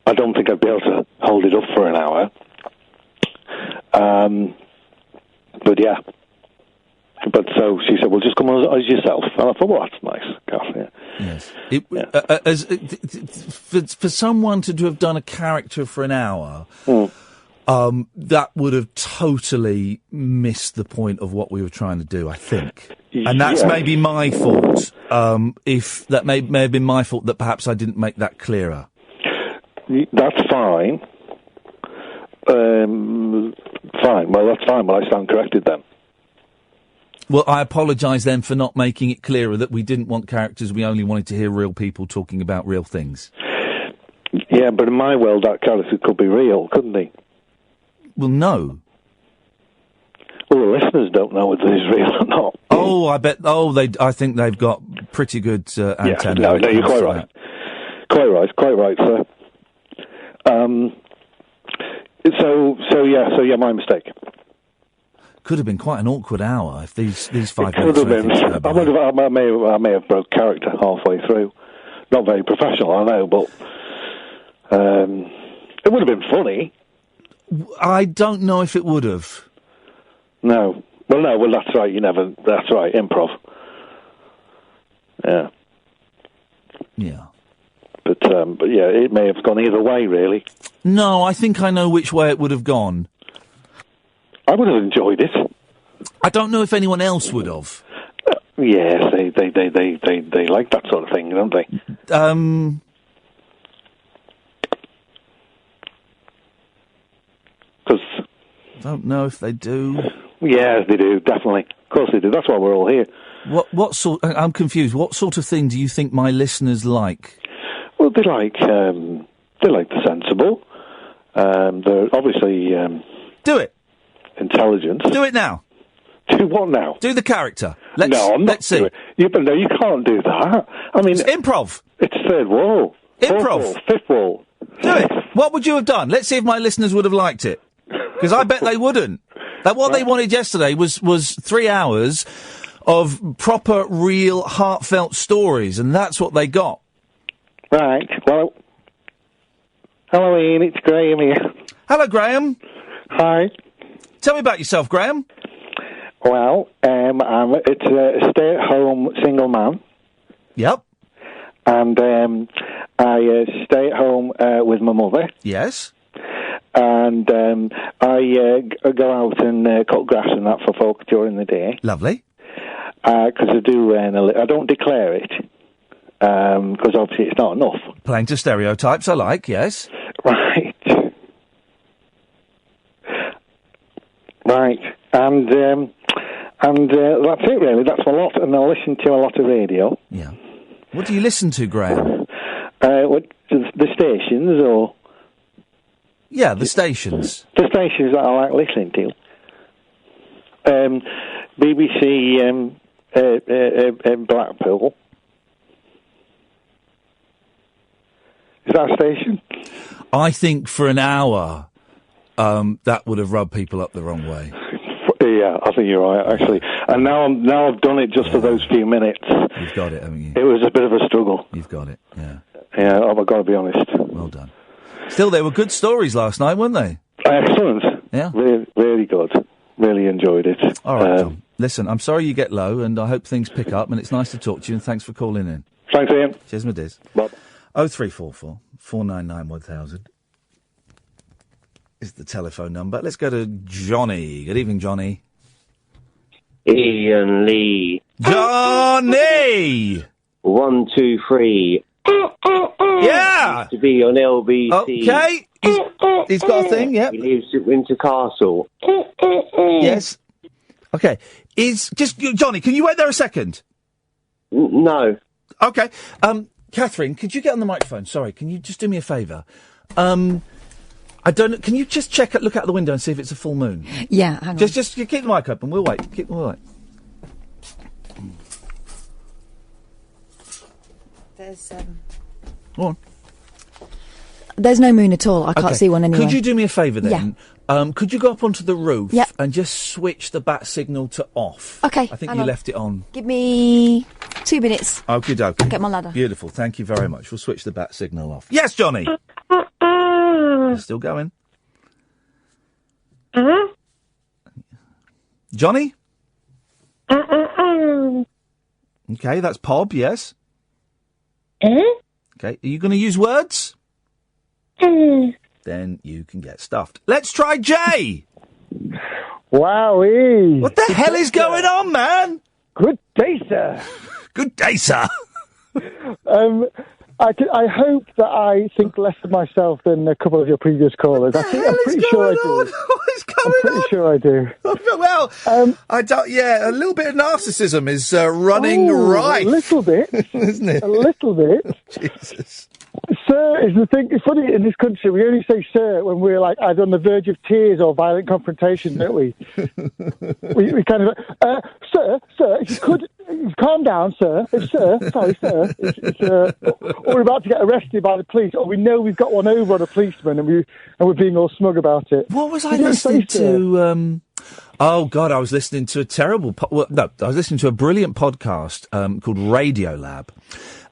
I don't think I'd be able to hold it up for an hour. But yeah, But so she said, well, just come on as yourself. And I thought, well, that's nice, Kath, yeah. Yes. For someone to have done a character for an hour, that would have totally missed the point of what we were trying to do, I think. And that's maybe my fault. If that may have been my fault that perhaps I didn't make that clearer. That's fine. Fine. Well, that's fine. Well, I stand corrected then. Well, I apologise then for not making it clearer that we didn't want characters, we only wanted to hear real people talking about real things. Yeah, but in my world, that character could be real, couldn't he? Well, no. Well, the listeners don't know whether he's real or not. Oh, I bet. Oh, I think they've got pretty good antenna. No, you're quite right. Quite right, sir. So yeah, my mistake. Could have been quite an awkward hour if these 5 Could minutes. have been. I may have broke character halfway through. Not very professional, I know, but it would have been funny. I don't know if it would have. No. Well, that's right. That's right. Improv. Yeah. Yeah. But yeah, it may have gone either way, really. No, I think I know which way it would have gone. I would have enjoyed it. I don't know if anyone else would have. Yes, they like that sort of thing, don't they? Because I don't know if they do. Yes, they do, definitely. Of course they do. That's why we're all here. What sort? I'm confused. What sort of thing do you think my listeners like? Well, they like the sensible. They're obviously do it. Intelligent. Do it now. Do what now? Do the character. I'm not. Let's see. But no, you can't do that. I mean, it's improv. It's third wall. Improv. Fourth wall, fifth wall. Do it. What would you have done? Let's see if my listeners would have liked it. Because I bet they wouldn't. What they wanted yesterday was 3 hours of proper, real, heartfelt stories, and that's what they got. Right. Well, hello, Ian. It's Graham here. Hello, Graham. Hi. Tell me about yourself, Graham. Well, it's a stay-at-home single man. Yep. And I stay at home with my mother. Yes. And I go out and cut grass and that for folk during the day. Lovely. Because I do I don't declare it, because obviously it's not enough. Playing to stereotypes, I like, yes. Right. Right. And that's it, really. That's a lot. And I listen to a lot of radio. Yeah. What do you listen to, Graham? The stations, or... Yeah, the stations. The stations that I like listening to. BBC Blackpool. Is that a station? I think for an hour, that would have rubbed people up the wrong way. Yeah, I think you're right, actually. And now I've done it just for those few minutes. You've got it, haven't you? It was a bit of a struggle. You've got it, yeah. Yeah, I've got to be honest. Well done. Still, they were good stories last night, weren't they? Excellent. Yeah. Really, really good. Really enjoyed it. All right, Tom. Listen, I'm sorry you get low, and I hope things pick up, and it's nice to talk to you, and thanks for calling in. Thanks, Ian. Cheers, my dears. Bye. 0344 499 1000 is the telephone number. Let's go to Johnny. Good evening, Johnny. Ian Lee. Johnny! 1, 2, 3. Yeah! To be on LBC. Okay. He's got a thing, yeah. He lives at Winter Castle. Yes. Okay. Johnny, can you wait there a second? No. Okay. Catherine, could you get on the microphone? Sorry, can you just do me a favour? I don't know. Can you just look out the window and see if it's a full moon? Yeah, hang on. Just keep the mic open. We'll wait. We'll wait. There's Go on. There's no moon at all. I can't see one anywhere. Could you do me a favour then? Yeah. Could you go up onto the roof Yep. and just switch the bat signal to off? Okay. I think hang you on. left it on. Give me 2 minutes. Okie dokie. Get my ladder. Beautiful. Thank you very much. We'll switch the bat signal off. Yes, Johnny. It's still going. Johnny? Okay, that's Pob, yes. Okay, are you going to use words? Then you can get stuffed. Let's try Jay! Wowee! What the hell is going on, man? Good day, sir. Good day, sir. I hope that I think less of myself than a couple of your previous callers. I'm pretty sure I do. What is going I'm pretty sure I do. Well, I don't. Yeah, a little bit of narcissism is running rife. A little bit, isn't it? A little bit. Jesus. Sir is the thing. It's funny in this country. We only say sir when we're like either on the verge of tears or violent confrontation, don't we? we kind of, sir, if you could calm down, sir. Sorry, sir. Or we're about to get arrested by the police, or we know we've got one over on a policeman, and we're being all smug about it. What was I listening to? Oh God, I was listening to a terrible. I was listening to a brilliant podcast called Radio Lab.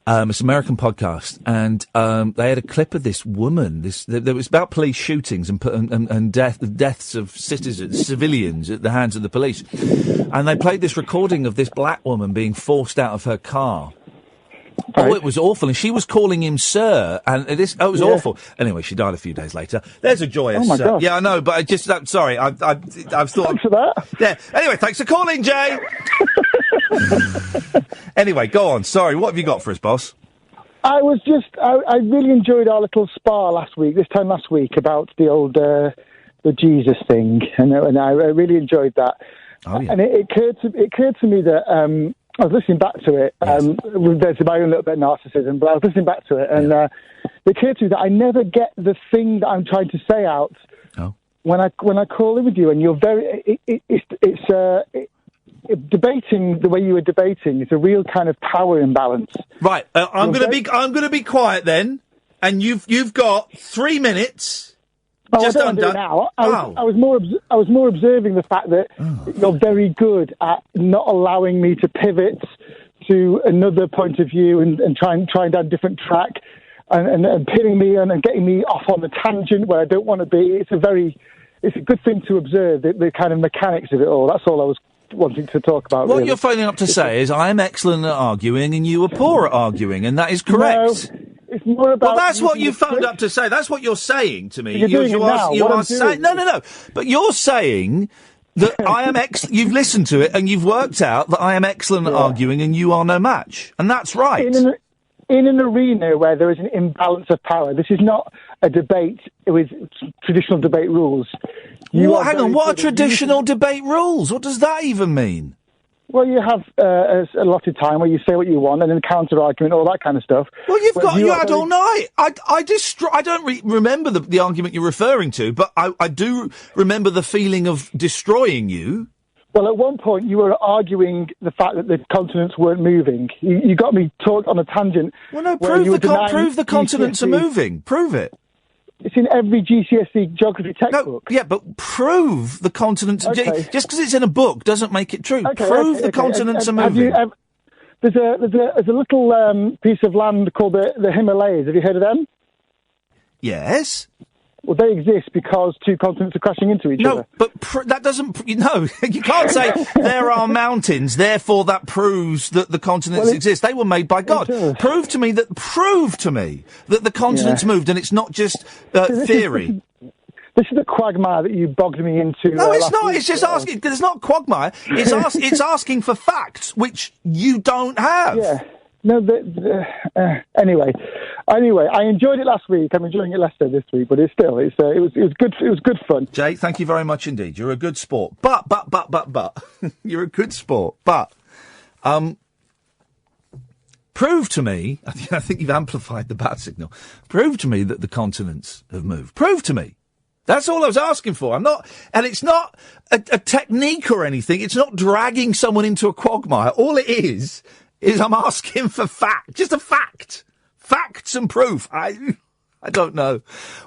It's an American podcast, and they had a clip of this woman. That was about police shootings and deaths of civilians at the hands of the police. And they played this recording of this black woman being forced out of her car. Right. Oh, it was awful, and she was calling him sir, and it was awful. Anyway, she died a few days later. There's a joyous. Oh my God. Yeah, I know, but I just sorry, I've thought. Thanks for that. Yeah. Anyway, thanks for calling, Jay. Anyway, go on. Sorry, what have you got for us, boss? I really enjoyed our little spar this time last week about the old the Jesus thing, and I really enjoyed that. Oh, yeah. And it occurred to me that I was listening back to it. Yes. There's my own little bit of narcissism, but I was listening back to it, and it occurred to me that I never get the thing that I'm trying to say out when I call in with you, and you're very. It's debating the way you were debating is a real kind of power imbalance. Right, I'm going to be quiet then, and you've got 3 minutes. Oh, just I don't undone. Now. I was more observing the fact that you're very good at not allowing me to pivot to another point of view and trying down a different track and pinning me and getting me off on the tangent where I don't want to be. It's a good thing to observe the kind of mechanics of it all. That's all I was wanting to talk about. What really. you're phoning up to say is I am excellent at arguing and you are poor at arguing, and that is correct. No, it's more about. Well, that's what you phoned up to say. That's what you're saying to me. You're doing it now. You What are I'm saying doing. no. But you're saying that I am you've listened to it and you've worked out that I am excellent at arguing and you are no match, and that's right. In an arena where there is an imbalance of power, this is not a debate with traditional debate rules. Hang on, what are traditional debate rules? What does that even mean? Well, you have a allotted time where you say what you want and then counter argument, all that kind of stuff. Well, you had all night. I don't remember the argument you're referring to, but I do remember the feeling of destroying you. Well, at one point you were arguing the fact that the continents weren't moving. You got me talk on a tangent. Well, no, prove the continents are moving. Prove it. It's in every GCSE geography textbook. No, yeah, but prove the continents. Okay. Just because it's in a book doesn't make it true. Prove the continents are Have moving. There's a little piece of land called the Himalayas. Have you heard of them? Yes. Well, they exist because two continents are crashing into each other. No, but that doesn't. No, you can't say there are mountains. Therefore, that proves that the continents exist. They were made by God. Prove to me that the continents moved, and it's not just theory. This is the quagmire that you bogged me into. No, it's not. It's just asking. It's not quagmire. It's asking for facts which you don't have. Yeah. No, anyway, I enjoyed it last week. I'm enjoying it less so this week, but it was good. It was good fun. Jay, thank you very much indeed. You're a good sport. But you're a good sport. But prove to me. I think you've amplified the bat signal. Prove to me that the continents have moved. Prove to me. That's all I was asking for. And it's not a technique or anything. It's not dragging someone into a quagmire. All it is I'm asking for fact. Just a fact. Facts and proof. I don't know.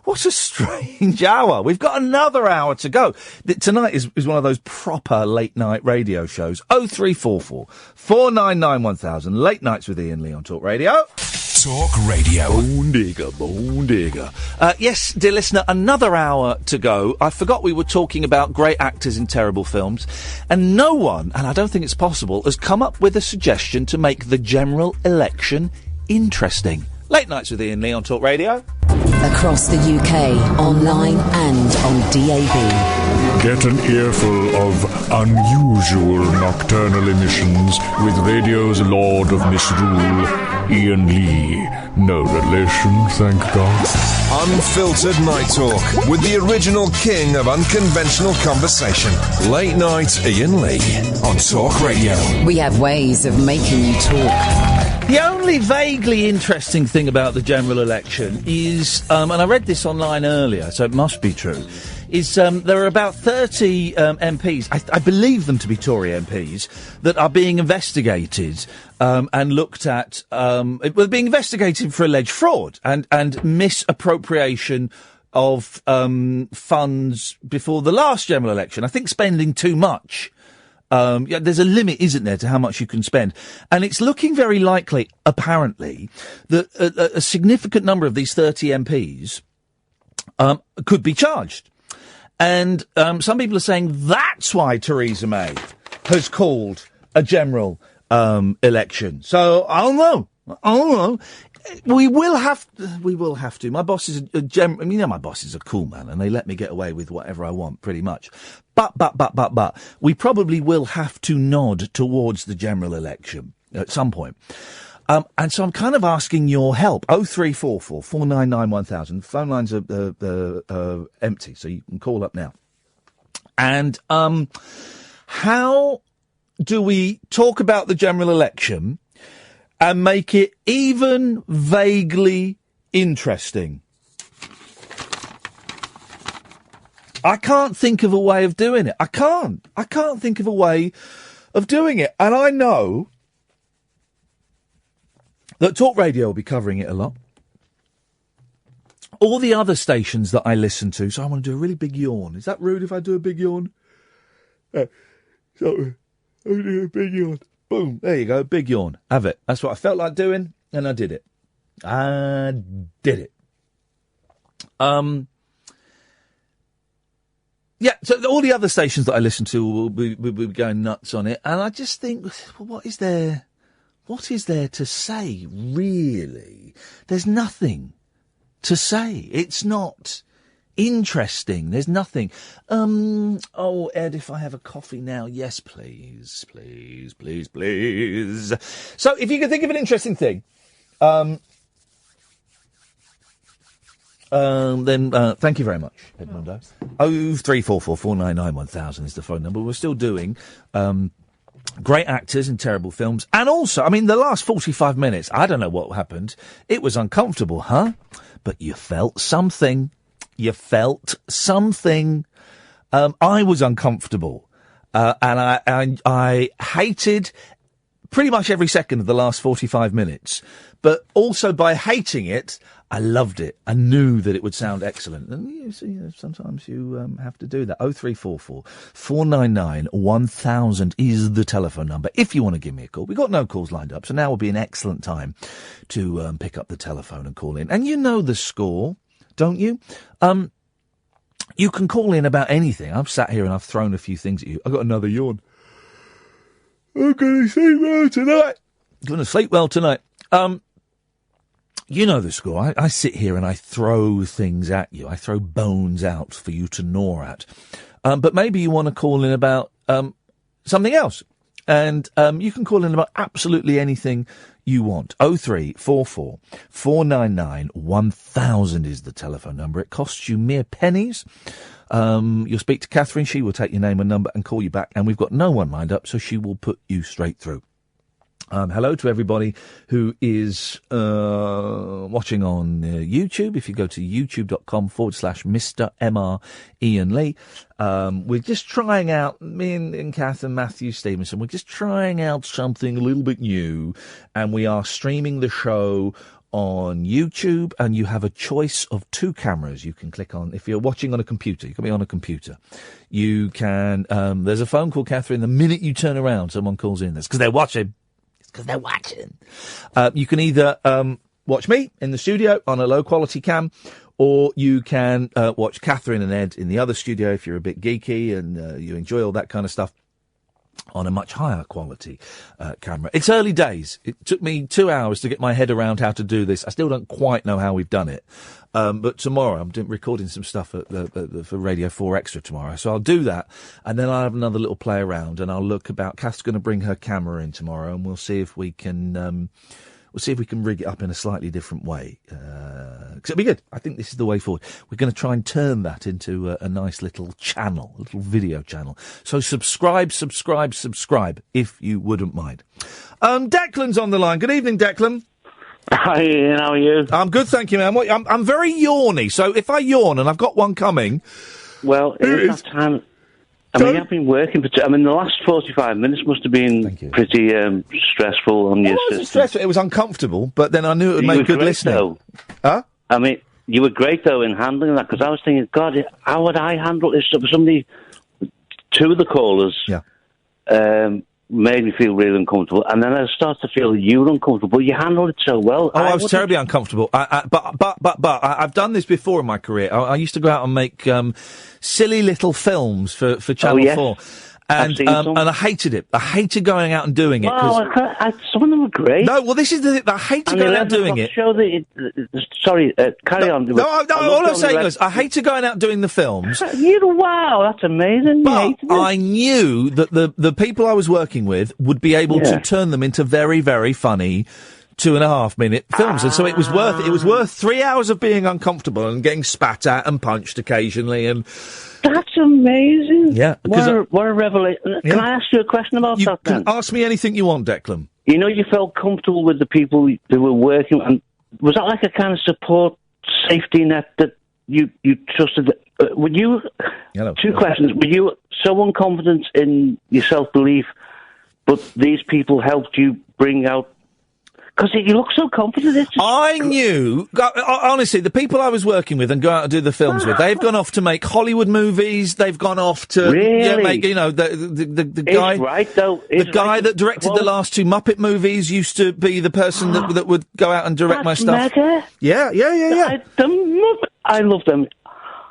What a strange hour. We've got another hour to go. Tonight is one of those proper late night radio shows. 0344 499 1000. Late nights with Iain Lee on Talk Radio. Talk Radio. Bone digger, bone digger. Yes, dear listener, another hour to go. I forgot we were talking about great actors in terrible films, and no one, and I don't think it's possible, has come up with a suggestion to make the general election interesting. Late Nights with Iain Lee on Talk Radio. Across the UK, online and on DAB. Get an earful of unusual nocturnal emissions with radio's Lord of Misrule, Iain Lee. No relation, thank God. Unfiltered Night Talk with the original king of unconventional conversation. Late Night Iain Lee on Talk Radio. We have ways of making you talk. The only vaguely interesting thing about the general election is, and I read this online earlier, so it must be true, is there are about 30 MPs, I believe them to be Tory MPs, that are being investigated and looked at, being investigated for alleged fraud and misappropriation of funds before the last general election. I think spending too much. There's a limit, isn't there, to how much you can spend. And it's looking very likely, apparently, that a significant number of these 30 MPs could be charged. And some people are saying that's why Theresa May has called a general election. So, I don't know. We will have to. My boss is my boss is a cool man, and they let me get away with whatever I want, pretty much. But, we probably will have to nod towards the general election at some point. And so I'm kind of asking your help. 0344 499 1000. Phone lines are empty, so you can call up now. And how do we talk about the general election and make it even vaguely interesting? I can't think of a way of doing it. I can't think of a way of doing it. And I know that Talk Radio will be covering it a lot. All the other stations that I listen to, so I want to do a really big yawn. Is that rude if I do a big yawn? So, I'll do a big yawn. Boom, there you go, big yawn. Have it. That's what I felt like doing, and I did it. Yeah, so all the other stations that I listen to will be going nuts on it, and I just think, well, what is there to say, really? There's nothing to say. It's not interesting. There's nothing. Oh, Ed, if I have a coffee now, yes, please. So, if you can think of an interesting thing, then thank you very much, Edmundo. 0344 499 1000 is the phone number. We're still doing great actors in terrible films, and also, I mean, the last 45 minutes, I don't know what happened. It was uncomfortable, huh? But you felt something. I was uncomfortable, and I hated pretty much every second of the last 45 minutes. But also by hating it, I loved it. I knew that it would sound excellent. And sometimes you have to do that. 0344 499 1000 is the telephone number if you want to give me a call. We've got no calls lined up, so now will be an excellent time to pick up the telephone and call in. And you know the score, don't you? You can call in about anything. I've sat here and I've thrown a few things at you. I've got another yawn. I'm going to sleep well tonight. You know the score. I sit here and I throw things at you. I throw bones out for you to gnaw at. But maybe you want to call in about something else. And you can call in about absolutely anything you want. 0344 499 1000 is the telephone number. It costs you mere pennies. You'll speak to Catherine. She will take your name and number and call you back. And we've got no one lined up, so she will put you straight through. Hello to everybody who is watching on YouTube. If you go to youtube.com/Mr. MR Iain Lee, we're just trying out, me and Kath and Matthew Stevenson, we're just trying out something a little bit new, and we are streaming the show on YouTube, and you have a choice of two cameras you can click on. If you're watching on a computer, you can be on a computer. You can, there's a phone call, Catherine, the minute you turn around, someone calls in. That's because they're watching. You can either watch me in the studio on a low-quality cam, or you can watch Catherine and Ed in the other studio if you're a bit geeky and you enjoy all that kind of stuff, on a much higher quality camera. It's early days. It took me 2 hours to get my head around how to do this. I still don't quite know how we've done it. But tomorrow I'm recording some stuff for Radio 4 Extra tomorrow. So I'll do that, and then I'll have another little play around, and I'll look about... Kath's going to bring her camera in tomorrow, and we'll see if we can... We'll see if we can rig it up in a slightly different way. 'Cause it'll be good. I think this is the way forward. We're going to try and turn that into a nice little channel, a little video channel. So subscribe, if you wouldn't mind. Declan's on the line. Good evening, Declan. Hi, Ian. How are you? I'm good, thank you, man. I'm very yawny, so if I yawn, and I've got one coming... Well, it's that time... I mean, I've been working for... the last 45 minutes must have been pretty stressful on your system. It wasn't stressful. It was uncomfortable, but then I knew it would make good listening. Though. Huh? I mean, you were great, though, in handling that, because I was thinking, God, how would I handle this? Somebody... Two of the callers... made me feel really uncomfortable, and then I started to feel you were uncomfortable. You handled it so well. Oh, I was terribly uncomfortable. But I've done this before in my career. I used to go out and make silly little films for Channel 4. And I hated it. I hated going out and doing it. Well, some of them were great. No, well, this is the thing. I hated going out and doing it. Carry on. All I'm saying is, I hated going out doing the films. Wow, that's amazing. But I knew that the people I was working with would be able to turn them into very, very funny 2.5-minute films, and so it was worth 3 hours of being uncomfortable and getting spat at and punched occasionally, and that's amazing. Yeah, what a revelation. Can I ask you a question about that? You can ask me anything you want, Declan. You know, you felt comfortable with the people who were working, and was that like a kind of support safety net that you trusted? Would you? Two questions. Were you so unconfident in your self-belief, but these people helped you bring out? Because you look so confident. I knew, honestly, the people I was working with and go out and do the films with, they've gone off to make Hollywood movies. They've gone off to make, the guy, the guy that directed the last two Muppet movies used to be the person that would go out and direct my stuff. Mega. Yeah. I love them.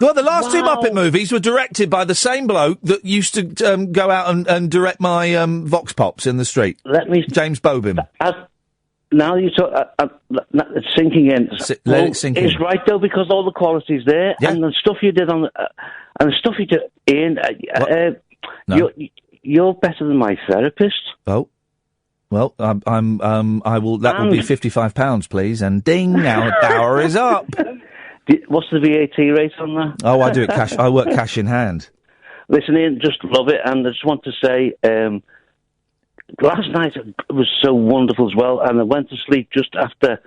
Well, the last two Muppet movies were directed by the same bloke that used to go out and direct my Vox Pops in the street. James Bobin. Now you talk, it's sinking in. Let it sink in. It's right though, because all the quality's there, and the stuff you did and the stuff you did, Ian. You're better than my therapist. Oh, well, I will. That will be £55, please. And ding! Our hour is up. What's the VAT rate on that? Oh, I do it cash. I work cash in hand. Listen, Ian, just love it, and I just want to say. Last night was so wonderful as well, and I went to sleep just after,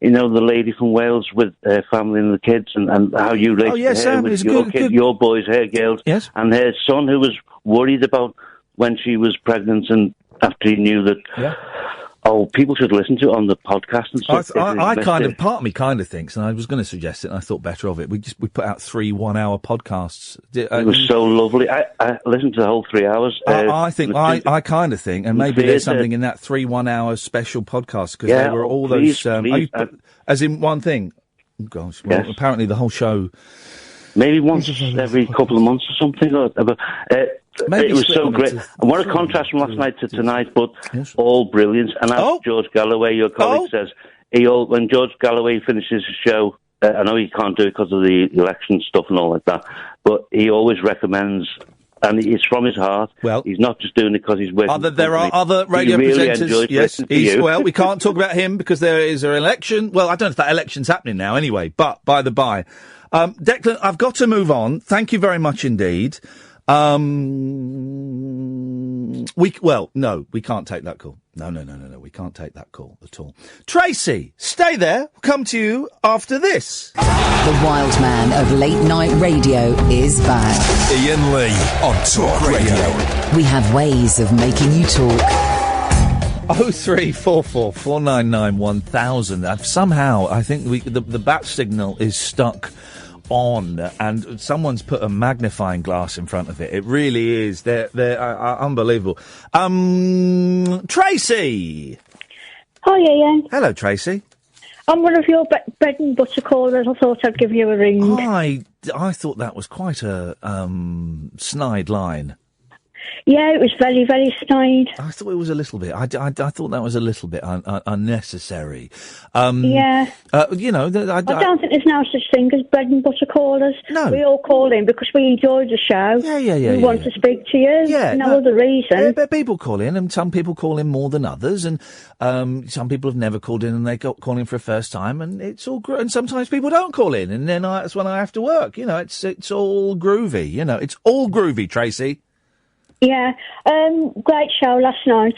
the lady from Wales with her family and the kids, and how you related to her with your kid, your boys, her girls, and her son, who was worried about when she was pregnant, and after he knew that, people should listen to it on the podcast and stuff. Part of me kind of thinks, and I was going to suggest it, and I thought better of it. We put out 3 1-hour podcasts. It was so lovely. I listened to the whole 3 hours. I kind of think, and maybe there's something in that 3 1-hour special podcast, because they were all those. As in one thing. Oh, gosh. Well, apparently the whole show. Maybe once every couple of months or something. It was so great. And what a contrast from last night to tonight, but all brilliant. And as George Galloway, your colleague, says, when George Galloway finishes his show, I know he can't do it because of the election stuff and all like that, but he always recommends, and it's from his heart. Well, he's not just doing it because he's working. There are other radio presenters. Yes, well, we can't talk about him because there is an election. Well, I don't know if that election's happening now anyway, but by the by. Declan, I've got to move on. Thank you very much indeed. We can't take that call. No, we can't take that call at all. Tracy, stay there. We'll come to you after this. The wild man of late night radio is back. Iain Lee on Talk Radio. We have ways of making you talk. 0344 499 1000. Somehow, I think the bat signal is stuck on, and someone's put a magnifying glass in front of it. It really is. They're unbelievable. Tracy! Hi, Ian. Hello, Tracy. I'm one of your bread and butter callers. I thought I'd give you a ring. I thought that was quite a snide line. Yeah, it was very, very snide. I thought it was a little bit. I thought that was a little bit unnecessary. Yeah. You know, I don't think there's no such thing as bread and butter callers. No. We all call in because we enjoy the show. Yeah. We want to speak to you. Yeah, no other reason. But people call in, and some people call in more than others, and some people have never called in, and they call in for a first time, and it's all. And sometimes people don't call in, and then that's when I have to work. You know, it's all groovy. You know, it's all groovy, Tracy. Yeah, great show last night.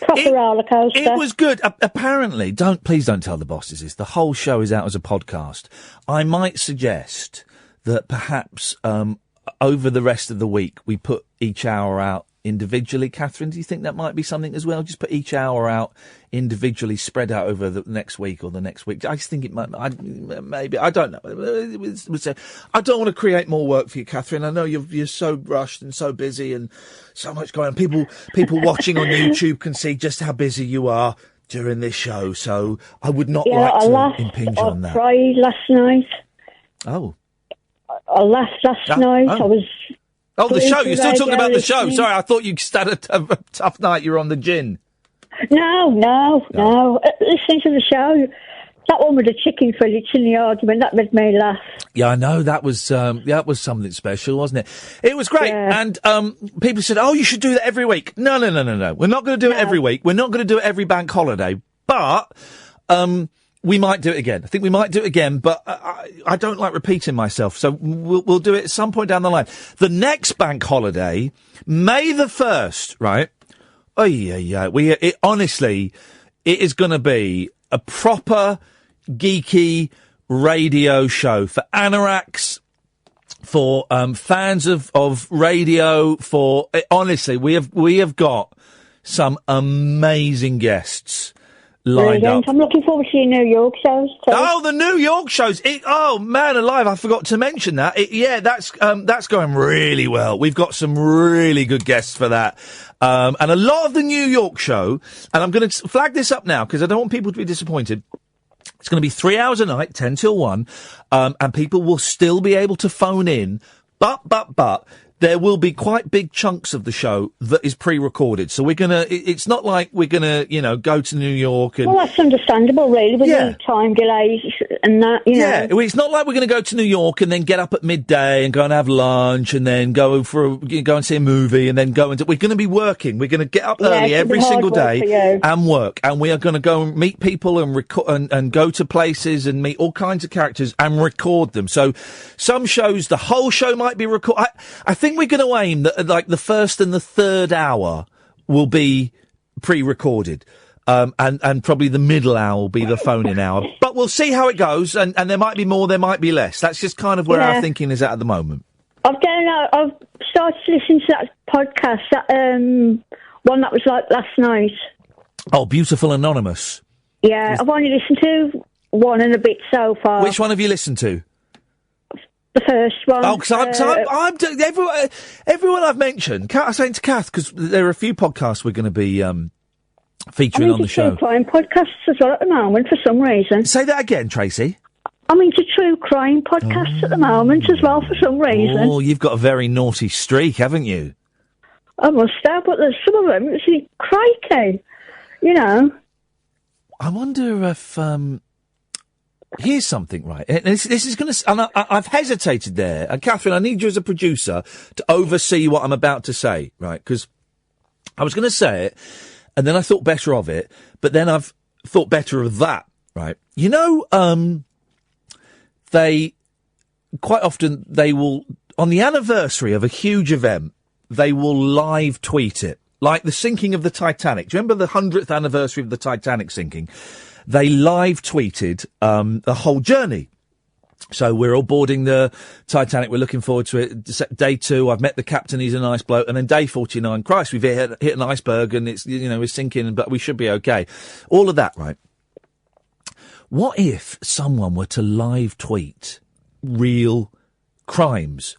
Proper roller coaster. It was good. Apparently, please don't tell the bosses this. The whole show is out as a podcast. I might suggest that perhaps over the rest of the week we put each hour out individually. Catherine, do you think that might be something as well? Just put each hour out individually, spread out over the next week or the next week. I just think it might. Maybe I don't know. I don't want to create more work for you, Catherine. I know you're so rushed and so busy and so much going on. People watching on YouTube can see just how busy you are during this show. So I would not like to impinge on that. I cried last night. Oh. I laughed last night. I was. Oh, the show. You're still talking about the show. Sorry, I thought you had a tough night. You're on the gin. No. Listening to the show, that one with the chicken fillets in the argument, that made me laugh. Yeah, I know. That was something special, wasn't it? It was great. Yeah. And people said, oh, you should do that every week. No. We're not going to do it every week. We're not going to do it every bank holiday. But we might do it again. I think we might do it again, but I don't like repeating myself, so we'll do it at some point down the line. The next bank holiday, May the 1st, right? Oh, yeah. Honestly, it is going to be a proper geeky radio show for anoraks, for fans of radio, honestly, we have got some amazing guests lined up. I'm looking forward to your New York shows too. Oh, the New York shows! Oh man, alive! I forgot to mention that. That's going really well. We've got some really good guests for that, and a lot of the New York show. And I'm going to flag this up now because I don't want people to be disappointed. It's going to be 3 hours a night, 10 till 1, and people will still be able to phone in. But there will be quite big chunks of the show that is pre-recorded. So it's not like we're gonna, go to New York and... Well, that's understandable, really, with the time delays and that, you know. Yeah, it's not like we're gonna go to New York and then get up at midday and go and have lunch and then go and see a movie and then we're gonna be working. We're gonna get up early every single day and work. And we are gonna go and meet people and and go to places and meet all kinds of characters and record them. So some shows, the whole show might be recorded. I think we're going to aim that, like, the first and the third hour will be pre-recorded, and probably the middle hour will be the phone-in hour. But we'll see how it goes, and there might be more, there might be less. That's just kind of where our thinking is at the moment. I've started to listen to that podcast, that one that was like last night. Oh, Beautiful Anonymous. Yeah, I've only listened to one and a bit so far. Which one have you listened to? The first one. Oh, because I'm everyone I've mentioned. I was saying to Kath, because there are a few podcasts we're going to be featuring on the show. True crime podcasts as well at the moment for some reason. Say that again, Tracy. I'm into true crime podcasts at the moment as well for some reason. Oh, you've got a very naughty streak, haven't you? I must have, but there's some of them that seem crikey, I wonder if... Here's something, right? And this is going to... And I've hesitated there. And, Catherine, I need you as a producer to oversee what I'm about to say, right? Because I was going to say it, and then I thought better of it, but then I've thought better of that, right? They... Quite often, they will... On the anniversary of a huge event, they will live tweet it. Like the sinking of the Titanic. Do you remember the 100th anniversary of the Titanic sinking? They live tweeted the whole journey. So we're all boarding the Titanic. We're looking forward to it. Day 2, I've met the captain. He's a nice bloke. And then day 49, Christ, we've hit an iceberg and it's, we're sinking, but we should be okay. All of that, right? What if someone were to live tweet real crimes?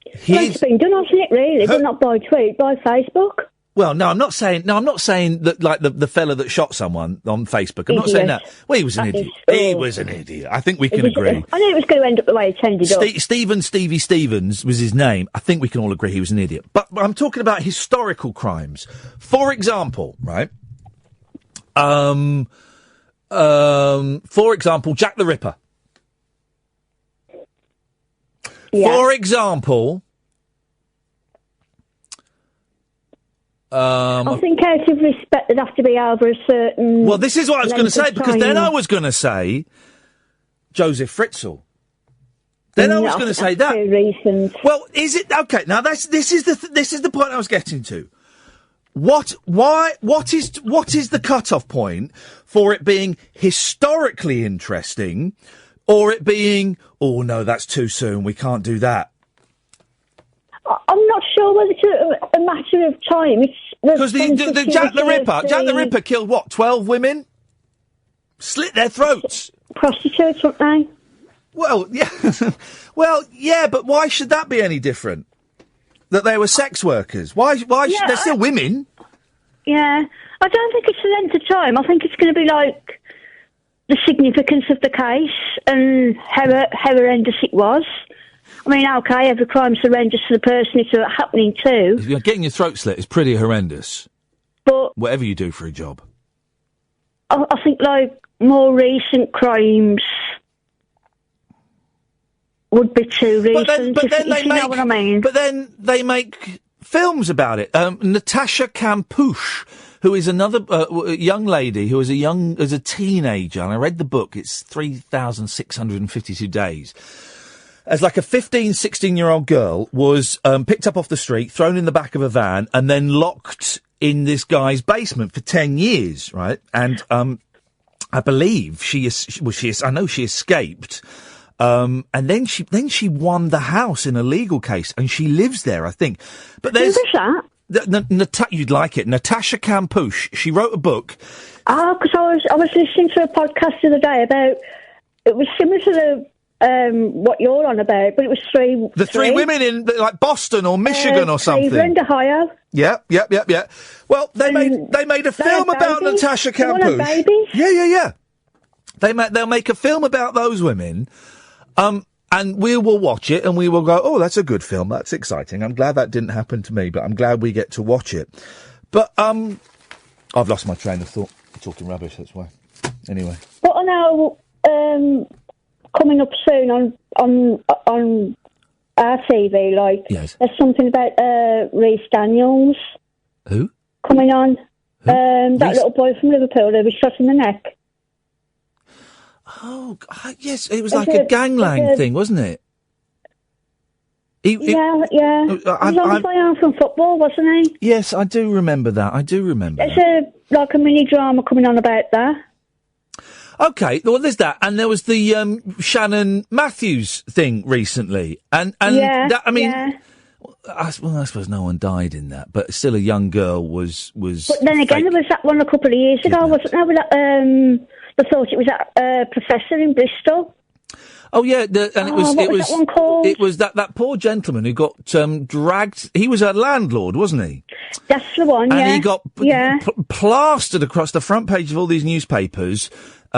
It's been done, hasn't it, really? But not by tweet, by Facebook. Well, no, I'm not saying that, like, the fella that shot someone on Facebook. I'm not saying that. Well, he was an idiot. He was an idiot. I think we can agree. I knew it was going to end up the way it ended up. Stevie Stevens was his name. I think we can all agree he was an idiot. But I'm talking about historical crimes. For example, right? For example, Jack the Ripper. Yeah. For example, I think out of respect, there'd have to be over a certain. Well, this is what I was going to say, length of because then time. I was going to say Joseph Fritzl. Then I was going to say that. Recent. Well, is it okay? Now this is the point I was getting to. What is the cut-off point for it being historically interesting, or it being, oh no, that's too soon, we can't do that? I'm not sure whether it's a matter of time. Because the Jack the Ripper killed what, 12 women? Slit their throats. Prostitutes, weren't they? Well, yeah. Well, yeah, but why should that be any different? That they were sex workers? Why they're still women. Yeah. I don't think it's the length of time. I think it's going to be like the significance of the case and how horrendous it was. I mean, okay, every crime's horrendous to the person it's happening to. Getting your throat slit is pretty horrendous. But whatever you do for a job. I think, like, more recent crimes would be too recent. But then if you know what I mean. But then they make films about it. Natasha Kampusch, who is another young lady who was as a teenager, and I read the book. It's 3,652 days. As like a 15, 16-year-old girl was picked up off the street, thrown in the back of a van, and then locked in this guy's basement for 10 years, right? And I believe I know she escaped. And then she won the house in a legal case, and she lives there, I think. But there's Who was that? You'd like it, Natasha Kampusch. She wrote a book. Because I was listening to a podcast the other day about, it was similar to what you're on about, but it was three women in like Boston or Michigan or something. Cleveland, Ohio. Yeah. Well, they made a film about babies. Natasha They want Kampusch. babies. Yeah. They'll make a film about those women. And we will watch it and we will go, oh, that's a good film. That's exciting. I'm glad that didn't happen to me, but I'm glad we get to watch it. But, I've lost my train of thought. I'm talking rubbish, that's why. Anyway. But I know, coming up soon on our TV, like, yes. There's something about, Rhys Daniels. Who? Coming on. That little boy from Liverpool who was shot in the neck. Oh, yes, it was like a gangland thing, wasn't it? Yeah. He was on fire from football, wasn't he? Yes, I do remember that. There's like a mini drama coming on about that. Okay, well, there's that, and there was the Shannon Matthews thing recently, and that, I mean, I suppose no one died in that, but still a young girl was. But then again, there was that one a couple of years ago, wasn't there? With that, I thought it was that professor in Bristol. Oh yeah, it was that one called? It was that poor gentleman who got dragged. He was a landlord, wasn't he? That's the one. And he got plastered across the front page of all these newspapers.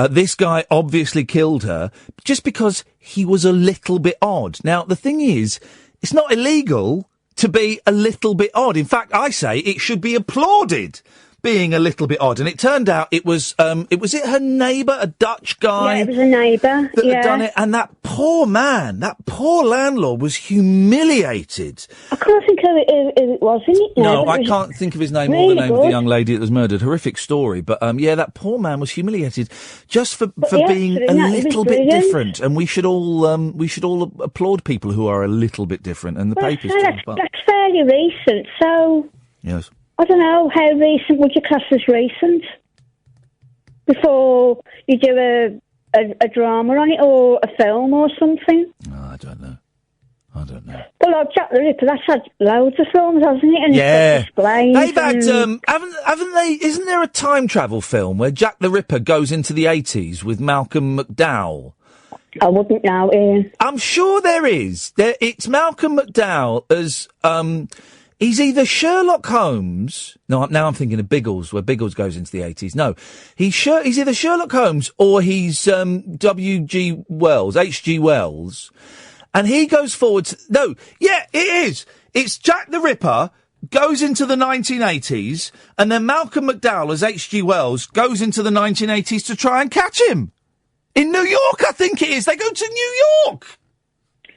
This guy obviously killed her just because he was a little bit odd. Now the thing is, it's not illegal to be a little bit odd. In fact, I say it should be applauded. Being a little bit odd, and it turned out it was her neighbour, a Dutch guy. Yeah, it was a neighbour that had done it, and that poor man, that poor landlord, was humiliated. I can't think who it was, isn't it? No, I can't think of his name or the name of the young lady that was murdered. Horrific story, but that poor man was humiliated just for being a little bit different, and we should all applaud people who are a little bit different. And the papers. That's fairly recent, so yes. I don't know, how recent would you class as recent? Before you do a drama on it, or a film or something? No, I don't know. Well, like Jack the Ripper, that's had loads of films, hasn't it? And yeah. It's got displays. They've had, haven't they, isn't there a time travel film where Jack the Ripper goes into the 80s with Malcolm McDowell? I wouldn't know, Ian. I'm sure there is. It's Malcolm McDowell as, He's either Sherlock Holmes. No, now I'm thinking of Biggles, where Biggles goes into the 80s. No, he's either Sherlock Holmes or he's H.G. Wells, and he goes forward. It is. It's Jack the Ripper goes into the 1980s, and then Malcolm McDowell as H.G. Wells goes into the 1980s to try and catch him in New York. I think it is. They go to New York.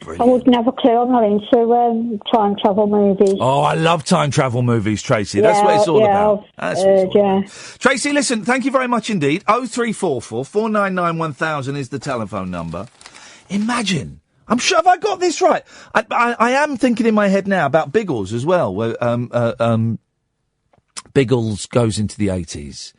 Brilliant. I wouldn't have a clue. I'm not into time travel movies. Oh, I love time travel movies, Tracy. That's what it's all about. That's what it's all about. Tracy, listen, thank you very much indeed. 0344 499 1000 is the telephone number. Imagine. I'm sure, have I got this right? I am thinking in my head now about Biggles as well, where Biggles goes into the 80s.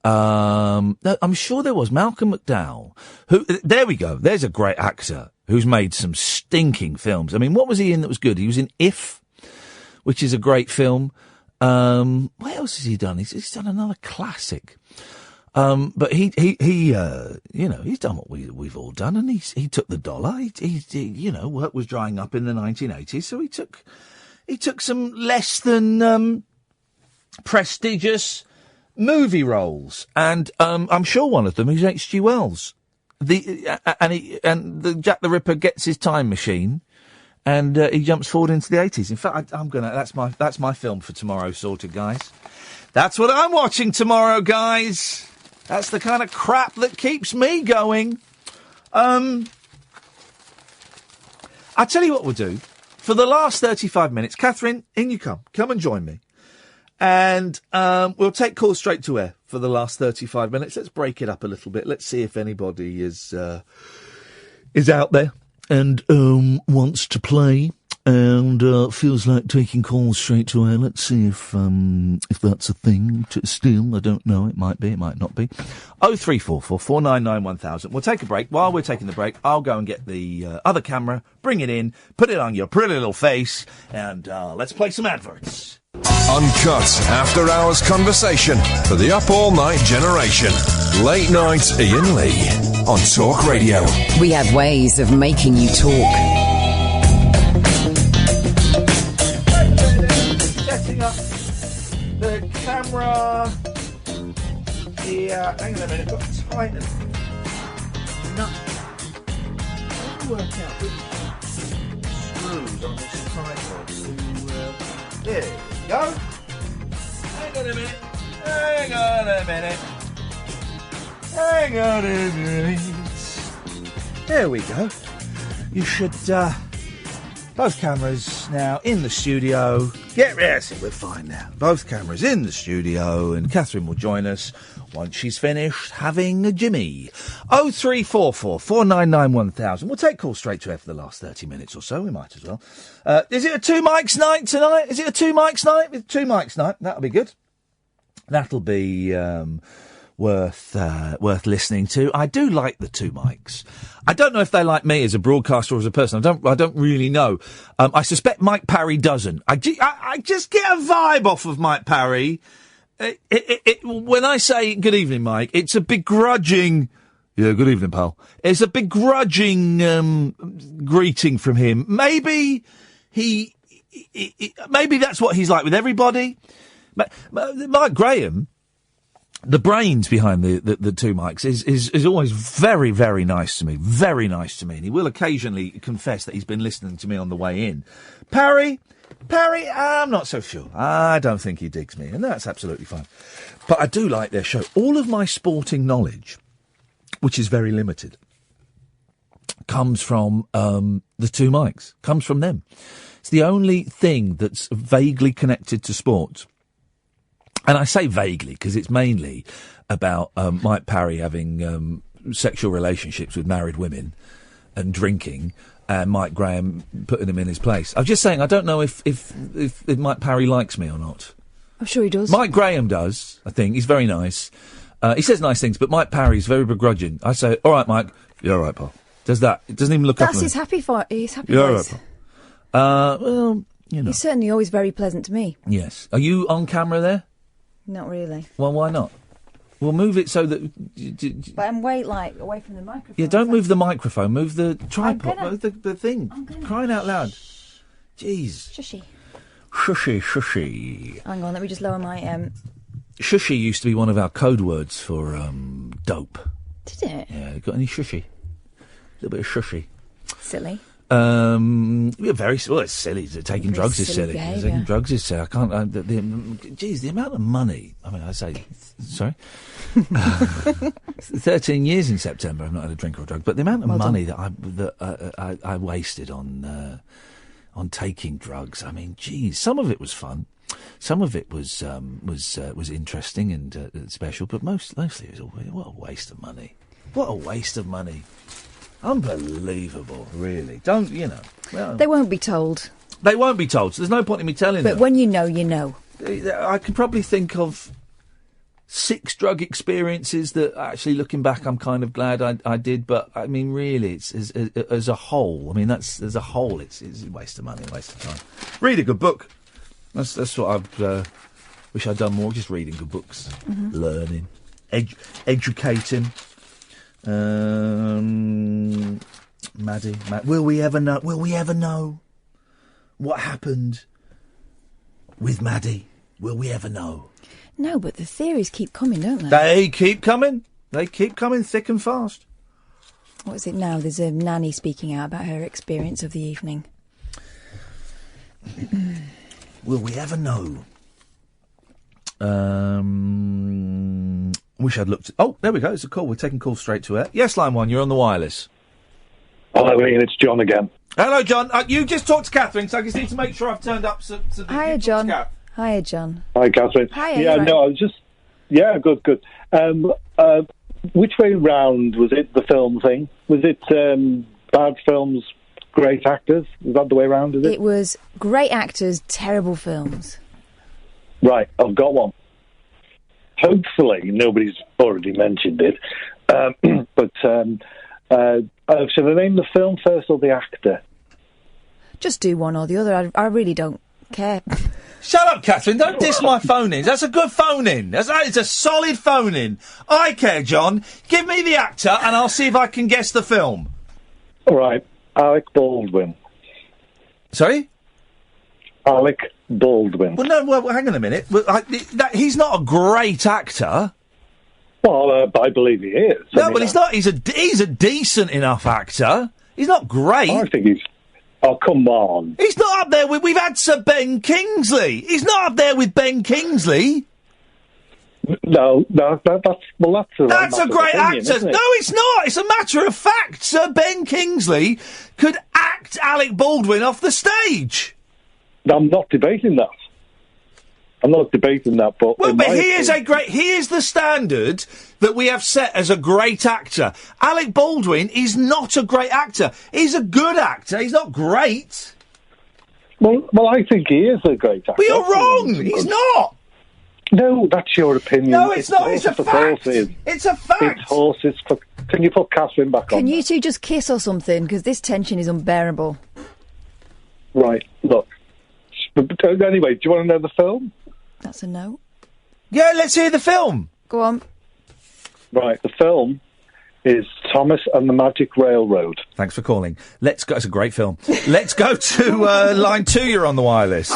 No, I'm sure there was Malcolm McDowell, who, there we go, there's a great actor who's made some stinking films. I mean, what was he in that was good? He was in If, which is a great film. What else has he done? He's done another classic. But he he's done what we've all done, and he took the dollar. He work was drying up in the 1980s, so he took some less than prestigious movie roles, and I'm sure one of them is H.G. Wells. The Jack the Ripper gets his time machine, and he jumps forward into the 80s. In fact, that's my film for tomorrow, sorted, guys. That's what I'm watching tomorrow, guys. That's the kind of crap that keeps me going. I tell you what we'll do. For the last 35 minutes, Catherine, in you come. Come and join me. And we'll take calls straight to air for the last 35 minutes. Let's break it up a little bit. Let's see if anybody is out there and wants to play and feels like taking calls straight to air. Let's see if that's a thing. Still, I don't know. It might be. It might not be. 0344 499 1000. We'll take a break. While we're taking the break, I'll go and get the other camera, bring it in, put it on your pretty little face, and let's play some adverts. Uncut after-hours conversation for the up-all-night generation. Late night Iain Lee on Talk Radio. We have ways of making you talk. Setting up the camera. Yeah, hang on a minute. Got to tighten it. Nut. How do you work out which screws on this tripod to there you go. Hang on a minute. Hang on a minute. Hang on a minute. There we go. You should, both cameras now in the studio. Get ready. We're fine now. Both cameras in the studio, and Catherine will join us once she's finished having a Jimmy. 0344 499 1000. We'll take calls straight to air for the last 30 minutes or so. We might as well. Is it a two mics night tonight? Is it a two mics night? With two mics night. That'll be good. That'll be worth listening to. I do like the two mics. I don't know if they like me as a broadcaster or as a person. I don't really know. I suspect Mike Parry doesn't. I just get a vibe off of Mike Parry. When I say good evening, Mike, it's a begrudging. Yeah, good evening, pal. It's a begrudging greeting from him. Maybe maybe that's what he's like with everybody. Mike Graham, the brains behind the two mics, is always very, very nice to me. Very nice to me. And he will occasionally confess that he's been listening to me on the way in. Parry, I'm not so sure. I don't think he digs me, and that's absolutely fine. But I do like their show. All of my sporting knowledge, which is very limited, comes from the two mics. Comes from them. It's the only thing that's vaguely connected to sport. And I say vaguely because it's mainly about Mike Parry having sexual relationships with married women and drinking, and Mike Graham putting him in his place. I'm just saying, I don't know if Mike Parry likes me or not. I'm sure he does. Mike Graham does, I think. He's very nice. He says nice things, but Mike Parry's very begrudging. I say, all right, Mike. You're all right, pal. Does that. It doesn't even look up at me. That's his happy You're voice. All right, pal. Well, you know. He's certainly always very pleasant to me. Yes. Are you on camera there? Not really. Well, why not? We'll move it so that... But I'm away from the microphone. Yeah, don't move the microphone. Move the tripod. Move the thing. Crying out loud. Jeez. Shushy. Shushy. Hang on, let me just lower my... Shushy used to be one of our code words for dope. Did it? Yeah, got any shushy? A little bit of shushy. Silly. Yeah, very well. It's silly. Taking drugs is silly. behaviour. Taking drugs is silly. I can't. Geez, the amount of money. I mean, I say, sorry. 13 years in September. I've not had a drink or a drug, but the amount of money that I wasted on taking drugs. I mean, geez, some of it was fun. Some of it was interesting and special, but mostly it was what a waste of money. What a waste of money. Unbelievable, really. Don't, you know. Well, They won't be told. They won't be told, so there's no point in me telling them. But when you know, you know. I can probably think of 6 drug experiences that, actually, looking back, I'm kind of glad I did. But, I mean, really, it's as a whole. I mean, as a whole, it's a waste of money, a waste of time. Read a good book. That's what I wish I'd done more, just reading good books. Mhm. Learning. Educating. Maddie, will we ever know? Will we ever know what happened with Maddie? Will we ever know? No, but the theories keep coming, don't they? They keep coming. They keep coming thick and fast. What is it now? There's a nanny speaking out about her experience of the evening. Will we ever know? Wish I'd looked. Oh, there we go. It's a call. We're taking calls straight to air. Yes, line 1. You're on the wireless. Hello, Ian. It's John again. Hello, John. You just talked to Catherine, so I just need to make sure I've turned up. Hiya, John. Hiya, John. Hi, Catherine. Hiya, yeah, you're no, I was just... Yeah, good. Which way round was it, the film thing? Was it bad films, great actors? Is that the way round, is it? It was great actors, terrible films. Right, I've got one. Hopefully, nobody's already mentioned it. But should I name the film first or the actor? Just do one or the other. I really don't care. Shut up, Catherine. Don't diss my phone-ins. That's a good phone-in. It's a solid phone-in. I care, John. Give me the actor and I'll see if I can guess the film. All right, Alec Baldwin. Sorry? Alec Baldwin. Well, hang on a minute. He's not a great actor. Well, I believe he is. No, but he's not. He's a decent enough actor. He's not great. I think he's... Oh, come on. He's not up there with... We've had Sir Ben Kingsley. He's not up there with Ben Kingsley. No, that's a great actor. No, it's not. It's a matter of fact. Sir Ben Kingsley could act Alec Baldwin off the stage. I'm not debating that. But he is the standard that we have set as a great actor. Alec Baldwin is not a great actor. He's a good actor. He's not great. Well, I think he is a great actor. But you're wrong. He's not. No, that's your opinion. No, it's not. It's a fact. It's a fact. It's horses. Can you put Catherine back on? Can you two just kiss or something? Because this tension is unbearable. Right, look. Anyway, do you want to know the film? That's a no. Yeah, let's hear the film. Go on. Right, the film is Thomas and the Magic Railroad. Thanks for calling. Let's go. It's a great film. Let's go to line 2. You're on the wireless.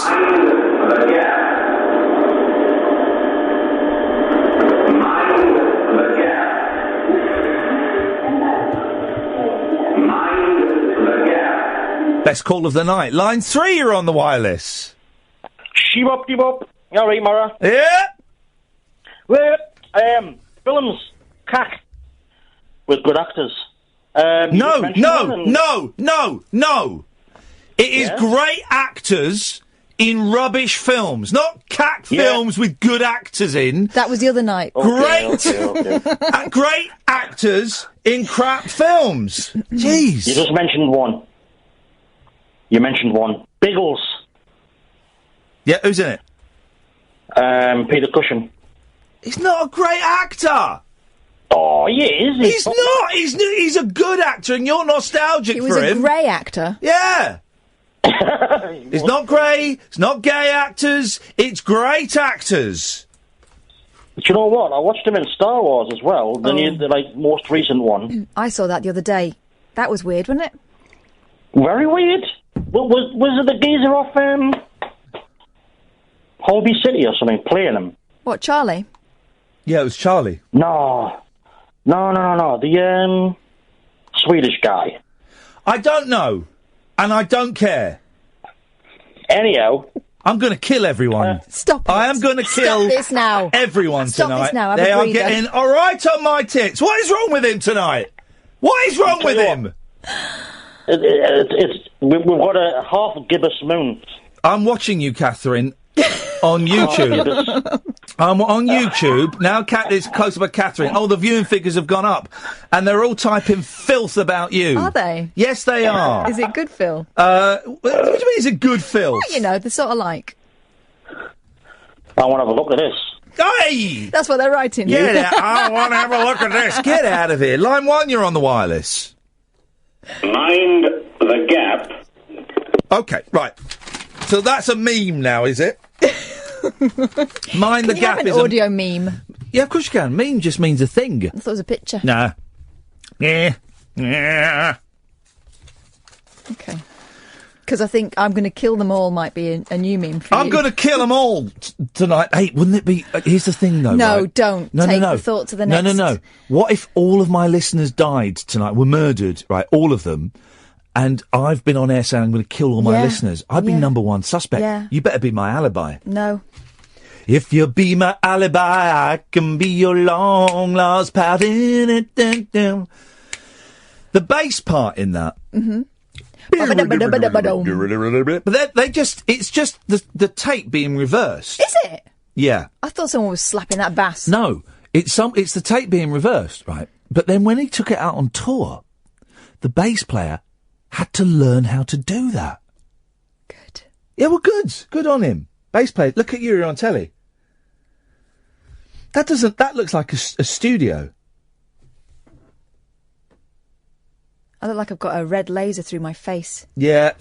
Best call of the night. Line 3, you're on the wireless. Shee-bop-dee-bop. All right, Mara. Yeah? Well, films, cack, with good actors. No. It is great actors in rubbish films, not cack films with good actors in. That was the other night. Okay. Great actors in crap films. Jeez. You just mentioned one. Biggles. Yeah, who's in it? Peter Cushing. He's not a great actor. Oh, he is. He's not. He's a good actor, and you're nostalgic for him. He was a grey actor. Yeah. It's not grey. It's not gay actors. It's great actors. But you know what? I watched him in Star Wars as well. The most recent one. I saw that the other day. That was weird, wasn't it? Very weird. Was it the geezer off Holby City or something playing him. What, Charlie? Yeah, it was Charlie. No. The Swedish guy. I don't know, and I don't care. Anyhow, I'm going to kill everyone. Stop it. I am going to kill Stop this now. everyone Stop tonight. this now. Have They a are breather. getting all right on my tits. What is wrong with him tonight? What is wrong with him? We've got a half gibbous moon. I'm watching you, Catherine, on YouTube. I'm on YouTube now. It's close up, Catherine. Oh, the viewing figures have gone up, and they're all typing filth about you. Are they? Yes, they are. Is it good, Phil? What do you mean? Is it good filth? Well, you know, they're sort of like. I want to have a look at this. Hey! That's what they're writing. Get out. I want to have a look at this. Get out of here. Line 1, you're on the wireless. Mind the gap. Okay, right. So that's a meme now, is it? Mind the Can you gap have an is audio meme. Yeah, of course you can. Meme just means a thing. I thought it was a picture. Nah. Yeah. Okay. Because I think I'm going to kill them all might be a new meme for you. I'm going to kill them all tonight. Hey, wouldn't it be... here's the thing, though, No, right? don't. Take the thought to the next. No. What if all of my listeners died tonight, were murdered, right, all of them, and I've been on air saying I'm going to kill all my listeners? I'd be number one suspect. Yeah. You better be my alibi. No. If you be my alibi, I can be your long-lost pal. The bass part in that... Mm-hmm. But they just, it's just the tape being reversed. Is it? Yeah. I thought someone was slapping that bass. No, it's the tape being reversed, right? But then when he took it out on tour, the bass player had to learn how to do that. Good. Yeah, well, good on him. Bass player, look at you, you're on telly. That looks like a studio. I look like I've got a red laser through my face. Yeah,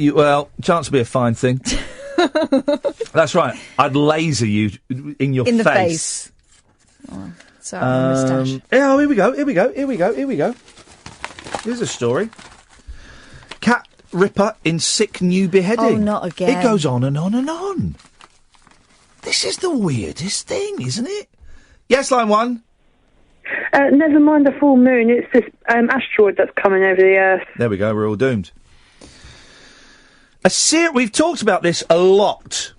chance will be a fine thing. That's right. I'd laser you in your face. In the face. Oh, sorry, moustache. Oh, here we go. Here's a story. Cat ripper in sick new beheading. Oh, not again. It goes on and on and on. This is the weirdest thing, isn't it? Yes, line 1. Never mind the full moon, it's this asteroid that's coming over the Earth. There we go, we're all doomed. We've talked about this a lot.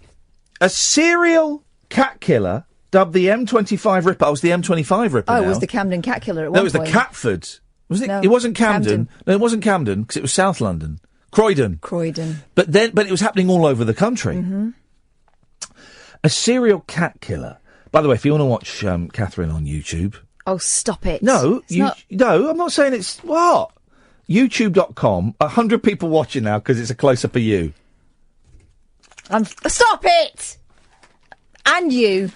A serial cat killer dubbed the M25 Ripper. Oh, it was the M25 Ripper Oh, now. it was the Camden cat killer at one No, it was point. the Catford. Wasn't it? No, It wasn't Camden. No, it wasn't Camden, because it was South London. Croydon. But it was happening all over the country. Mm-hmm. A serial cat killer. By the way, if you want to watch Catherine on YouTube... Oh, stop it. No, It's no, I'm not saying it's... What? YouTube.com, 100 people watching now because it's a close-up of you. Stop it! And you.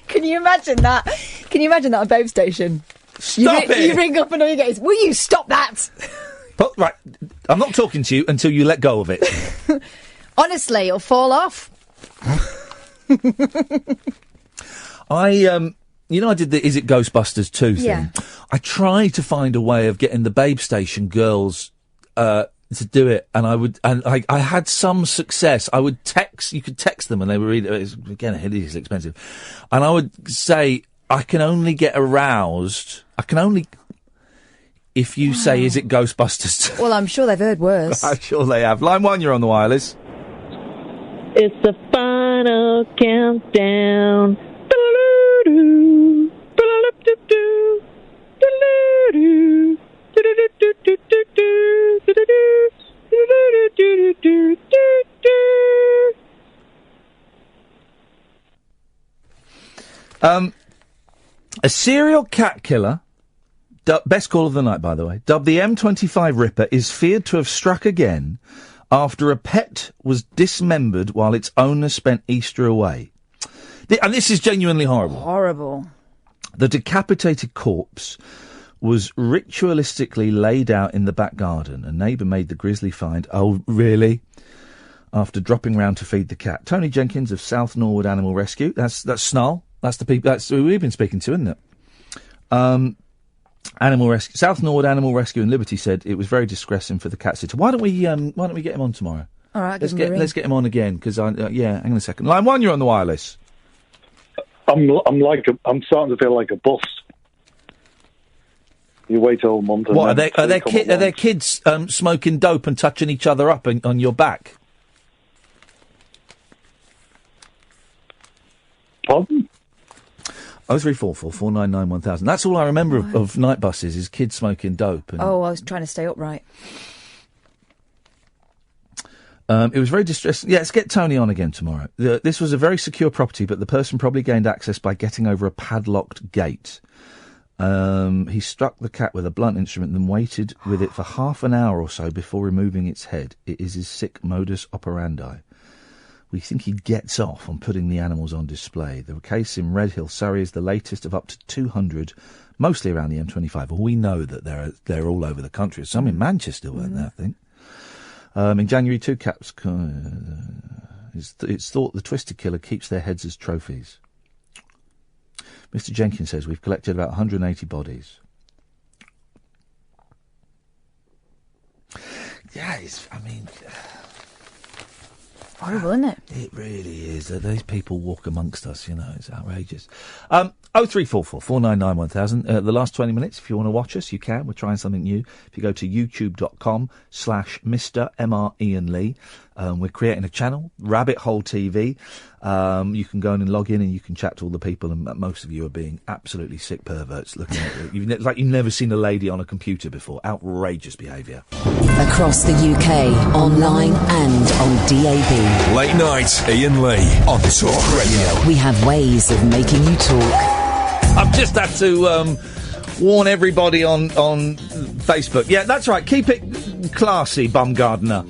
Can you imagine that? Can you imagine that on Babe Station? Stop it! You ring up and all you get is, will you stop that? But, right, I'm not talking to you until you let go of it. Honestly, it'll fall off. I did the Is It Ghostbusters 2 thing. Yeah. I tried to find a way of getting the Babe Station girls to do it, and I had some success. You could text them and they would read it. It's, again, hideously expensive. And I would say, I can only get aroused. If you say, Is It Ghostbusters 2? Well, I'm sure they've heard worse. I'm sure they have. Line 1, you're on the wireless. It's the final countdown. A serial cat killer, best call of the night, by the way, dubbed the M25 Ripper, is feared to have struck again after a pet was dismembered while its owner spent Easter away. And this is genuinely horrible. Horrible. The decapitated corpse was ritualistically laid out in the back garden. A neighbour made the grisly find. Oh, really? After dropping round to feed the cat. Tony Jenkins of South Norwood Animal Rescue. That's Snull. That's the people. That's who we've been speaking to, isn't it? Animal Rescue, South Norwood Animal Rescue and Liberty said it was very distressing for the cat sitter. Why don't we get him on tomorrow? All right, give him a ring. Let's get him on again, because hang on a second. Line 1, you're on the wireless. I'm starting to feel like a bust. You wait all month. What are there kids smoking dope and touching each other up on your back? Pardon? 0344 499 1000. That's all I remember of night buses is kids smoking dope. And, I was trying to stay upright. it was very distressing. Yeah, let's get Tony on again tomorrow. This was a very secure property, but the person probably gained access by getting over a padlocked gate. He struck the cat with a blunt instrument and then waited with it for half an hour or so before removing its head. It is his sick modus operandi. We think he gets off on putting the animals on display. The case in Redhill, Surrey, is the latest of up to 200, mostly around the M25. Well, we know that they're all over the country. Some in Manchester, weren't there, I think. In January, 2 cats... it's thought the twisted killer keeps their heads as trophies. Mr. Jenkins says we've collected about 180 bodies. Yeah, horrible, isn't it? It really is. These people walk amongst us, it's outrageous. 0344 499 1000. The last 20 minutes, if you want to watch us, you can. We're trying something new. If you go to youtube.com/Mr. M.R. Iain Lee, we're creating a channel, Rabbit Hole TV. You can go in and log in and you can chat to all the people, and most of you are being absolutely sick perverts looking at it. You've never seen a lady on a computer before. Outrageous behaviour. Across the UK, online and on DAB. Late night, Iain Lee on Talk Radio. We have ways of making you talk. I've just had to warn everybody on Facebook. Yeah, that's right. Keep it classy, bum gardener.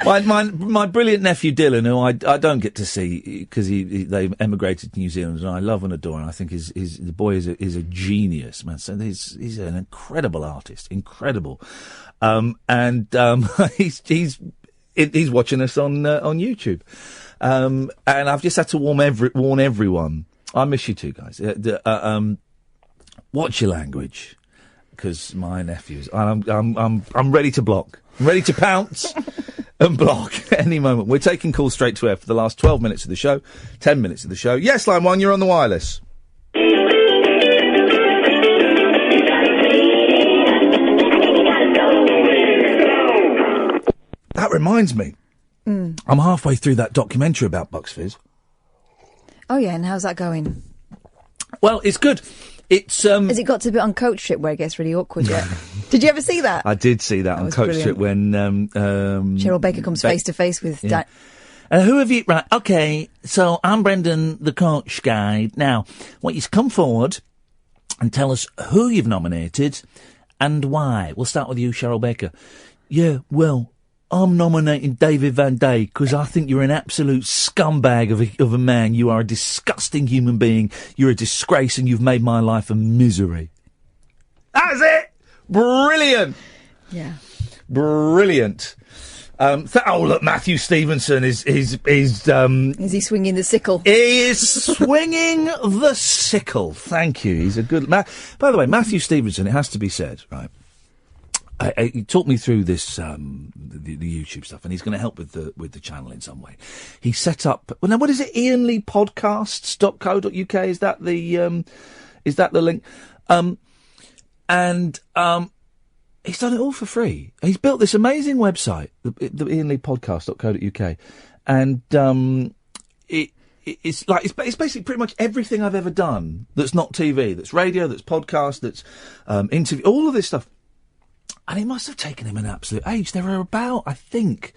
My brilliant nephew Dylan, who I don't get to see because they emigrated to New Zealand, and I love and adore, and I think the boy is a genius, man. So he's an incredible artist, incredible, and he's watching us on YouTube, and I've just had to warn everyone. I miss you too, guys. Watch your language, because my nephews. I'm ready to block. I'm ready to pounce. And block any moment. We're taking calls straight to air for the last 12 minutes of the show, 10 minutes of the show. Yes, line 1, you're on the wireless. That reminds me. I'm halfway through that documentary about Bucks Fizz. Oh, yeah, and how's that going? Well, it's good. It's Has it got to the bit on Coach Trip where it gets really awkward yet? Did you ever see that? I did see that on Coach Trip when Cheryl Baker comes face to face with Dan. Who have you... Right, OK, so I'm Brendan, the coach guy. Now, want you to come forward and tell us who you've nominated and why. We'll start with you, Cheryl Baker. Yeah, well, I'm nominating David Van Day because I think you're an absolute scumbag of a man. You are a disgusting human being. You're a disgrace and you've made my life a misery. That's it! Brilliant! Yeah. Brilliant. Look, Matthew Stevenson is he swinging the sickle? He is swinging the sickle. Thank you. He's a good... By the way, Matthew Stevenson, it has to be said, right? He talked me through this, the YouTube stuff, and he's going to help with the channel in some way. He set up, well, now what is it? IainLeePodcasts.co.uk? Is that the link? He's done it all for free. He's built this amazing website, the IainLeePodcast.co.uk, and it's basically pretty much everything I've ever done that's not TV, that's radio, that's podcast, that's interview, all of this stuff. And it must have taken him an absolute age. There are about, I think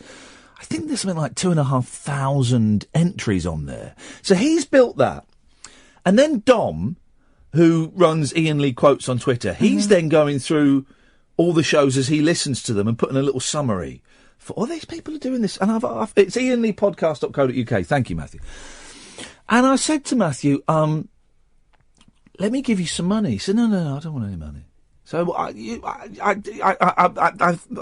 there's something like 2,500 entries on there. So he's built that. And then Dom, who runs Iain Lee Quotes on Twitter, he's then going through all the shows as he listens to them and putting a little summary. For these people are doing this. And it's IainLeePodcast.co.uk. Thank you, Matthew. And I said to Matthew, let me give you some money. He said, no, I don't want any money. So I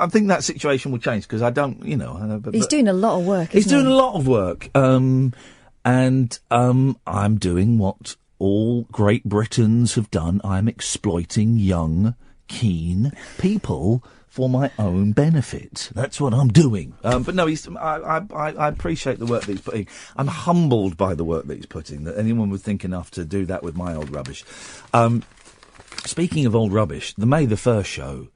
think that situation will change because I don't, he's doing a lot of work. He's doing a lot of work, and I'm doing what all Great Britons have done. I'm exploiting young, keen people for my own benefit. That's what I'm doing. But no, I appreciate the work that he's putting. I'm humbled by the work that he's putting, that anyone would think enough to do that with my old rubbish. Speaking of old rubbish, the May the 1st show,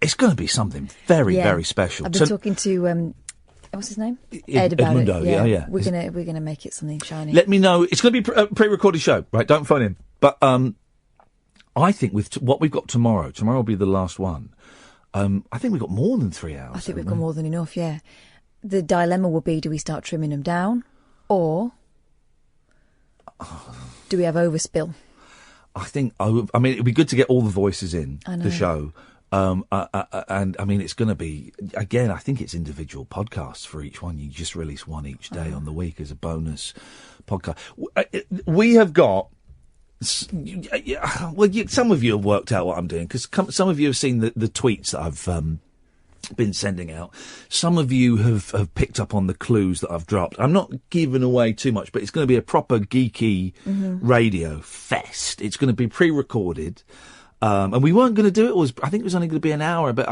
it's going to be something very, very special. I've been talking to... what's his name? Ed about Edmundo, it. Yeah. We're gonna make it something shiny. Let me know. It's going to be a pre-recorded show, right? Don't phone him. But I think with what we've got tomorrow will be the last one. I think we've got more than 3 hours. I think we've got more than enough. Yeah. The dilemma will be: do we start trimming them down, or do we have overspill? I think. I mean, it'd be good to get all the voices in I know. the show. And I mean, it's going to be, again, I think it's individual podcasts for each one. You just release one each day on the week as a bonus podcast. We have got, well, some of you have worked out what I'm doing, because some of you have seen the tweets that I've been sending out. Some of you have picked up on the clues that I've dropped. I'm not giving away too much, but it's going to be a proper geeky radio fest. It's going to be pre-recorded. And we weren't going to do it. I think it was only going to be an hour, but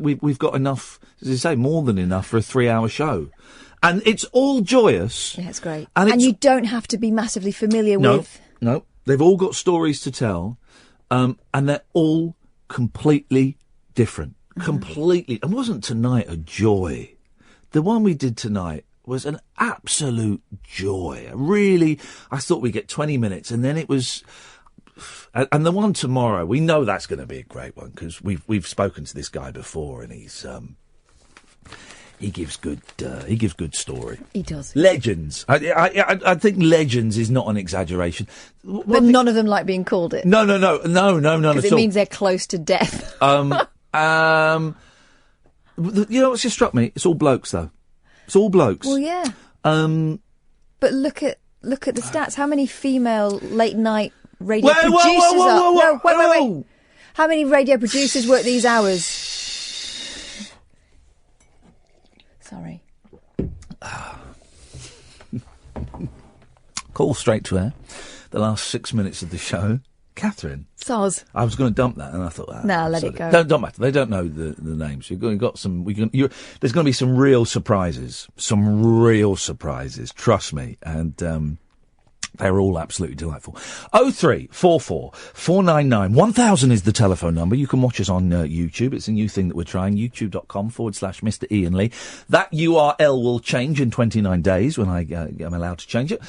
we've got enough, as I say, more than enough for a 3-hour show. And it's all joyous. Yeah, it's great. And you don't have to be massively familiar with... No, they've all got stories to tell, and they're all completely different. Completely. And wasn't tonight a joy? The one we did tonight was an absolute joy. Really, I thought we'd get 20 minutes, and then it was... And the one tomorrow, we know that's going to be a great one, because we've spoken to this guy before, and he gives good story. He does. Legends. I think legends is not an exaggeration. But none of them like being called it. No, not at all. Because it means they're close to death. You know what's just struck me? It's all blokes, though. It's all blokes. Well, yeah. But look at the stats. How many female late night radio producers are? Wait. How many radio producers work these hours? Sorry. Call straight to air. The last 6 minutes of the show. Catherine. Soz. I was going to dump that, and I thought, let it go. Don't matter. They don't know the names. There's going to be some real surprises. Trust me. And they're all absolutely delightful. 0344 499 1000 is the telephone number. You can watch us on YouTube. It's a new thing that we're trying. YouTube.com/Mr. Iain Lee. That URL will change in 29 days when I am allowed to change it.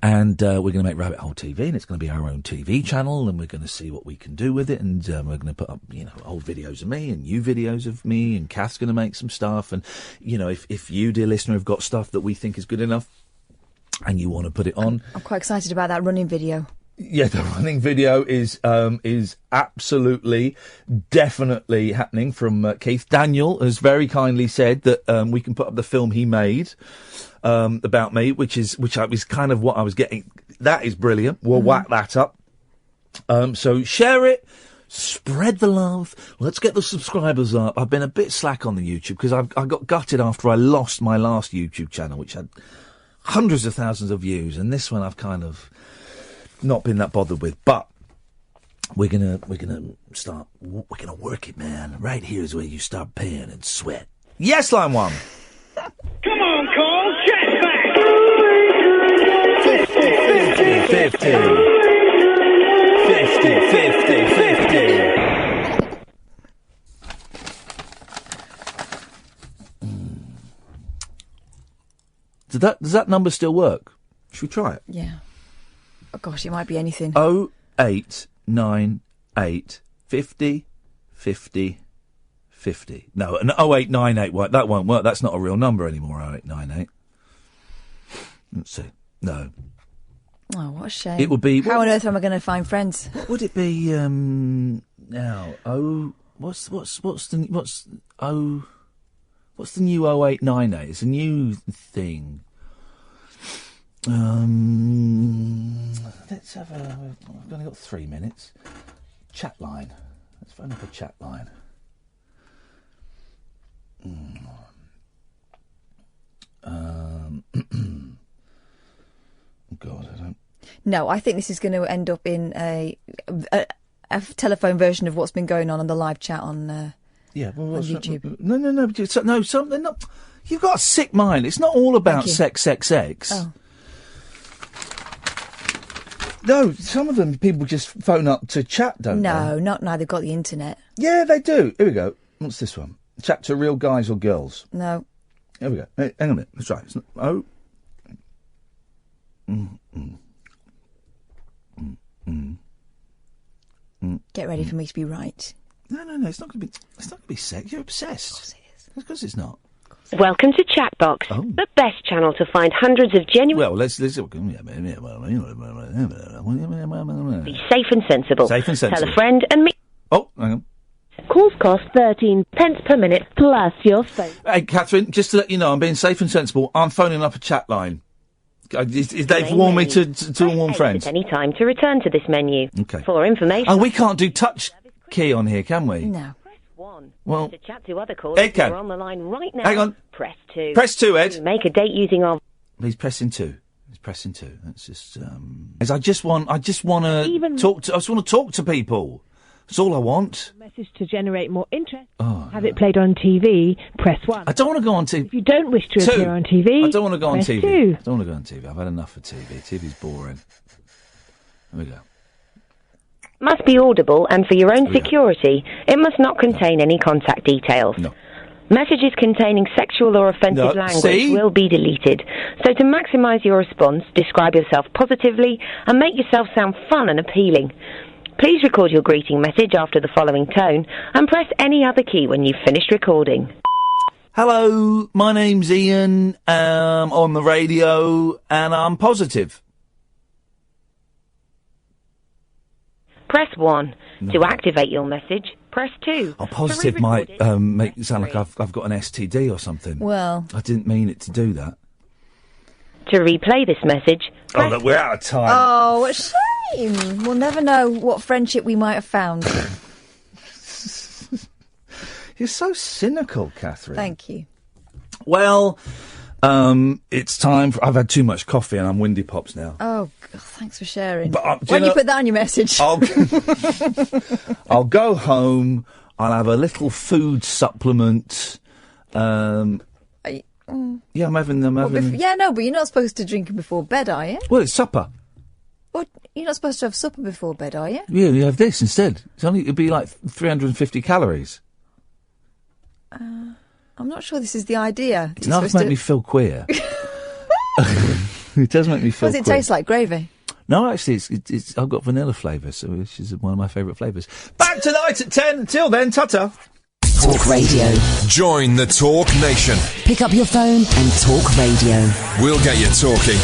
And we're going to make Rabbit Hole TV, and it's going to be our own TV channel, and we're going to see what we can do with it, and we're going to put up, old videos of me and new videos of me, and Kath's going to make some stuff, and, if you, dear listener, have got stuff that we think is good enough, and you want to put it on. I'm quite excited about that running video. Yeah, the running video is absolutely, definitely happening from Keith. Daniel has very kindly said that we can put up the film he made about me, which was kind of what I was getting. That is brilliant. We'll whack that up. So share it. Spread the love. Let's get the subscribers up. I've been a bit slack on the YouTube because I got gutted after I lost my last YouTube channel, which had hundreds of thousands of views, and this one I've kind of not been that bothered with. But we're gonna work it, man. Right here is where you start paying and sweat. Yes, line one. Come on, Cole, check back. 50. 50. Does that number still work? Should we try it? Yeah. Oh gosh, it might be anything. 0898 50 50 50. No, an 0898, that won't work. That's not a real number anymore, 0898. Let's see. No. Oh, what a shame. It would be... How on earth am I going to find friends? What would it be, now? What's the new 0898? It's a new thing. Let's have I've only got 3 minutes. Chat line. Let's phone up a chat line. God, I don't... No, I think this is going to end up in a a telephone version of what's been going on the live chat on YouTube. No, something not. You've got a sick mind. It's not all about sex. Oh. No, some of them people just phone up to chat, don't they? No, not now. They've got the internet. Yeah, they do. Here we go. What's this one? Chat to real guys or girls? No. Here we go. Hey, hang on a minute. Let's try. Get ready for me to be right. No. It's not going to be sex. You're obsessed. Of course it is. Of course it's not. Welcome to Chatbox, the best channel to find hundreds of genuine... Well, let's... Be safe and sensible. Safe and sensible. Tell a friend and me... Oh, hang on. Calls cost 13 pence per minute plus your phone. Hey, Catherine, just to let you know, I'm being safe and sensible. I'm phoning up a chat line. They've warned me to warn friends. At any time to return to this menu. Okay. For information... Oh, we can't do touch key on here, can we? No. Well, to chat to other callers Ed can. who are on the line right now. Hang on. Press 2. Press 2, Ed. Make a date using our... He's pressing 2. That's just. I just want to talk to. I just want to talk to people. That's all I want. Message to generate more interest. Oh, Have it played on TV. Press 1. I don't want to go on TV. If you don't wish to appear on TV, I don't want to go on press TV. 2. I don't want to go on TV. I've had enough of TV. TV's boring. There we go. Must be audible, and for your own security, it must not contain any contact details. No. Messages containing sexual or offensive language will be deleted. So to maximise your response, describe yourself positively and make yourself sound fun and appealing. Please record your greeting message after the following tone and press any other key when you've finished recording. Hello, my name's Iain. On the radio, and I'm positive. Press 1. To activate your message, press 2. Oh, positive might make it sound like I've got an STD or something. Well, I didn't mean it to do that. To replay this message... Oh, look, we're out of time. Oh, what a shame. We'll never know what friendship we might have found. You're so cynical, Catherine. Thank you. Well, it's time for... I've had too much coffee and I'm windy pops now. Oh, God, thanks for sharing. But, Why don't you put that on your message? I'll go home. I'll have a little food supplement. Yeah, I'm having them. Yeah, no, but you're not supposed to drink it before bed, are you? Well, it's supper. Well, you're not supposed to have supper before bed, are you? Yeah, you have this instead. It'd be like 350 calories. I'm not sure this is the idea. It does make me feel queer. It does make me feel queer. Does it queer. taste like gravy? No, actually, it's I've got vanilla flavour, so which is one of my favourite flavours. Back tonight at 10. Until then, ta-ta. Talk Radio. Join the Talk Nation. Pick up your phone and talk radio. We'll get you talking.